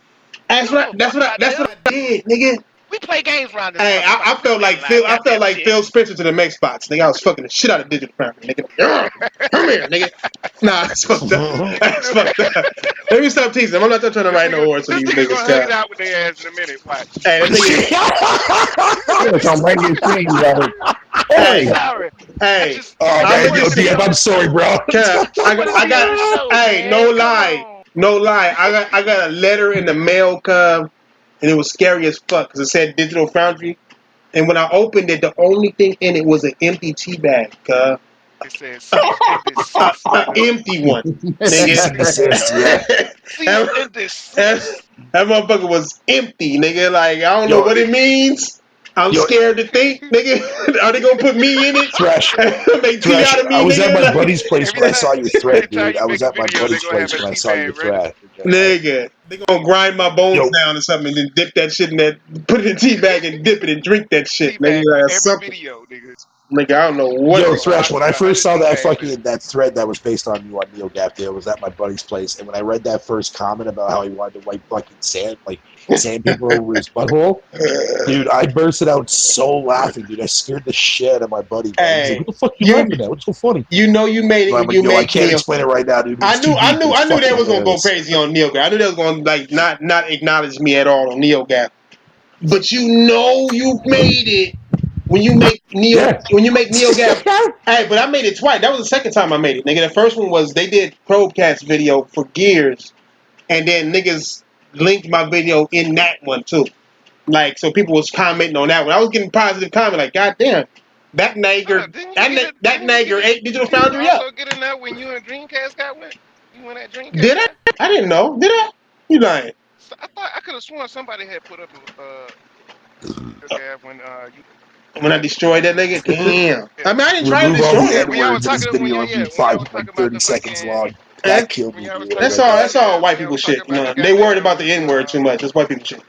We That's don't give what. a fuck about That's them. what I did, nigga. We play games around this Hey, I motherfucker. We felt don't like analyze Phil. I felt goddamn like shit. Phil Spencer to the Mech Spots, nigga. I was fucking the shit out of Digital Foundry, nigga. Come here, nigga. Nah, that's fucked up. That's fucked up. Let me stop teasing. I'm not trying to write no words for This these nigga niggas, gonna hug it God. out with their ass in a minute. Watch. Hey, them niggas. Yes, I'm writing your screen, brother. I'm Hey, Oi! sorry. hey. I Oh I'm just man, gonna wanted yo, just to be see. DM, on I'm the sorry, bro. just wanted to be on the show, Hey, no man. Come lie, on. no lie. I got a letter in the mail, cub, and it was scary as fuck because it said Digital Foundry. And when I opened it, the only thing in it was an empty tea bag, cub. It says cease and desist, A nigga. empty one, Cease nigga. and desist, yeah. Cease and that, desist. that motherfucker was empty, nigga. Like I don't know Yo, what it means. I'm yo, scared to think, nigga. Are they gonna put me in it? Thrash, Make tea Thrash. out of I me, was at nigga? my Like, buddy's place Every when I time saw your every thread, time dude. you I make was a at my video, they buddy's gonna have place a when I tea saw bag your ready. thread. nigga, they gonna grind my bones Yo, down or something, and then dip that shit in that, put it in tea bag and dip it and drink that Tea shit, nigga. bag for Like every something, video, nigga. nigga. I don't know what Yo, the fuck. Thresh, when I About first 100 saw tea that bags in it. fucking that thread that was based on you on NeoGaf Day, I was at my buddy's place, and when I read that first comment about how he wanted to wipe fucking sandpaper over his butthole, dude, I bursted out so laughing, dude. I scared the shit out of my buddy, man. He's like, Hey, "What the fuck are you you laughing at? What's so funny?" you know you made it And I'm when like, you "Yo, I made can't Neo. explain it right now, dude. But it's too deep, but it's I knew fucking they was gonna go hilarious." crazy on NeoGaf. I knew they was gonna like not acknowledge me at all on NeoGaf. but you know you made it Yeah. when you make NeoGaf. Hey, but I made it twice. That was the second time I made it, nigga. The first one was they did Probecast video for Gears, and then niggas linked my video in that one too. Like, so people was commenting on that one. I was getting positive comment, like, God damn, that nigger, Didn't you get it? that Didn't you get nigger it? ate Digital Didn't you Foundry up. also get in there when you and Dreamcast got went? You went at Dreamcast Did I? guy? I didn't know. Did I? You lying? So I thought I could have sworn somebody had put up a gap when you When I had destroyed that nigga, damn. yeah I mean, I didn't try to Remove all destroy the yeah it. N when y'all was words, and talking this video would be when y'all was like talking about 30 the seconds fucking long. Eh? That killed when me, y'all was dude, when I talking That's read all. about that. That's all white when y'all people was talking shit. You about the know, they worried goddamn about the N word too much. That's white people shit.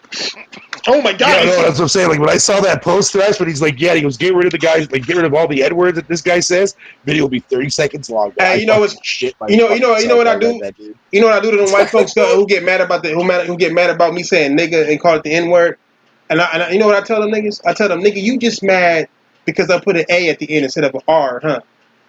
Oh my god! Yeah, no, It's, that's what I'm saying. Like when I saw that post thresh, when he's like, "Yeah," he goes, "Get rid of the guys, like get rid of all the N words that this guy says." Video will be 30 seconds long, bro. hey, I you know fucking what's shit my you fucking know self what when I I read do? that, dude. You know what I do to them white folks who get mad about who get mad about me saying nigga and call it the N word? You know what I tell them niggas? I tell them, nigga, you just mad because I put an A at the end instead of an R, huh?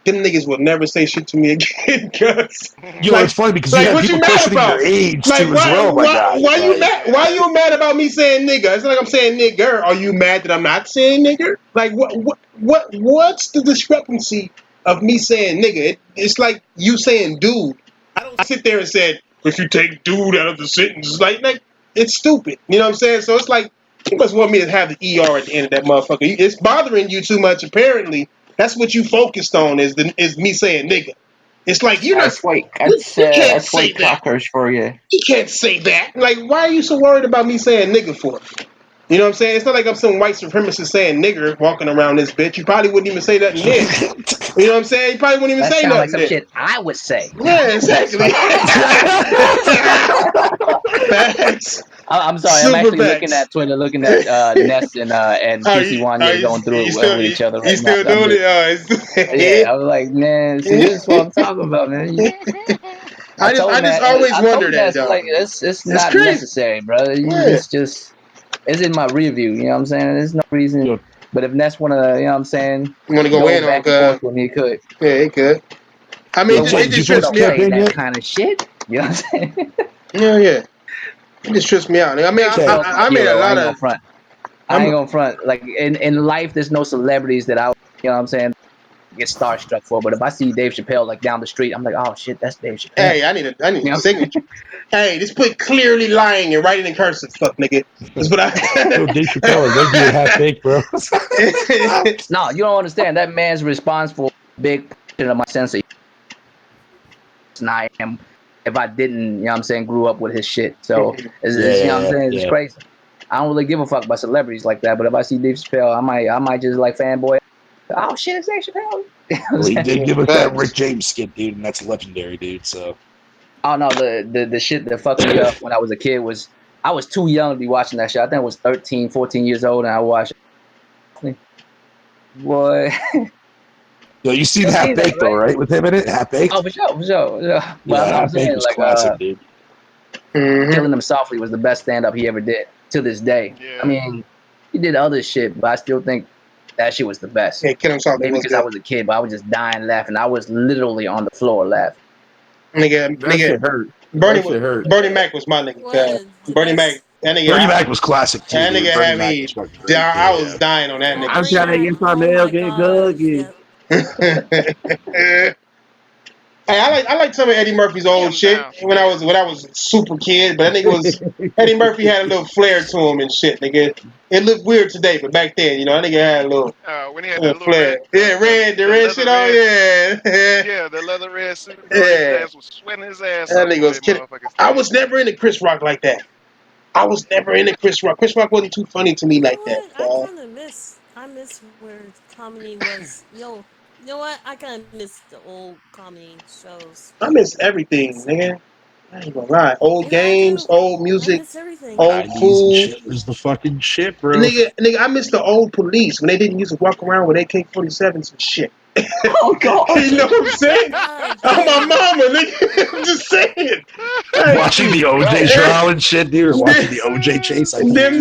Them niggas will never say shit to me again, cuz. Yo, Like, it's funny because you like had what you people mad questioning your about? age Like, too, as well, my guy. why you Like, mad? Why yeah. you mad about me saying nigga? It's not like I'm saying nigger. Are you mad that I'm not saying nigger? Like, what's the discrepancy of me saying nigga? It's like you saying dude. I don't sit there and said, if you take dude out of the sentence, like it's stupid. You know what I'm saying? So it's like you must want me to have the ER at the end of that motherfucker. It's bothering you too much. Apparently, that's what you focused on is me saying nigga. It's like you're not. You can't That's say white that. crackers for you. You can't say that. Like, why are you so worried about me saying nigga for? You know what I'm saying? It's not like I'm some white supremacist saying nigger walking around this bitch. You probably wouldn't even say nothing then. You know what I'm saying? You probably wouldn't even That say sounds like nothing some then. shit I would say. Yeah, That's exactly. funny. Facts. I'm sorry. I'm Super actually looking facts. at Twitter, looking at Ness and PC Wanye going through it with each other You right now. still I'm doing just, it? yeah. I was like, man, see, this is what I'm talking about, man. I just always I wonder told that Ness, though. like, it's It's not crazy. necessary, bro. Yeah. It's just, it's in my review. You know what I'm saying? There's no reason. yo, But if Ness wanna, you know what I'm saying, You want to go go in on back and forth with me, he could. yeah, it could. I mean, yo, But Tay, it did you just just finish trips the don't me out. say campaign that yet? kind of shit. You know what I'm saying? Yeah, yeah. It just trips me out. I mean, Dave Tay, Chappelle's my I made a hero. I lot ain't gonna of. front. I I'm. ain't gonna front. Like in life, there's no celebrities that you know what I'm saying, get starstruck for. But if I see Dave Chappelle like down the street, I'm like, oh shit, that's Dave Chappelle. Hey, I need You a know? signature. Hey, just put clearly lying and write it in cursive. Fuck, nigga. That's what yo, Dave Chappelle, like Reggie and half baked, bro. No, you don't understand. That man's responsible for a big portion of my sense of than I am if I didn't, you know what I'm saying, grew up with his shit. So Yeah, you know what I'm yeah, saying, it's yeah. crazy. I don't really give a fuck about celebrities like that. But if I see Dave Chappelle, I might just like fanboy. Oh shit, it's Dave Chappelle. You know what I'm Well, he saying? did give us that Facts. Rick James skit, dude, and that's legendary, dude. So, Oh no, the shit that fucked me up when I was a kid was I was too young to be watching that shit. I think I was 13, 14 years old and I watched it. Boy, yo, you seen you half seen that, baked though, right? right? With him in it, half Oh, baked. for sure, for sure, for sure. But Yeah, I'm half baked saying was like classic, dude. Mm-hmm. Killing Him Softly was the best stand up he ever did to this day. I Yeah. mean, he did other shit, but I still think that shit was the best. Yeah, Kill Him Softly Maybe was because I good. was a kid, but I was just dying laughing. I was literally on the floor laughing. That Nigga, shit hurt. Bernie, That shit hurt. Bernie Mac was my nigga. What the Bernie Mac, best? Bernie Mac was classic too, that nigga dude. Bernie had Mac me was fucking great. down. I was Yeah. dying on that I'm Bernie trying to Mac. get some Oh mail, my get gosh. cookie. Yeah. nigga. Hey, I like some of Eddie Murphy's old Damn shit when downstairs. I was a super kid, but I think it was Eddie Murphy had a little flair to him and shit, nigga. It looked weird today, but back then, you know, I think it had When he had a the little little flair. red, Yeah, the the red shit leather on, red, yeah. yeah, the leather red suit, boy. His Yeah. ass was sweating his ass That off nigga on was that kidding. motherfucking I stage. was never into Chris Rock like that. I was never into Chris Rock. Chris Rock wasn't too funny to me You know like that. what? I miss where comedy was. You know what? I kind of miss the old comedy shows. I miss everything, It's, nigga. I ain't gonna lie. Old yeah, I games, do. old I music, miss everything. old 90s and food. shit was the fucking shit, bro. Nigga, I miss the old police when they didn't used to walk around with AK-47s and shit. Oh God! You know what I'm saying? God Oh my damn. mama, nigga. I'm just saying. Like, Watching the OJ trial and shit, dude, or watching the OJ chase, I feel you. them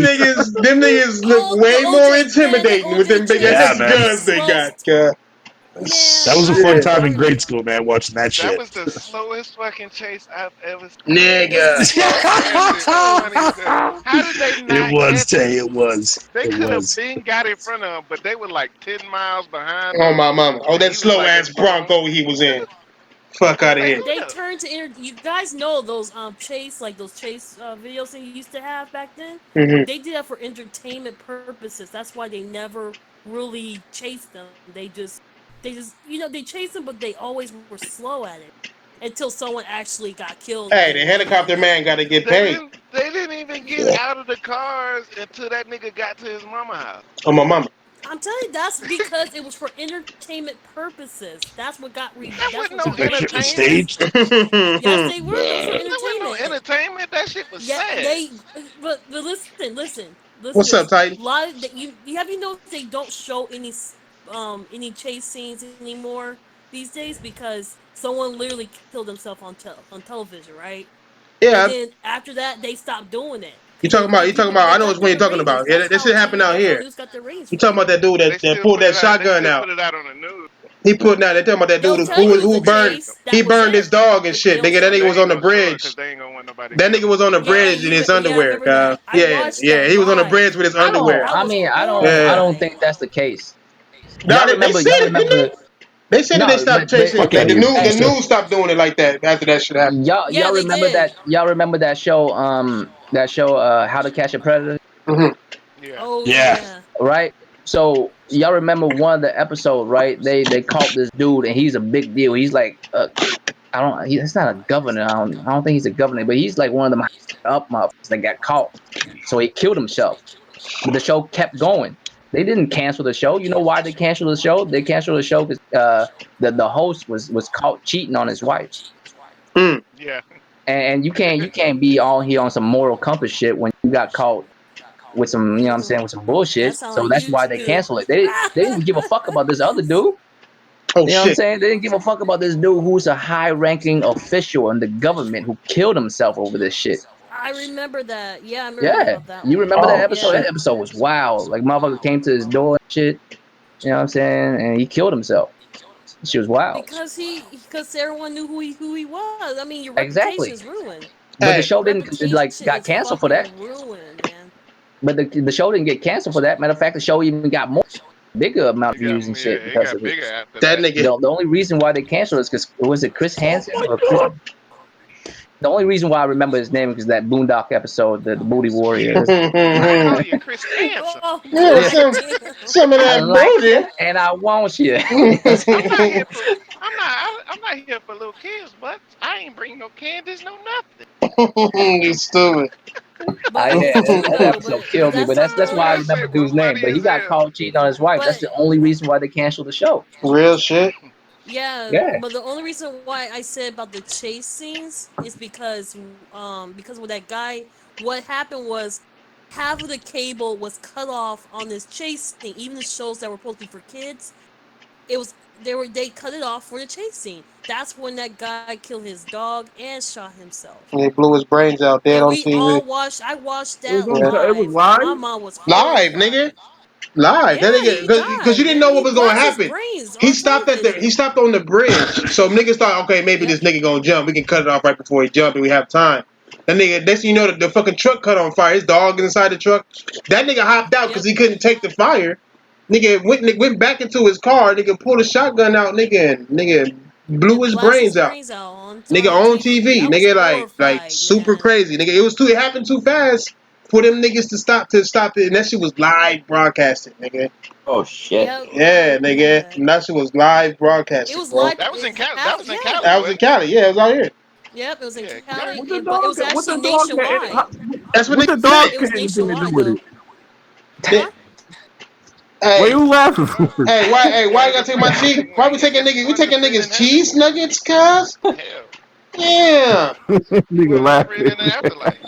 niggas look Oh, the way more OJ. Yeah, that intimidating with OJ them big chase Yeah, ass man. was guns they so. got. Man, That was a I fun Shit. time I in grade remember school, man, watching that That shit. was the slowest fucking chase I've ever seen. it was the Nigga. slowest. That shit was Oh, funny as hell. How did they It not was, catch him? Tay. It was. They It could have was. been got in front of him, but they were like 10 miles behind Oh him, my mama. Oh, and that he was slow like ass in front of him. Bronco he was in. Fuck out of Like, here. who they the? turned to you guys know those chase like those chase videos they used to have back then. Hmm. They did that for entertainment purposes. That's why they never really chased them. They just they chased them, but they always were slow at it until someone actually got killed Hey, and the won, and helicopter then man got to get They paid. didn't. They didn't even get out of the cars until that nigga got to his mama house. Oh my mama. I'm telling you that's because it was for entertainment purposes. That That's wasn't what no So got that shit was reviewed. entertainment. staged. Yes, they were. Those were That wasn't no entertainment. entertainment. That shit was Yeah, sad. they. But listen. What's There's up, Titan? a lot of that you have you noticed they don't show any chase scenes anymore these days because someone literally killed himself on television, right? And Yeah, then after that they stopped doing it, you talking about? and You talking people about? I they know got which one their you're talking ratings. about. Yeah, That's that how shit happened out That's how here. news got their ratings You talking from. about that dude But they that still pulled put that it out. They shotgun still out? put it out on the news. He put that. They talking about that They'll dude tell you the who burned. chase. That He was burned it, his dog and but they shit. don't Nigga, that show nigga They was you. on ain't the gonna show it bridge. because they ain't gonna want nobody to That kill nigga him. was on the Yeah, bridge in his I underwear. remember that. I Yeah, watched yeah. that He was on the live. bridge with his I underwear. I was mean, I Yeah. don't horrified. think that's the case. Nah, they said Y'all it, didn't remember? they? They said that they No, stopped chasing but it. Fuck out of The here. news, He the hey, said news stopped doing it like that after that shit happened. Yeah, they did. y'all remember that show How to Catch a Predator, Hmm. Yeah. Oh Yeah. yeah. right? So y'all remember one of the episodes, right? They caught this dude and he's a big deal. He's like he's not a governor. I don't think he's a governor, but he's like one of them up motherfuckers that got caught. So he killed himself. But the show kept going. They didn't cancel the show. You know why they canceled the show? They canceled the show because the host was caught cheating on his wife. Mm. Yeah. And you can't be all here on some moral compass shit when you got caught with some, you know what I'm saying, with some That bullshit. sound So like that's you why they too. canceled it. They didn't give a fuck about this other dude. Oh You know what I'm shit. saying? They didn't give a fuck about this dude who's a high ranking official in the government who killed himself over this shit. I remember that. Yeah, I remember Yeah. about that You one. remember that Oh episode? Yeah. That shit. episode was wild. Like motherfucker came to his door and shit. You know what I'm saying? And he killed himself. She was wild. Because everyone knew who he was. I mean, your reputation is Exactly. ruined. But the Hey, show didn't like Reputation got is canceled for that. fucking ruined, man. But the show didn't get canceled for that. Matter of fact, the show even got more bigger amount of It got views and yeah. shit It because got of it. bigger after that that. nigga. The only reason why they canceled is because was it Chris Oh Hansen my or Chris, god. the only reason why I remember his name is that Boondock episode, the Booty Warriors. Not calling Yeah, you Chris Hansen. Oh god Yeah, damn. some of I that like you booty. and I want you. I'm not here for. I'm not here for little kids, but I ain't bring no candies, no nothing. You stupid. I But yeah, it's true that though. episode But killed me. that's But the that's why I That only. remember shit was dude's name. funny But he as got hell. caught cheating on his wife. That's But the only reason why they canceled the show. Real shit. yeah, Yeah, but the only reason why I said about the chase scenes is because with that guy, what happened was half of the cable was cut off on this chase scene. Even the shows that were supposed to be for kids, they cut it off for the chase scene. That's when that guy killed his dog and shot himself. And he blew his brains out And dead on we all TV. watched. I watched It was that on. It was live, and my live. mom was Live, horrified. nigga. Live. Yeah, That nigga, he because died, you didn't man. know He what was gonna lost his happen. brains He on stopped at the. He television. stopped on the bridge, so niggas thought, okay, maybe Yep. this nigga gonna jump. We can cut it off right before he jump, and we have time. That nigga, next thing you know, the fucking truck caught on fire. His dog inside the truck. That nigga hopped out because Yep. he couldn't take the fire. Nigga went back into his car. Nigga pulled a shotgun out. Nigga blew And his blast his brains out. brains out Nigga on on TV. TV. I was Nigga like horrified, super man. crazy. Nigga, it happened too fast for them niggas to stop it. And that shit was live broadcasting, nigga. Oh shit. Yep, I Yeah, remember nigga. that. And that shit was live It broadcasting, was bro. live. That was in Cali. That Half, was in yeah. Cali, That was in wasn't it? Cali. Yeah, it was out here. Yep, it was in Yeah, Cali, What the but it was dog? What actually the dog? nationwide. That's what What the niggas dog say. It was got anything to do nationwide with though. it? They- Huh? What are Hey, you laughing Well, for? hey, why yeah, you gotta because take my cheese? Why we taking it's niggas? We one to taking friend niggas in heaven. cheese nuggets, cuz? Hell, Yeah. you Nigga one to friend laughing. in the afterlife.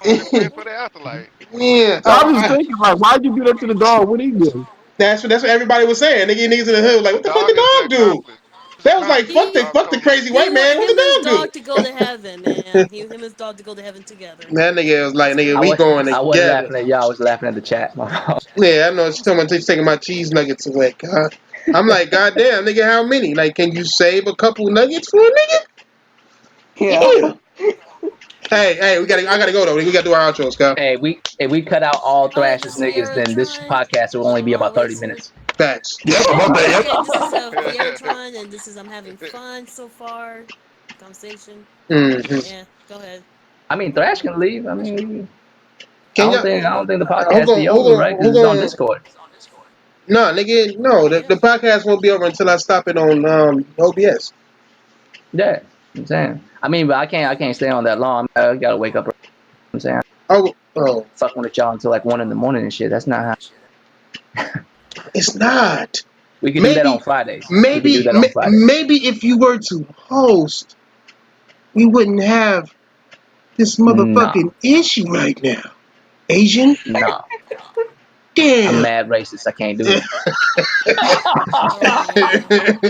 One to friend for the afterlife. Yeah. So I'm just thinking, like, why'd you do that to the dog? What he do? That's what everybody was saying. Niggas in the hood was like, what the fuck Dog the is an dog do? accomplice. It's an They was like, accomplice. fuck The the He dog fuck the told him to crazy do he white it. want man. What him and his the dog dog do? to go to heaven, man. Him and his dog to go to heaven together. That nigga was like, That's nigga, what we it going was. I wasn't together. laughing at y'all. I was laughing at the chat. Yeah, I know. She's talking about taking my cheese nuggets away, huh? I'm like, goddamn, nigga, how many? Like, can you save a couple nuggets for a nigga? Yeah. Yeah. Hey, I gotta go though. We gotta do our outros, Kyle. Hey, if we cut out all Oh, and Thrash's this is niggas, then this Vieratron. podcast will only be Oh about 30 wait, minutes. Facts. Yeah, about oh, that. okay. This is Vieratron, and this is I'm having fun so far. Conversation. Mm-hmm. Yeah, go ahead. I mean, Thrash can leave. I mean, Can y'all? I don't think the Who podcast be gon' who over, right? gon' Because who it's on gon' Discord. No, nigga, no. The podcast won't be over until I stop it on OBS. Yeah, I'm saying. I mean, but I can't stay on that long. I gotta wake up. I'm saying, Oh, fucking with y'all until like 1 in the morning and shit. That's not how. it's not. We could do that on Maybe, Fridays. We could do maybe, that on Fridays. maybe if you were to host, we wouldn't have this No, motherfucking issue right now. Asian, no. I'm damn. mad racist. I can't do it. Oh man.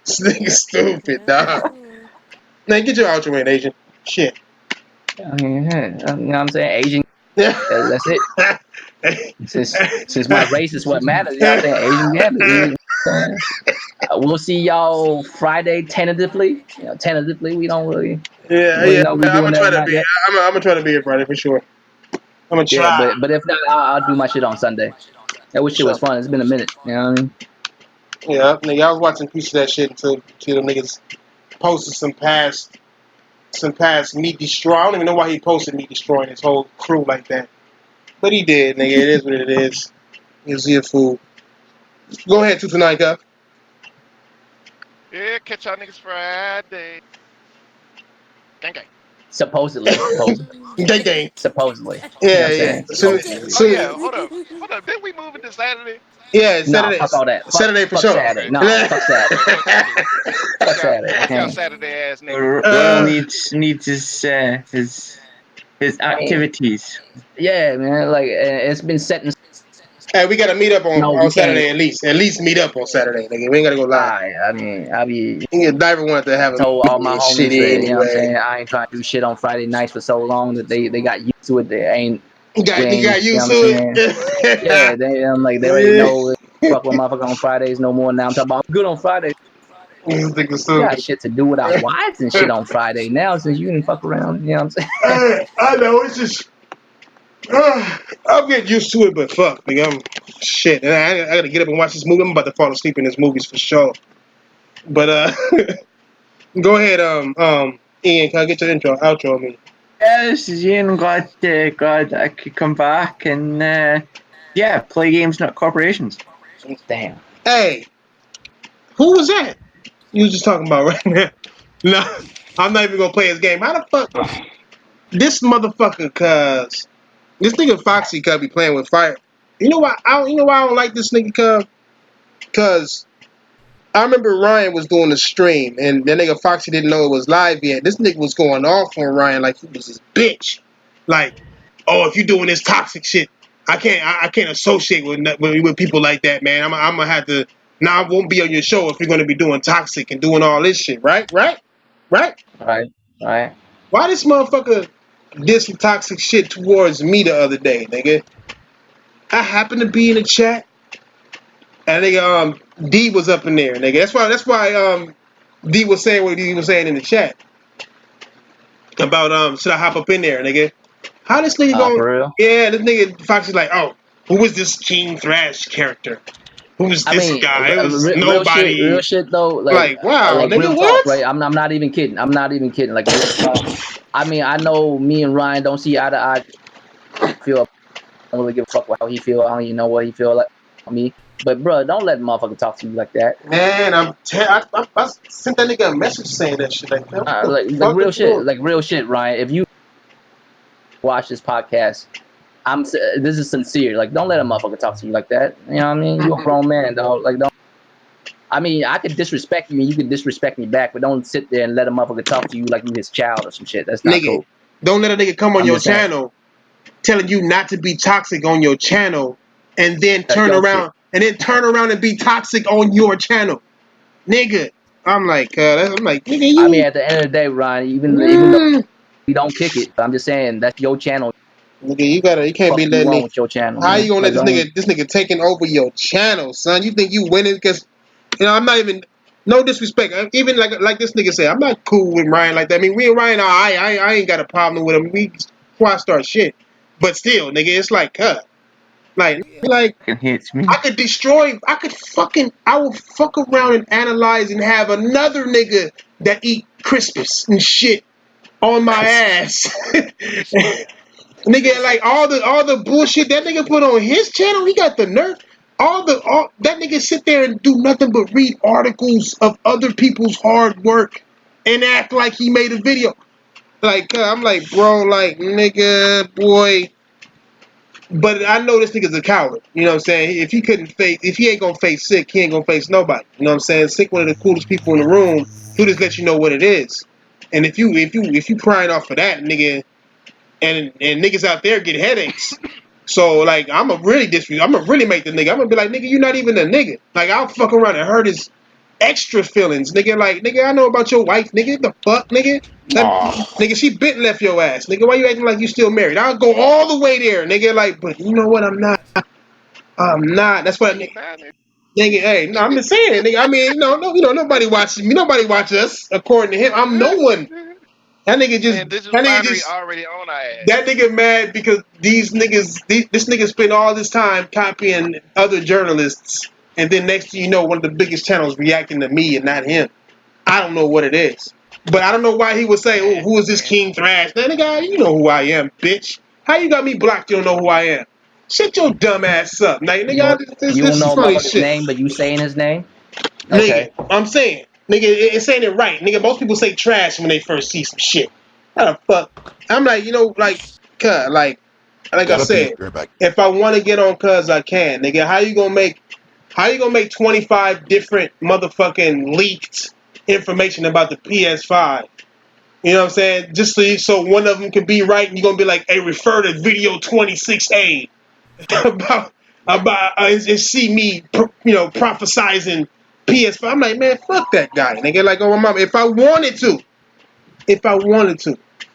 This nigga stupid, Yeah. dog. Now get your outro in, Asian. Shit. I mean, yeah, you know what I'm saying? Asian. That's it. Since my race is what matters, you know what I'm saying? Asian gambit. You know what I'm saying? We'll see y'all Friday tentatively. You know, tentatively. We don't really Yeah. know we I'm doing gonna that try or to not be. yet. I'm gonna try to be here Friday for sure. I'm gonna Yeah, try. but if not, I'll do my shit on Sunday. That wish shit was Sure. fun. It's been a minute. You know what I mean? Yeah, nigga, I was watching pieces of that shit until them niggas posted some past meat destroy. I don't even know why he posted meat destroying his whole crew like that, but he did, nigga. It is what it is. He's a fool. Go ahead, 229 Cup. Yeah, catch y'all niggas Friday. Gang gang. Supposedly, Gang gang. supposedly. You know what Yeah, I'm yeah. saying? Soon, Supposedly. Oh soon, yeah, hold up. Didn't we move it to Saturday? yeah, Nah, Saturday. fuck all that. Saturday for Fuck sure. Saturday. Okay. No, fuck Saturday. Okay, fuck that too. Fuck Saturday. Fuck y'all Okay. Saturday ass niggas. Royal uh, needs his I mean, activities. yeah, man. Like it's been set in. hey, we gotta meet up No, on we can't. Saturday at least. At least meet up on Saturday, nigga. We ain't gotta go live. I mean, I be Nigga, Diver wanted to have a told all meeting my and shit homies that, you know what I'm anyway. saying, I ain't trying to do shit on Friday nights for so long that they got used to it. They ain't, we You ain't, got you know used what to I'm saying? it. Yeah, I'm like, they already know fuck with motherfucker on Fridays no more. Now I'm talking about I'm good on Fridays. This nigga You got stupid. shit to do with our wives and shit on Friday now since you didn't fuck around, you know what I'm saying? I know it's just I'm getting used to it, but fuck, nigga, I'm shit. And I gotta get up and watch this movie. I'm about to fall asleep in this movies for sure. But go ahead, Ian, can I get your outro on me? Yeah, this is Ian. Glad I could come back and yeah, play games, not corporations. Damn. Hey, who was that? You was just talking about right now. No, I'm not even gonna play his game. How the fuck this motherfucker? Cause this nigga Foxy could be playing with fire. You know why? You know why I don't like this nigga? Cause I remember Ryan was doing the stream, and that nigga Foxy didn't know it was live yet. This nigga was going off on Ryan like he was his bitch. Like, oh, if you doing this toxic shit, I can't associate with people like that, man. I'm gonna have to. Now I won't be on your show if you're gonna be doing toxic and doing all this shit, right? Right? Right, right. Why this motherfucker did some toxic shit towards me the other day, nigga? I happened to be in the chat, and nigga, D was up in there, nigga. That's why D was saying what he was saying in the chat about should I hop up in there, nigga? How this nigga going? For real? Yeah, this nigga Fox is like, oh, who was this King Thrash character? Who was I this mean, guy? It was real nobody. shit though. Like, wow, Like real nigga, talk, what? right? I'm not even kidding. I'm not even kidding. Like real talk. I mean, I know me and Ryan don't see eye to eye. Feel I don't really give a fuck what how he feel. I don't even know what he feel like me. But bro, don't let motherfucker talk to you like that. Man, I sent that nigga a message saying that shit. Like, man, what the Like fuck are real you shit. doing? Like real shit, Ryan. If you watch this podcast, this is sincere. Like, don't let a motherfucker talk to you like that. You know what I mean? You a grown man, dog. Like, don't. I mean, I could disrespect you and you could disrespect me back, but don't sit there and let a motherfucker talk to you like you his child or some shit. That's not Nigga, cool. don't let a nigga come on I'm your just saying. channel telling you not to be toxic on your channel, and then That's turn your shit. around and be toxic on your channel, nigga. I'm like, nigga, I mean, you. at the end of the day, Ryan, even though Mm, we don't kick it, I'm just saying that's your channel. Nigga, you can't Fuck be you letting wrong me. with your channel, How you man? gonna let Like, don't. this nigga taking over your channel, son? You think you winning? Because I'm not even. No disrespect. Even like this nigga said, I'm not cool with Ryan like that. I mean, we and Ryan, I ain't got a problem with him. We quad start shit, but still, nigga, it's like Fucking hates me. I could destroy. I will fuck around and analyze and have another nigga that eat crispus and shit on my ass. Crispy. This nigga Nigga, said like crispy. all the bullshit that nigga put on his channel, he got the nerve. All that nigga sit there and do nothing but read articles of other people's hard work and act like he made a video. Like I'm like, bro, like nigga, boy. But I know this nigga's a coward. You know what I'm saying? If he ain't gonna face Sick, he ain't gonna face nobody. You know what I'm saying? Sick, one of the coolest people in the room. He'll just let you know what it is. And if you prying off of that, nigga, and niggas out there get headaches. So like I'm gonna really make the nigga. I'm gonna be like, nigga, you're not even a nigga. Like I'll fuck around and hurt his extra feelings, nigga. Like nigga, I know about your wife, nigga. The fuck, nigga. Oh, Nigga, she bit left your ass, nigga. Why you acting like you still married? I'll go all the way there, nigga. Like, but you know what? I'm not. I'm not. That's what, nigga. Nah, nigga. Hey, no, I'm just saying, nigga. I mean, nobody watches me. Nobody watches us. According to him, I'm no one. That nigga just. Man, Digital That nigga Foundry just. already on our That ass. nigga mad because this nigga spent all this time copying other journalists, and then next thing you know, one of the biggest channels reacting to me and not him. I don't know what it is, but I don't know why he would say, "Oh, who is this Man. King Thrash?" Now, nigga, you know who I am, bitch. How you got me blocked? You don't know who I am. Shut your dumb ass up, now, You don't, nigga. This you don't this is know a funny motherfucker's shit, name, but you saying his name. nigga. Okay. I'm saying, nigga, it's saying it right, nigga. Most people say trash when they first see some shit. How the fuck? I'm like, cuz, like I gotta pee. said, Be right back. if I want to get on cuz I can, nigga. How you gonna make 25 different motherfucking leaked information about the PS5? You know what I'm saying? Just so one of them can be right, and you're gonna be like, hey, refer to video 26A about and see me, prophesizing PS5. I'm like, man, fuck that guy, nigga. Like, oh my mom, if I wanted to.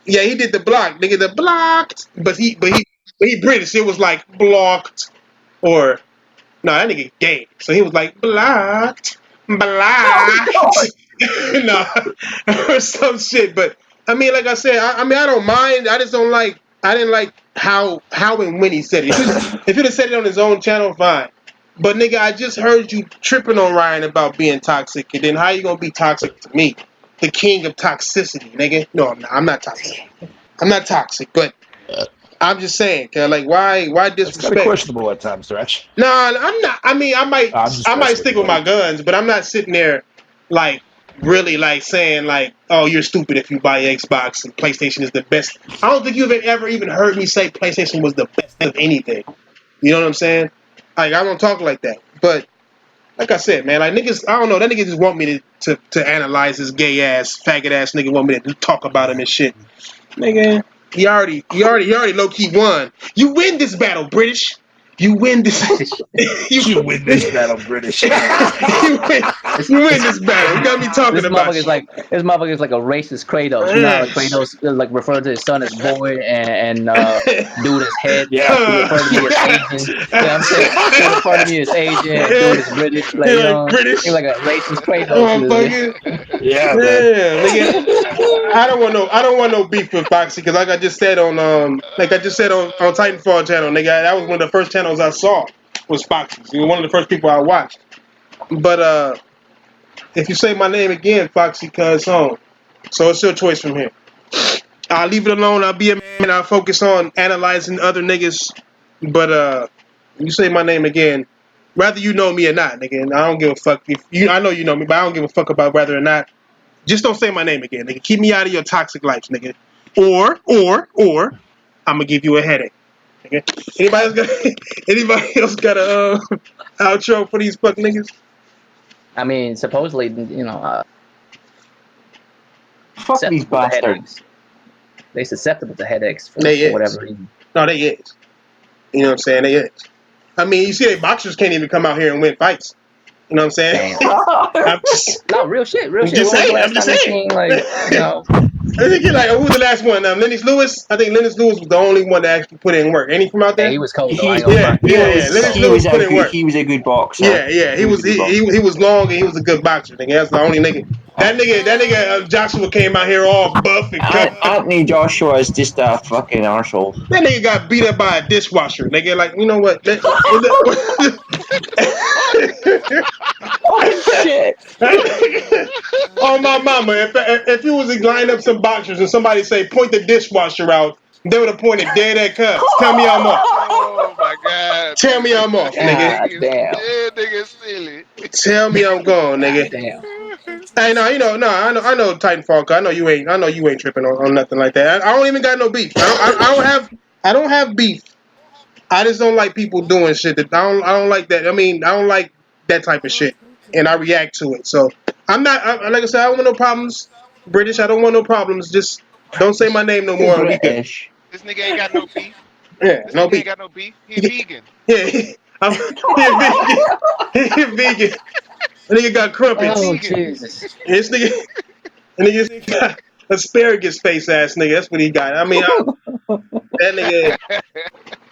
Yeah, he did the block, nigga, the blocked. But he British. It was like blocked or no, that nigga gay. So he was like blocked, Oh blocked. God! No, or some shit. But I mean, like I said, I mean, I don't mind. I just don't like. I didn't like how and when he said it. If he'd have said it on his own channel, fine. But nigga, I just heard you tripping on Ryan about being toxic, and then how you gonna be toxic to me, the king of toxicity, nigga? No, I'm not. I'm not toxic. I'm not toxic, but I'm just saying, like, why That's kind of disrespect? questionable at times, Thresh. No, I'm not. I mean, I'm just I might messing with stick you, with buddy. my guns, but I'm not sitting there like really like saying like, oh, you're stupid if you buy Xbox and PlayStation is the best. I don't think you've ever even heard me say PlayStation was the best of anything. You know what I'm saying? Like I don't talk like that. But like I said, man, like niggas, I don't know. That nigga just want me to analyze this gay ass, faggot ass nigga. Want me to talk about him and shit, nigga. He already low key won. You win this battle, British. You win this. you, You win this battle, British. you win. This, You win this, this battle. You got me talking this about motherfucker is shit. like this motherfucker is like a racist Kratos. You know how like Yes. Kratos like referred to his son as boy and dude as head. Yeah. He referred to me as Asian. You know what I'm saying? He referred to me as Asian and dude is British. Like You're you like know, British. he's like a racist Kratos. Motherfucker. Yeah, man. Yeah, nigga. I don't want no beef with Foxy because like I just said on Titanfall channel, nigga, that was one of the first channels I saw was Foxy. He was one of the first people I watched. But if you say my name again, Foxy cuz home. So it's your choice from here. I'll leave it alone, I'll be a man, I'll focus on analyzing other niggas. But you say my name again, whether you know me or not, nigga, and I don't give a fuck if you I know you know me, but I don't give a fuck about whether or not. Just don't say my name again, nigga. Keep me out of your toxic life, nigga. Or I'm gonna give you a headache. Nigga. Anybody else got a outro for these fuck niggas? I mean, supposedly Fuck these susceptible to bastards. headaches. They susceptible to headaches They for is. whatever reason. No, they is. You know what I'm saying? They is. I mean, you see, they boxers can't even come out here and win fights. You know what I'm saying? Damn. I'm just, No, real shit, real I'm shit. just When was the saying. I'm last just time you saying. seen like I think you're like, who was the last one? Lennox Lewis. I think Lennox Lewis was the only one that actually put in work. Any from out Yeah, there? he was cold though. I ain't He gonna Yeah, front. he yeah, yeah. was Lennox he Lewis was put a in good work. he was a good boxer. Yeah, yeah. He was a good boxer. He was long and he was a good boxer. Nigga, that's the only nigga. That nigga Joshua came out here all buff and cut. Anthony Joshua is just a fucking arsehole. That nigga got beat up by a dishwasher. Nigga, like, you know what? Oh shit! Oh my mama! If you was to line up some boxers and somebody say point the dishwasher out, they would have pointed dead at Cuz. Tell me I'm off. Oh my god, Tell me I'm off, nigga. God damn. Yeah, nigga silly. Tell me I'm gone, God nigga. damn. Hey, no, no, I know Titanfall. I know you ain't tripping on nothing like that. I don't even got no beef. I don't have beef. I just don't like people doing shit that I don't like that. I mean, I don't like that type of shit, and I react to it. So like I said, I don't want no problems. British, I don't want no problems. Just don't say my name no You're more, and we good. British. This nigga ain't got no beef. Yeah, This no nigga ain't beef. got no beef. He vegan. Yeah, he a vegan. He a vegan. That nigga got He crumpets. Oh vegan. Jesus. This nigga got asparagus face ass nigga. That's what he got. I mean, that nigga.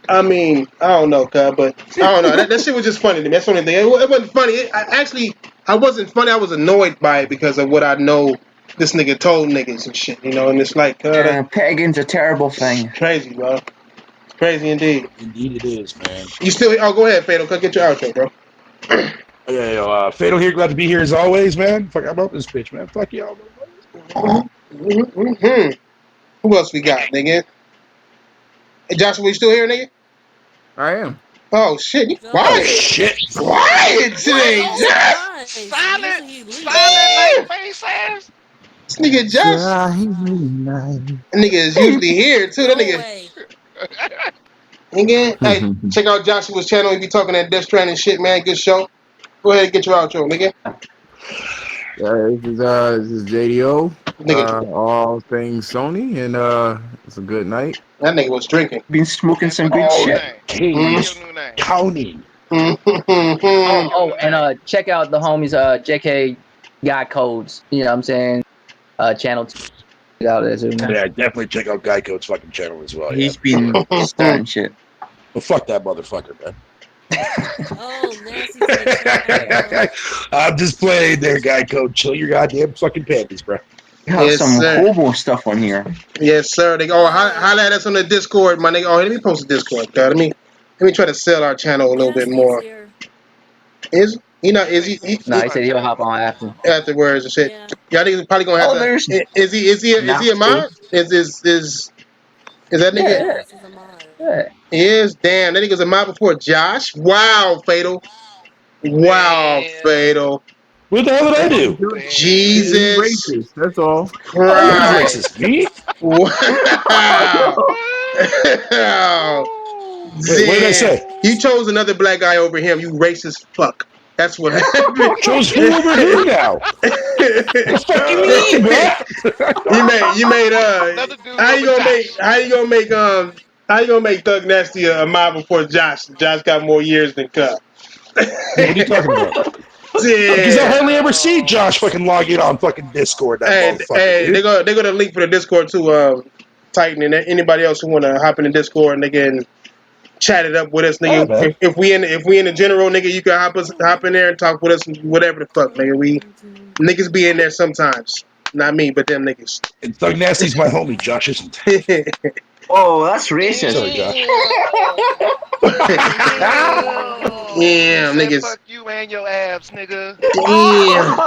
I mean, I don't know, cuz, but I don't know. That shit was just funny to me. That's the only thing. It wasn't funny. I wasn't funny. I was annoyed by it because of what I know this nigga told niggas and shit, you know. And it's like, that's Pettinging's a terrible thing. crazy, bro. It's crazy indeed. Indeed, it is, man. You still? Oh, go ahead, Fatal. Get your outro, bro. Yeah, Fatal here, glad to be here as always, man. Fuck, I'm up this bitch, man. Fuck y'all. Mm-hmm. Who else we got, nigga? Hey, Joshua, you still here, nigga? I am. Oh shit, you Oh quiet. Josh. shit. Quiet today, I'm Josh. surprised. Silent, Usually he leaves. silent night Damn. face ass. This nigga Josh. That nigga is usually here too. That Go nigga. away. Again, hey, check out Joshua's channel. He be talking that Death Stranding shit, man. Good show. Go ahead and get your outro, nigga. This is JDO. Nigga, All things Sony, and it's a good night. that nigga was drinking. Been smoking And some fuck your good All new shit. name. Fuck your kings new name. counting. Fuck Mm-hmm. your Oh, new and name. check out the homies JK Guy Codes. You know what I'm saying? Channel 2 out there too, man. Yeah, definitely check out Geico's fucking channel as well. Yeah, He's been starting shit. but fuck that motherfucker, man. Oh, Nancy's in the chat. I'm just playing there, Geico. Chill your goddamn fucking panties, bro. You have Yes, some sir. hobo stuff on here. Yes, sir. They go, holla at us on the Discord, my nigga. Oh, let me post the Discord, God. Let me try to sell our channel a little bit Nasty's more. here. Is he not? You Is say No, he he our said he'll channel. hop on after. afterwards and shit? Yeah. Y'all niggas probably gonna have Oh, to. there's Is he a Nasty. mod? Is that nigga? Yeah, Yes, he's a mod. yeah. He is. Damn, that nigga's a mod before Josh. Wow, Fatal. Wow, Man, Fatal. What the hell did I do? man. He Jesus racist. That's all. Who's Christ. racist? Me? Wow. Wow. Wait, what did I Damn. say? You chose another black guy over him, you racist fuck. That's what happened. Chose who over who now? The fuck you mean, bro? you made Another dude over Josh. how you gonna make Thug Nasty a mob before Josh? Josh got more years than Cub. Yeah, what are you talking about? Because I Damn. hardly ever see Oh Josh fucking log in on fucking Discord, that And motherfucker, they dude. go to link for the Discord to Titan and anybody else who wanna hop in the Discord and they can chat it up with us, Yeah, nigga. man. If we in the general, nigga, you can hop in there and talk with us, whatever the fuck, nigga. We niggas be in there sometimes. Not me, but them niggas. And Thug Nasty's my homie, Josh isn't. Oh, that's Sorry, racist. Josh. damn. Damn. He Damn, said niggas. fuck you and your abs, nigga. Damn.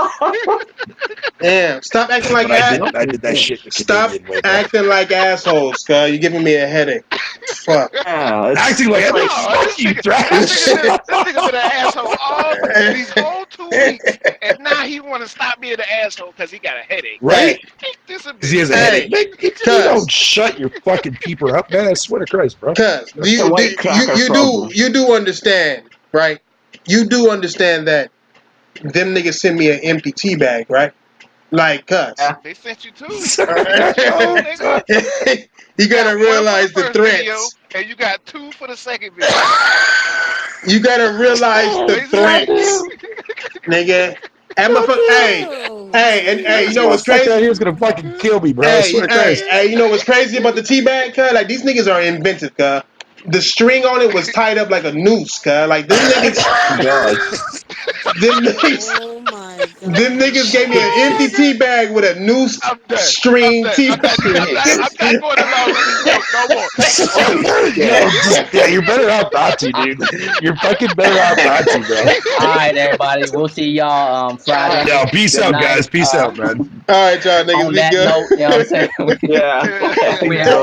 Damn. Stop acting like But I did that shit the Stop Canadian way, bro. acting like assholes, cuz. You're giving me a headache. Fuck. Yeah, Acting like, it's no, like fuck you, This Thrash. nigga been an asshole all these whole 2 weeks, and now he want to stop being an asshole because he got a headache. Hey, Right? Ain't this a Because he has bitch? a headache. hey, Man, you cuz. don't shut your fucking peeper up, man. I swear to Christ, bro. Cuz. it's a white cracker problem. You do understand, right? You do understand that them niggas send me an empty tea bag, right? Like, cuz. Yeah. They sent you two. They sent you two, nigga. You You gotta got one for the realize the first video, threats. and you got two for the second video. You gotta realize the They sent threats, nigga. And motherfucker, hey, and hey, you know what's Motherfucker out crazy? here is gonna fucking kill me, bro. I Hey, swear to hey, Christ. hey, you know what's crazy about the tea bag, cuz? Like, these niggas are inventive, cuz. The string on it was tied up like a noose, cuz. Like, God. them niggas, Oh my them niggas gosh. gave me an empty tea bag with a noose I'm done. I'm string done. tea I'm bag. not going along with this joke no more. Oh Yo, shit. just yeah, you're better off not to, dude. You're fucking better off not to, bro. All right, everybody. We'll see y'all All right. Friday. Yo, peace Good out, night. guys. Peace out, man. All right, y'all niggas, On be that good. note, you know what I'm saying? Yeah. we Peace, out. bro.